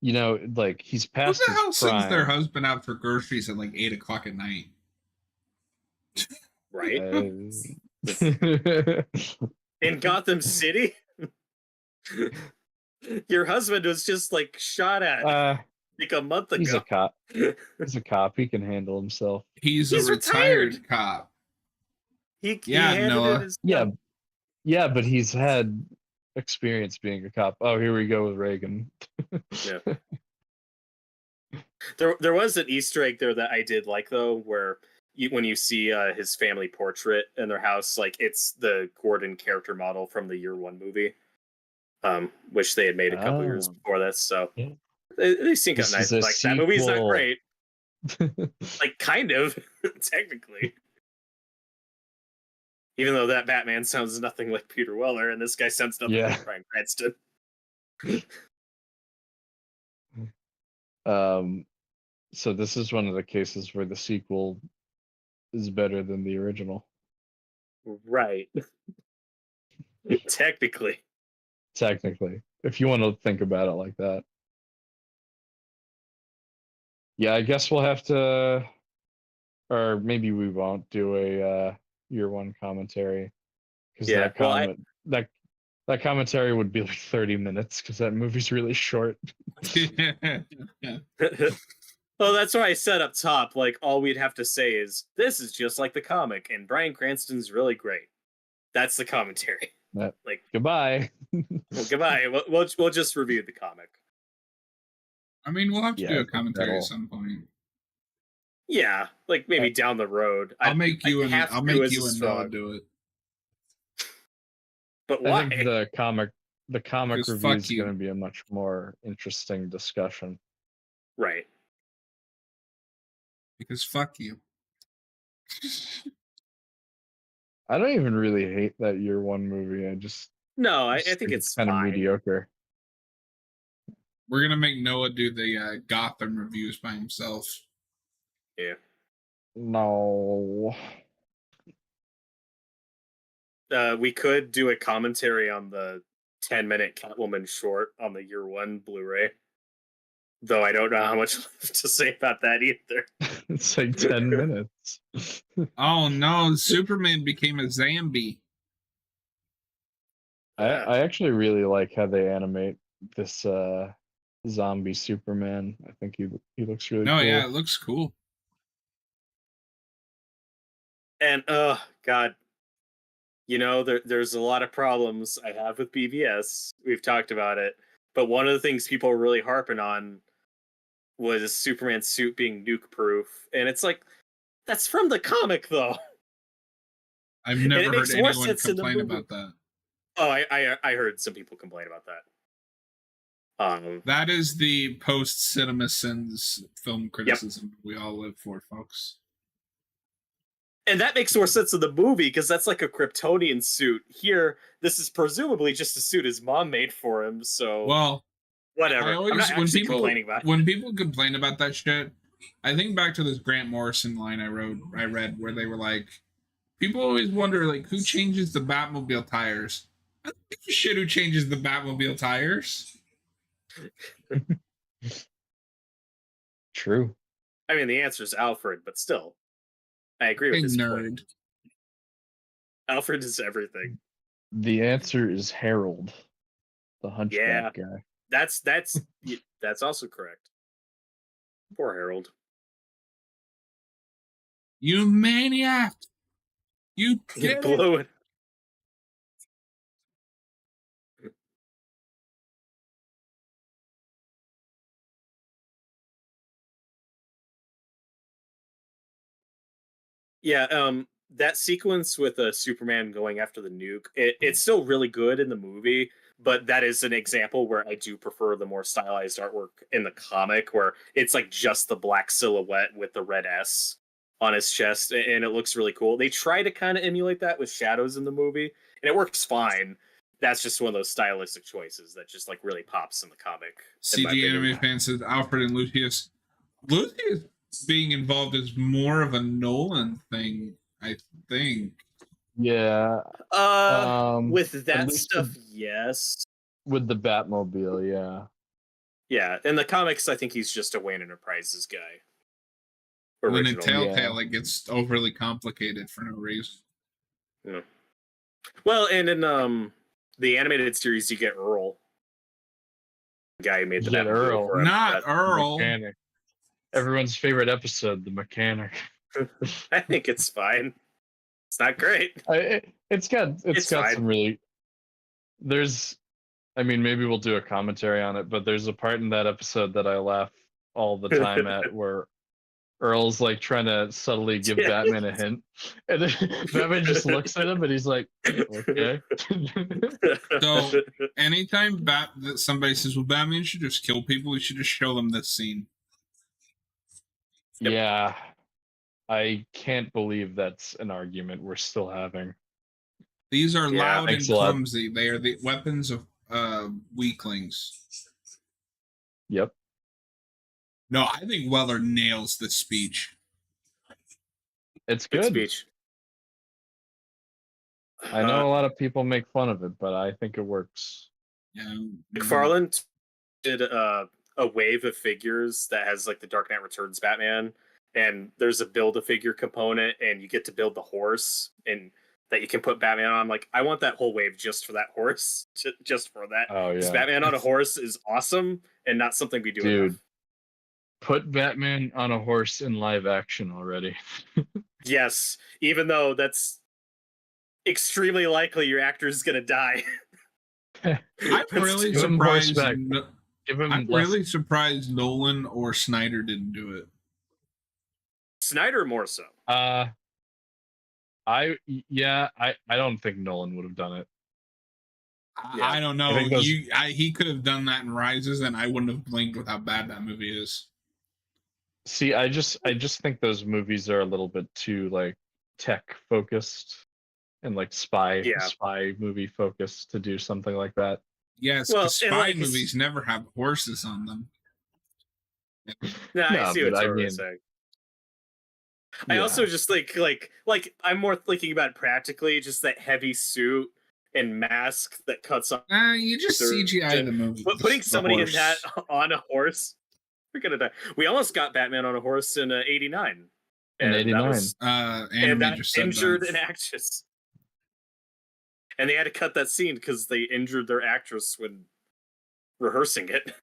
you know, like he's Who past the his hell sends their prime. husband out for groceries at like 8 o'clock at night? Right? Uh, In Gotham City? Your husband was just like shot at like a month ago. He's a cop. He's a cop. He can handle himself. He's a retired cop. He Yeah, handed Noah. in his Yeah, but he's had experience being a cop. Oh, here we go with Reagan. Yeah. There was an Easter egg there that I did like though, where when you see his family portrait in their house, like it's the Gordon character model from the Year One movie, which they had made a couple years before this. So yeah. they seem kind of nice. Like that movie's not great. Like kind of technically. Even though that Batman sounds nothing like Peter Weller, and this guy sounds nothing like Bryan Cranston. So this is one of the cases where the sequel is better than the original. Right. Technically. If you want to think about it like that. Yeah, I guess we'll have to, or maybe we won't do a Year One commentary. Because that commentary would be like 30 minutes because that movie's really short. Well, that's why I said up top, like all we'd have to say is this is just like the comic, and Bryan Cranston's really great. That's the commentary. Like goodbye. Well, goodbye. We'll just review the comic. I mean, we'll have to do a commentary at some point. Yeah, like maybe down the road. I'll make you and Noah do it. But why? I think the comic review is going to be a much more interesting discussion. Right. Because fuck you. I don't even really hate that Year One movie. I think it's kind of mediocre. We're gonna make Noah do the Gotham reviews by himself. Yeah. No. We could do a commentary on the 10-minute Catwoman short on the Year One Blu-ray. Though I don't know how much left to say about that either. It's like 10 minutes. Oh no, Superman became a zombie. I actually really like how they animate this zombie Superman. I think he looks really cool. No, yeah, it looks cool. And God, you know, there's a lot of problems I have with BVS. We've talked about it. But one of the things people are really harping on was Superman's suit being nuke proof. And it's like, that's from the comic though. I've never heard anyone complain about that. Oh, I heard some people complain about that. That is the post Cinema Sins film criticism we all live for, folks. And that makes more sense in the movie because that's like a Kryptonian suit. Here, this is presumably just a suit his mom made for him. So, well, whatever. When people complain about that shit, I think back to this Grant Morrison line I read where they were like, people always wonder like who changes the Batmobile tires. I don't give a shit who changes the Batmobile tires. True. I mean, the answer is Alfred, but still, I agree with this point. Alfred is everything. The answer is Harold, the hunchback guy. That's also correct. Poor Harold. You maniac! You blew it. Yeah, that sequence with Superman going after the nuke, it's still really good in the movie, but that is an example where I do prefer the more stylized artwork in the comic, where it's like just the black silhouette with the red S on his chest, and it looks really cool. They try to kind of emulate that with shadows in the movie, and it works fine. That's just one of those stylistic choices that just like really pops in the comic. CG anime fan says Alfred and Lucius. Lucius being involved is more of a Nolan thing, I think. Yeah. With that stuff, yes. With the Batmobile, yeah. Yeah, in the comics, I think he's just a Wayne Enterprises guy. When in Original. Telltale, it gets overly complicated for no reason. Yeah. Well, and in the animated series, you get Earl, the guy who made the Get Batmobile Earl. for him. Not Earl. Mechanic. Everyone's favorite episode, the mechanic. I think it's fine. It's not great. It's got fine. some really. There's, I mean, maybe we'll do a commentary on it, but there's a part in that episode that I laugh all the time at where Earl's like trying to subtly give Batman a hint, and then Batman just looks at him and he's like, "Okay." So anytime that somebody says, "Well, Batman should just kill people," we should just show them this scene. Yep. Yeah, I can't believe that's an argument we're still having. These are loud and Thanks a lot. clumsy. They are the weapons of weaklings. Yep. No, I think Weller nails this speech. It's Good good. speech. I know a lot of people make fun of it, but I think it works. Yeah. McFarlane did a wave of figures that has like the Dark Knight Returns Batman, and there's a build-a-figure component, and you get to build the horse, and that you can put Batman on. Like, I want that whole wave just for that horse, just for that. Oh yeah. Batman on a horse is awesome, and not something we do. Dude, enough. put Batman on a horse in live action already. Yes, even though that's extremely likely your actor is going to die. I'm really surprised. I'm really surprised Nolan or Snyder didn't do it. Snyder more so. I don't think Nolan would have done it. Yeah. I don't know. He could have done that in Rises, and I wouldn't have blinked with how bad that movie is. See, I just think those movies are a little bit too like tech focused and like spy movie focused to do something like that. Yes, well, spy movies never have horses on them. No, I see what you're saying. I also just think like I'm more thinking about it practically, just that heavy suit and mask that cuts off. You just CGI the movie. Putting somebody in that on a horse, we're gonna die. We almost got Batman on a horse in '89. In '89, and that injured an actress, and they had to cut that scene because they injured their actress when rehearsing it.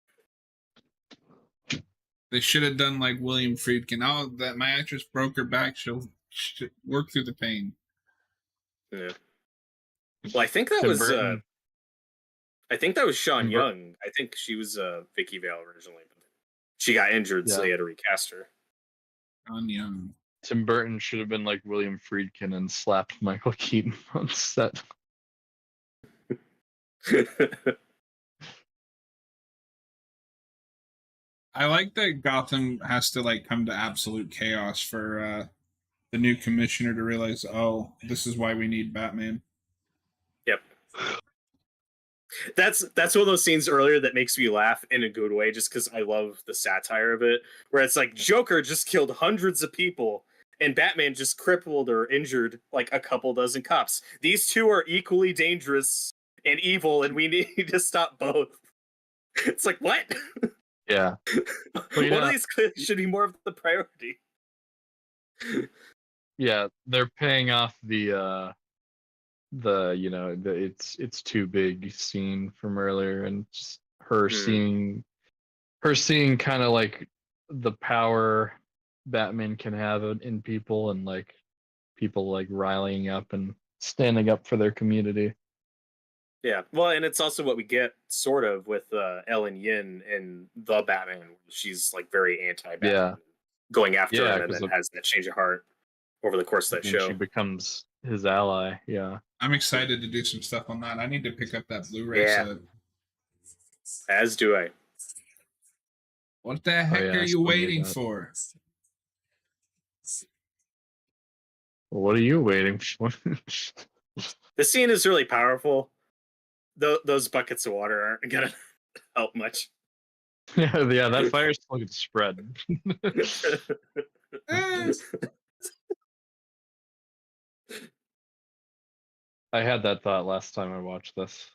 They should have done like William Friedkin. Oh, that my actress broke her back. She'll work through the pain. Yeah. Well, I think that was Sean Young. I think she was Vicky Vale originally, but she got injured, so they had to recast her. Sean Young. Tim Burton should have been like William Friedkin and slapped Michael Keaton on set. I like that Gotham has to like come to absolute chaos for the new commissioner to realize, oh, this is why we need Batman. Yep. That's one of those scenes earlier that makes me laugh in a good way, just because I love the satire of it, where it's like Joker just killed hundreds of people and Batman just crippled or injured like a couple dozen cops. These two are equally dangerous and evil, and we need to stop both. It's like, what? Yeah. One of these should be more of the priority. Yeah, they're paying off the it's too big scene from earlier, and just her seeing kind of like the power Batman can have in people, and like people like riling up and standing up for their community. Yeah, well, and it's also what we get sort of with Ellen Yin in the Batman. She's like very anti-Batman, going after him, and then has that change of heart over the course of that show. She becomes his ally. Yeah, I'm excited to do some stuff on that. I need to pick up that Blu-ray set. As do I. What the heck are you waiting for? What are you waiting for? The scene is really powerful. Those buckets of water aren't gonna help much. Yeah, that fire's still gonna spread. I had that thought last time I watched this.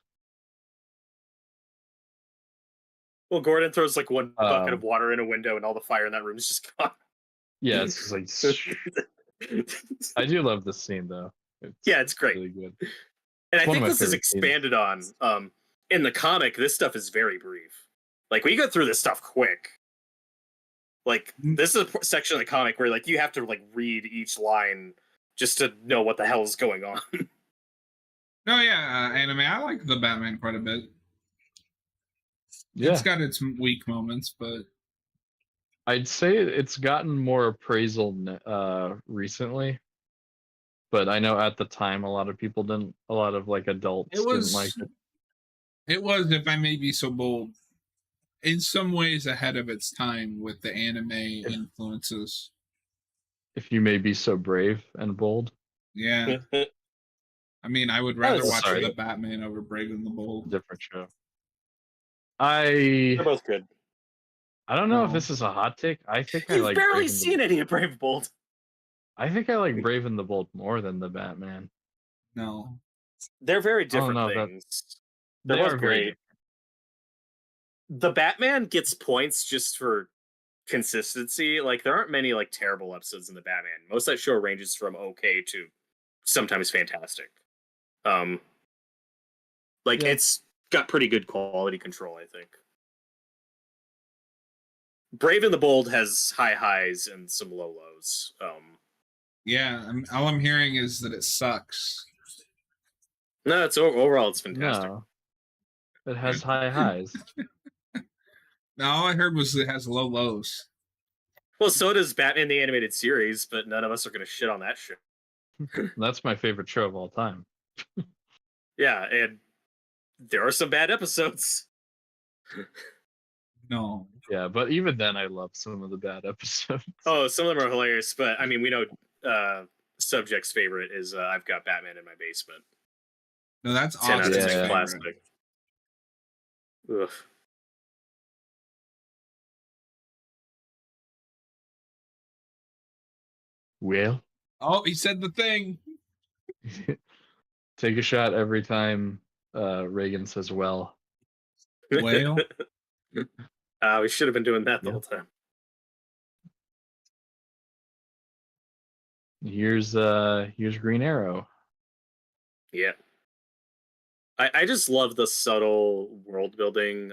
Well, Gordon throws like one bucket of water in a window, and all the fire in that room is just gone. Yeah, it's just like. I do love this scene though. It's great. Really good. And I think this is expanded on. In the comic, this stuff is very brief. Like we go through this stuff quick. Like this is a section of the comic where like you have to like read each line just to know what the hell is going on. No, yeah, anime. I like the Batman quite a bit. Yeah. It's got its weak moments, but I'd say it's gotten more appraisal recently. But I know at the time a lot of people didn't. A lot of like adults didn't like it. It was, if I may be so bold, in some ways ahead of its time with the anime influences. If you may be so brave and bold. Yeah. I mean, I would rather watch the Batman over Brave and the Bold. Different show. They're both good. I don't know if this is a hot take. I think You've barely seen any of Brave and Bold. I think I like Brave and the Bold more than the Batman. No. They're very different things. They're both great. The Batman gets points just for consistency. Like there aren't many like terrible episodes in the Batman. Most of that show ranges from okay to sometimes fantastic. It's got pretty good quality control, I think. Brave and the Bold has high highs and some low lows. Yeah, all I'm hearing is that it sucks. No, overall it's fantastic. No, it has high highs. No, all I heard was it has low lows. Well, so does Batman the Animated Series, but none of us are going to shit on that shit. That's my favorite show of all time. Yeah, and there are some bad episodes. No. Yeah, but even then, I love some of the bad episodes. Oh, some of them are hilarious, but I mean, we know Subject's favorite is I've Got Batman in My Basement. No, that's awesome. Yeah. Classic. Ugh. Well. Oh, he said the thing. Take a shot every time Reagan says well. Well. We should have been doing that the whole time. Here's Green Arrow. Yeah. I just love the subtle world building.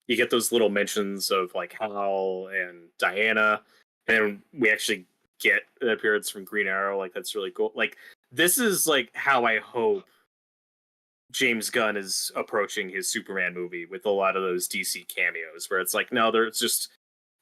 You get those little mentions of like Hal and Diana, and we actually get an appearance from Green Arrow. Like that's really cool. Like this is like how I hope James Gunn is approaching his Superman movie, with a lot of those DC cameos, where it's like, no, there's just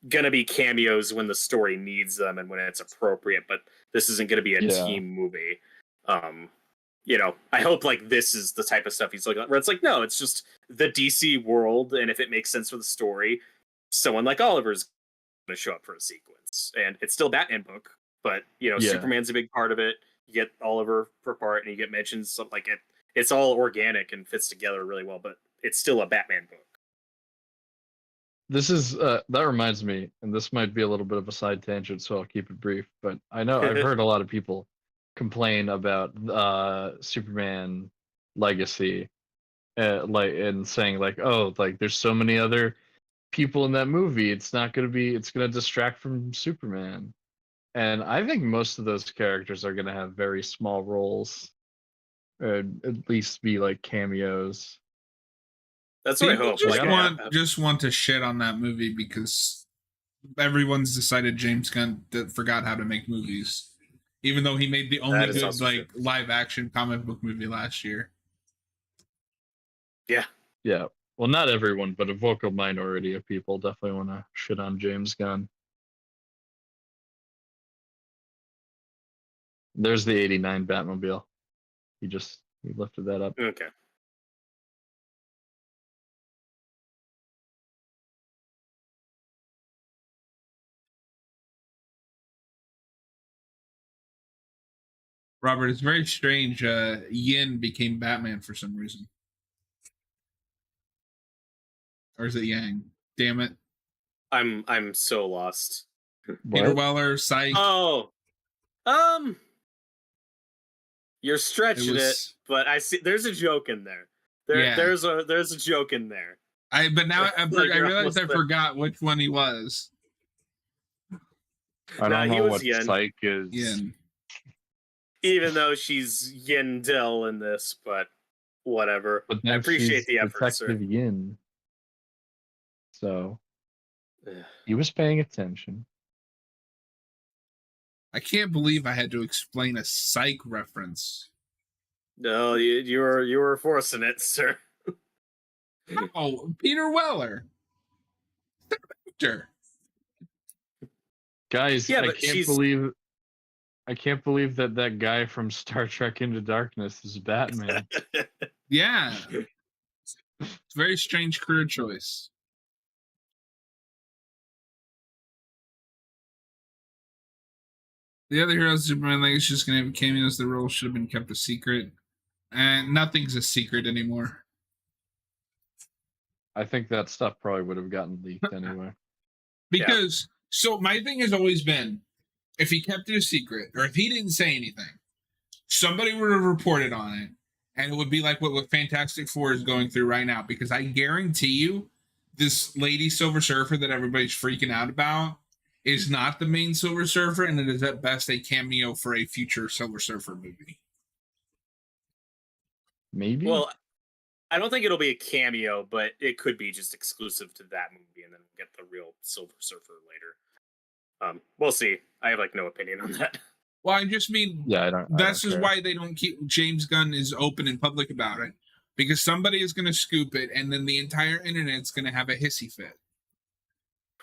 gonna be cameos when the story needs them and when it's appropriate, but this isn't gonna be a team movie. I hope like this is the type of stuff he's looking at, where it's like, no, it's just the DC world, and if it makes sense for the story, someone like Oliver's gonna show up for a sequence, and it's still Batman book, but Superman's a big part of it. You get Oliver for part, and you get mentions, so like it's all organic and fits together really well, but it's still a Batman book. This is that reminds me, and this might be a little bit of a side tangent, so I'll keep it brief. But I know I've heard a lot of people complain about Superman Legacy, and saying like, oh, like there's so many other people in that movie. It's gonna distract from Superman. And I think most of those characters are gonna have very small roles, or at least be like cameos. That's what I hope. Just want to shit on that movie because everyone's decided James Gunn forgot how to make movies, even though he made the only good live action comic book movie last year. Yeah. Well, not everyone, but a vocal minority of people definitely want to shit on James Gunn. There's the '89 Batmobile. He lifted that up. Okay. Robert, it's very strange. Yin became Batman for some reason. Or is it Yang? Damn it. I'm so lost. Peter Weller, Psych. Oh. You're stretching it, but I see there's a joke in there. There's a joke in there. But now I realized I forgot which one he was. I don't know what Psyche is. Yin. Even though she's Yindel in this, but whatever. But I appreciate the effort, sir. Detective Yin. So he was paying attention. I can't believe I had to explain a Psych reference. No, you were forcing it, sir. Oh, Peter Weller. The actor. Guys, I can't believe that guy from Star Trek Into Darkness is Batman. Yeah. It's a very strange career choice. The other heroes, Superman, like it's just going to have cameos. The role should have been kept a secret. And nothing's a secret anymore. I think that stuff probably would have gotten leaked anyway. Because, so my thing has always been, if he kept it a secret, or if he didn't say anything, somebody would have reported on it, and it would be like what Fantastic Four is going through right now. Because I guarantee you, this lady Silver Surfer that everybody's freaking out about is not the main Silver Surfer, and it is at best a cameo for a future Silver Surfer movie. Maybe? Well, I don't think it'll be a cameo, but it could be just exclusive to that movie, and then we'll get the real Silver Surfer later. We'll see. I have no opinion on that. Well, I just mean, That's why they don't keep James Gunn is open and public about it, because somebody is going to scoop it, and then the entire internet's going to have a hissy fit.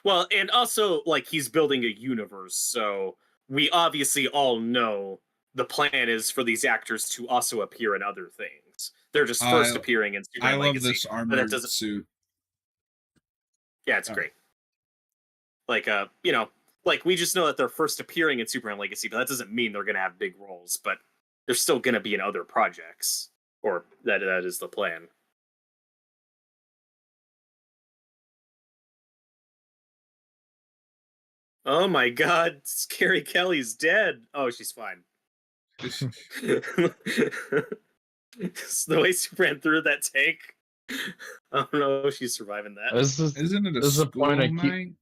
Well, and also he's building a universe, so we obviously all know the plan is for these actors to also appear in other things. They're just first appearing in Superman Legacy. I love this armored suit. Yeah, it's great. We just know that they're first appearing in Superman Legacy, but that doesn't mean they're going to have big roles. But they're still going to be in other projects, or that is the plan. Oh my God, Carrie Kelly's dead. Oh, she's fine. The way Superman threw that tank, I don't know if she's surviving that. Isn't it a point night?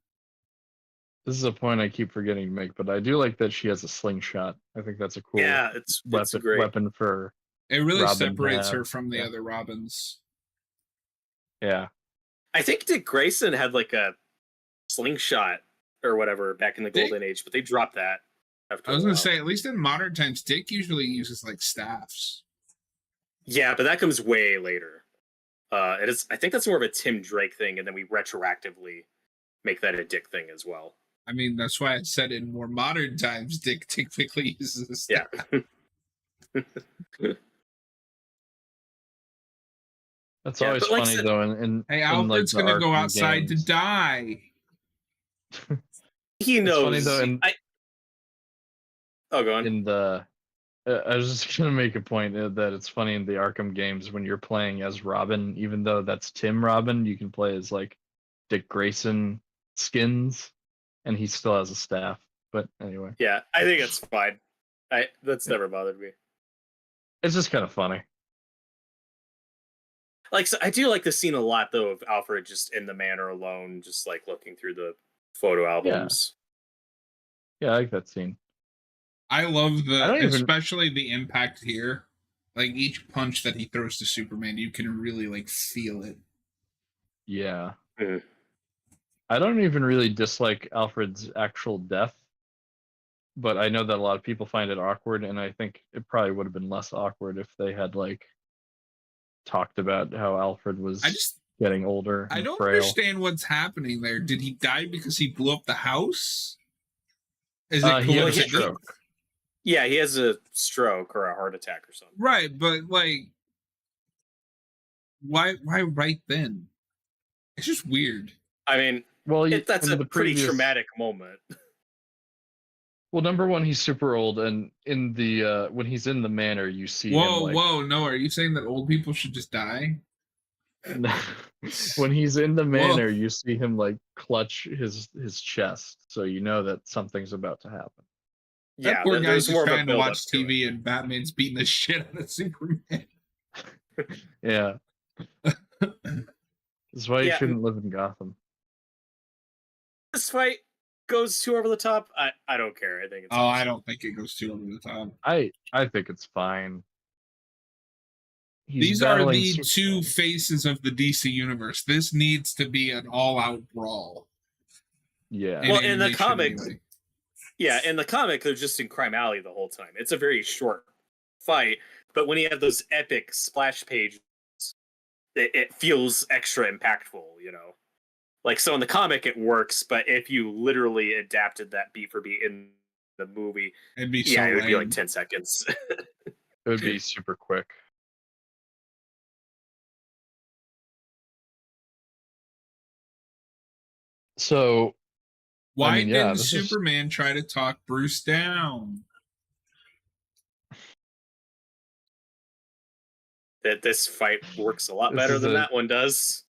This is a point I keep forgetting to make, but I do like that she has a slingshot. I think that's a cool it's great weapon for. It really Robin separates her from the other Robins. Yeah, I think Dick Grayson had a slingshot or whatever back in the Golden Age, but they dropped that. I was going to say, at least in modern times, Dick usually uses staffs. Yeah, but that comes way later. I think that's more of a Tim Drake thing, and then we retroactively make that a Dick thing as well. I mean, that's why I said in more modern times, Dick typically uses a staff. Yeah. That's always funny, though. Hey, Alfred's going to go outside to die. He knows. It's funny, though. Go on. I was just going to make a point that it's funny in the Arkham games when you're playing as Robin, even though that's Tim Robin, you can play as Dick Grayson skins, and he still has a staff. But anyway. Yeah, I think it's fine. That's never bothered me. It's just kind of funny. So I do like the scene a lot, though, of Alfred just in the manor alone, just looking through the photo albums. Yeah, I like that scene. I love especially the impact here. Each punch that he throws to Superman, you can really feel it. Yeah. Mm. I don't even really dislike Alfred's actual death, but I know that a lot of people find it awkward, and I think it probably would have been less awkward if they had talked about how Alfred was getting older. I don't frail. Understand what's happening there. Did he die because he blew up the house? Is it he had a stroke? Yeah, he has a stroke or a heart attack or something. Right, but why right then? It's just weird. I mean, that's a pretty traumatic moment. Well, number one, he's super old, and in the when he's in the manor, you see him. Whoa! No, are you saying that old people should just die? When he's in the manor, you see him clutch his chest, so you know that something's about to happen. That poor guy's just trying to watch TV, and Batman's beating the shit out of Superman. Yeah. This is why you shouldn't live in Gotham. This fight goes too over the top. I don't care. I think it's I don't think it goes too over the top. I think it's fine. These are the two faces of the DC universe. This needs to be an all-out brawl. Yeah. Well, in the comic, in the comic, they're just in Crime Alley the whole time. It's a very short fight, but when you have those epic splash pages, it feels extra impactful, you know? Like, so in the comic, it works, but if you literally adapted that beat for beat in the movie, it'd be it would be like 10 seconds. It would be super quick. So, why didn't Superman try to talk Bruce down? That this fight works a lot better than that one does.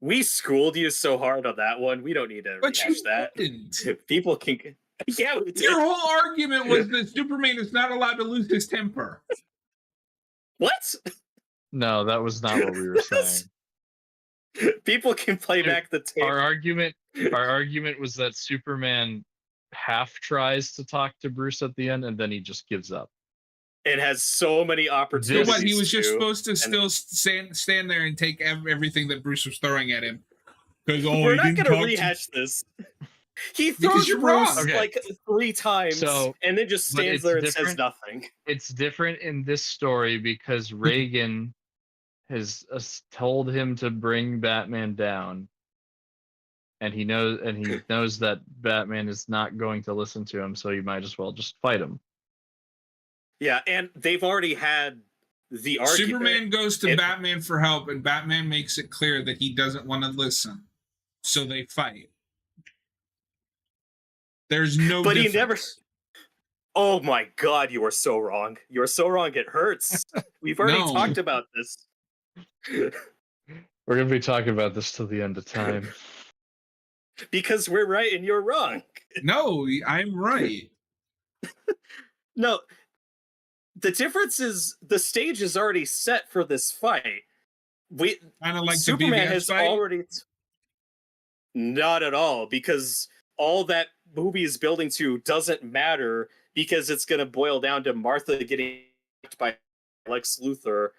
We schooled you so hard on that one. We don't need to rehash that. People can. Yeah, we did. Your whole argument was that Superman is not allowed to lose his temper. What? No, that was not what we were saying. People can play back the tape. Our argument was that Superman half tries to talk to Bruce at the end, and then he just gives up. It has so many opportunities. So what? He was just supposed to still stand there and take everything that Bruce was throwing at him. Because we're not going to rehash this. He throws Bruce like 3 times, and then just stands there and says nothing. It's different in this story because Reagan has told him to bring Batman down, and he knows that Batman is not going to listen to him, so you might as well just fight him. Yeah, and they've already had the argument. Superman goes to Batman for help, and Batman makes it clear that he doesn't want to listen, so they fight. There's no But difference. He never... Oh my God, you are so wrong. You are so wrong, it hurts. We've already talked about this. We're going to be talking about this till the end of time. Because we're right and you're wrong. No, I'm right. No, the difference is the stage is already set for this fight. Kind of like Superman the has fight? already... Not at all, because all that movie is building to doesn't matter, because it's going to boil down to Martha getting attacked by Lex Luthor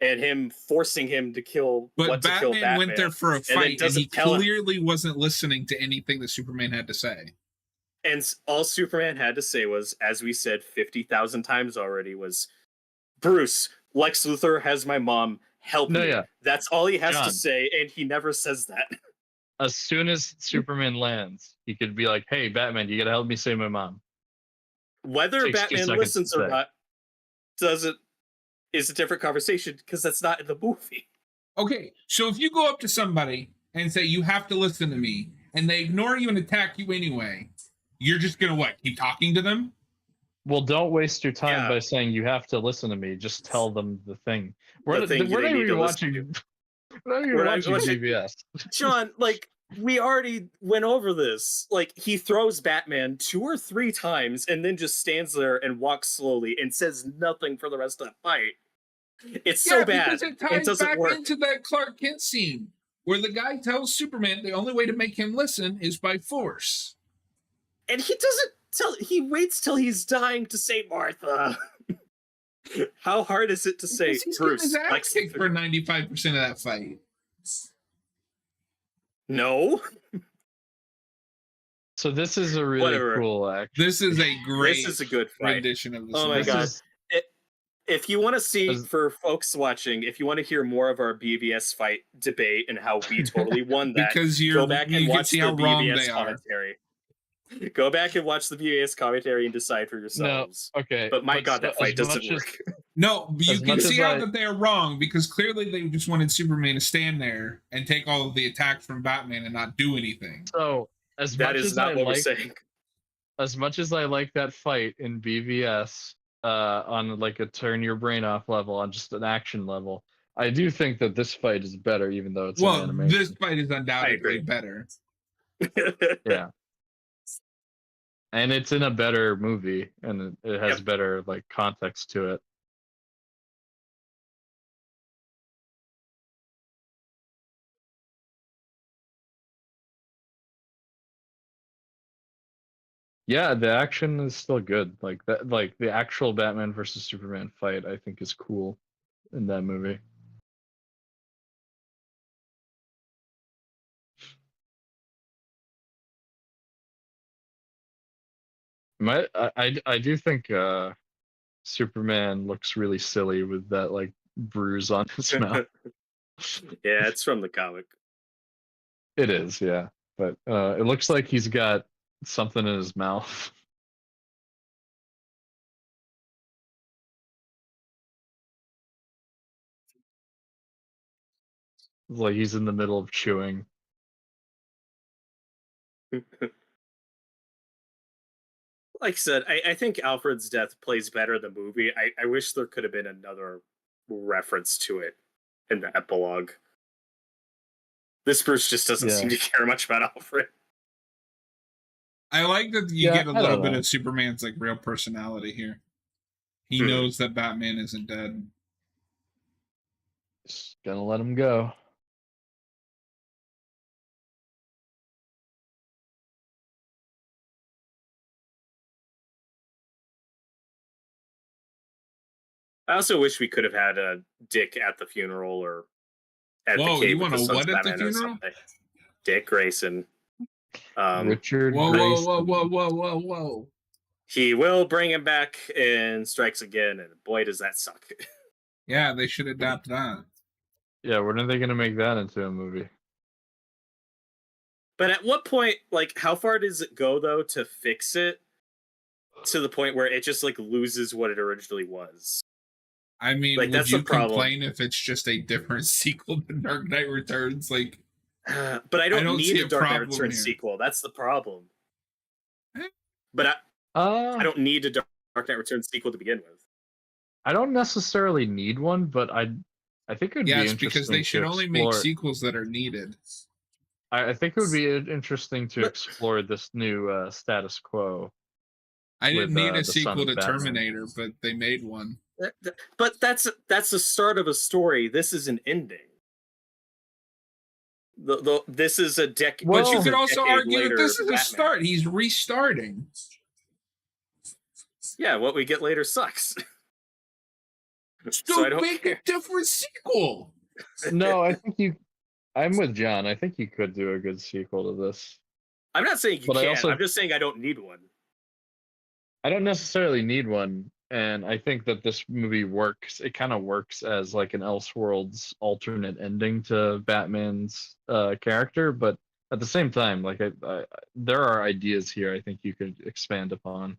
and him forcing him to kill. But Batman went there for a fight, and he clearly wasn't listening to anything that Superman had to say. And all Superman had to say was, as we said 50,000 times already, was, Bruce, Lex Luthor has my mom, help me. Yeah. That's all he has to say, and he never says that. As soon as Superman lands, he could be like, hey, Batman, you gotta help me save my mom. Whether Batman listens or not is a different conversation, because that's not in the movie. Okay, so if you go up to somebody and say, you have to listen to me, and they ignore you and attack you anyway, you're just gonna what? Keep talking to them? Well, don't waste your time by saying you have to listen to me. Just tell them the thing. We're not even watching. We're not even watching BVS. John, like, we already went over this. Like, he throws Batman 2 or 3 times and then just stands there and walks slowly and says nothing for the rest of the fight. It's so bad. Because it ties back into that Clark Kent scene where the guy tells Superman the only way to make him listen is by force. And he doesn't he waits till he's dying to say Martha. How hard is it to say Bruce? His ass kicked for 95% of that fight. No. So this is a really cool act. This is a great a good rendition of this. Oh my God. If you want to see, for folks watching, if you want to hear more of our BVS fight debate and how we totally won that, go back and watch the BVS commentary. Go back and watch the BVS commentary and decide for yourselves. No, okay. But my God, that fight doesn't work. No, you can see how that they're wrong, because clearly they just wanted Superman to stand there and take all of the attacks from Batman and not do anything. So, as much as I like that fight in BVS, on like a turn your brain off level, on just an action level, I do think that this fight is better, even though it's an animation. This fight is undoubtedly better. Yeah. And it's in a better movie, and it has better like context to it. Yeah, the action is still good. Like that, like the actual Batman versus Superman fight, I think is cool in that movie. I do think Superman looks really silly with that like bruise on his mouth. Yeah, it's from the comic. It is, yeah. But it looks like he's got something in his mouth. Like he's in the middle of chewing. Like I said, I think Alfred's death plays better in the movie. I wish there could have been another reference to it in the epilogue. This Bruce just doesn't seem to care much about Alfred. I like that you get a little bit of Superman's like real personality here. He knows that Batman isn't dead. Just gonna let him go. I also wish we could have had a Dick at the funeral or at Whoa, the cave you want with a the what at the Batman funeral? Dick Grayson. Richard whoa, Grayson. whoa. He will bring him back in Strikes Again, and boy, does that suck. Yeah, they should adapt that. Yeah, when are they gonna make that into a movie? But at what point, like, how far does it go though to fix it to the point where it just like loses what it originally was? I mean, like, would that's you the problem. complain if it's just a different sequel to Dark Knight Returns? Like, but I don't need a Dark Knight Returns here. sequel. That's the problem. But I don't need a Dark Knight Returns sequel to begin with. I don't necessarily need one, but I think it would be interesting. Yes, because they should only make sequels that are needed. I think it would be interesting to explore this new status quo. I didn't need a sequel to Terminator, but they made one. But that's the start of a story. This is an ending. This is a decade. Well, but you could also argue that this is a start. He's restarting. Yeah, what we get later sucks. So I don't make a different sequel. No, I think I'm with John. I think you could do a good sequel to this. I'm not saying you can't. I'm just saying I don't need one. I don't necessarily need one, and I think that this movie works. It kind of works as like an Elseworlds alternate ending to Batman's character, but at the same time, like there are ideas here I think you could expand upon.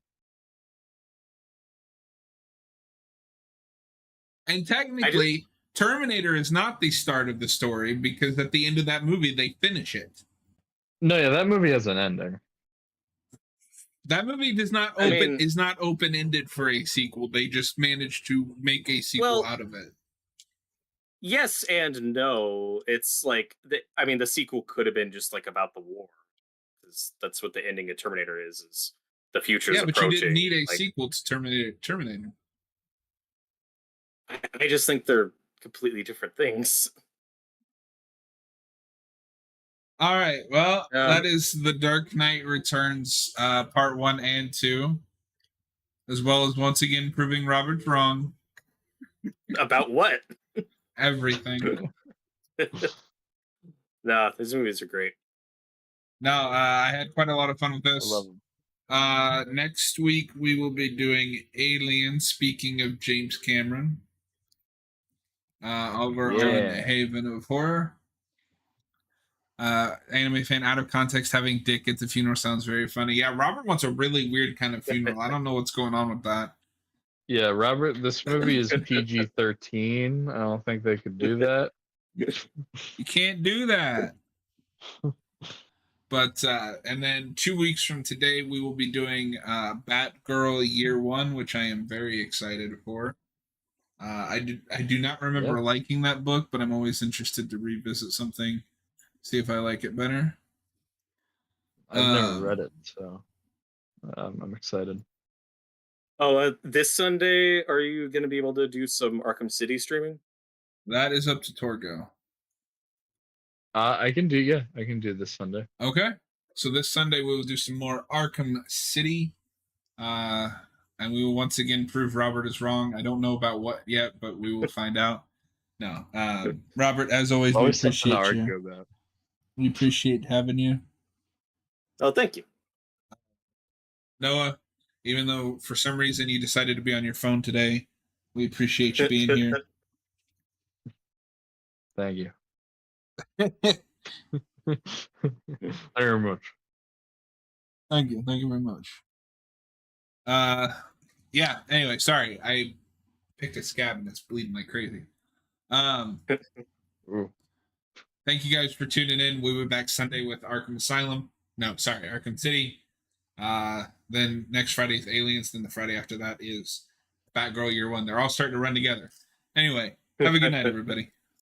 And technically, Terminator is not the start of the story because at the end of that movie, they finish it. No, yeah, that movie has an ending. That movie is not open-ended for a sequel. They just managed to make a sequel out of it. Yes and no. It's like the sequel could have been just like about the war. That's what the ending of Terminator is the future is approaching. Yeah, but you didn't need a sequel to Terminator. I just think they're completely different things. All right. Well, that is The Dark Knight Returns part 1 and 2, as well as once again proving Robert's wrong. About what? Everything. No, these movies are great. No, I had quite a lot of fun with this. I love them. Next week we will be doing Alien. Speaking of James Cameron, over on Haven of Horror. Anime fan out of context having Dick at the funeral sounds very funny. Yeah, Robert wants a really weird kind of funeral. I don't know what's going on with that. Yeah, Robert, this movie is PG-13. I don't think they could do that. You can't do that. But and then 2 weeks from today we will be doing Batgirl Year 1, which I am very excited for. I do not remember liking that book, but I'm always interested to revisit something, see if I like it better. I've never read it, so I'm excited. Oh, this Sunday, are you going to be able to do some Arkham City streaming? That is up to Torgo. I can do this Sunday. Okay. So this Sunday we will do some more Arkham City. And we will once again prove Robert is wrong. I don't know about what yet, but we will find out. No. Robert, as always, we appreciate you. About. We appreciate having you. Oh, thank you. Noah, even though for some reason you decided to be on your phone today, we appreciate you being here. Thank you. Thank you very much. Thank you. Thank you very much. Yeah, anyway, sorry. I picked a scab and it's bleeding like crazy. Thank you guys for tuning in. We'll be back Sunday with Arkham Asylum. No, sorry, Arkham City. Then next Friday is Aliens. Then the Friday after that is Batgirl Year One. They're all starting to run together. Anyway, have a good night, everybody.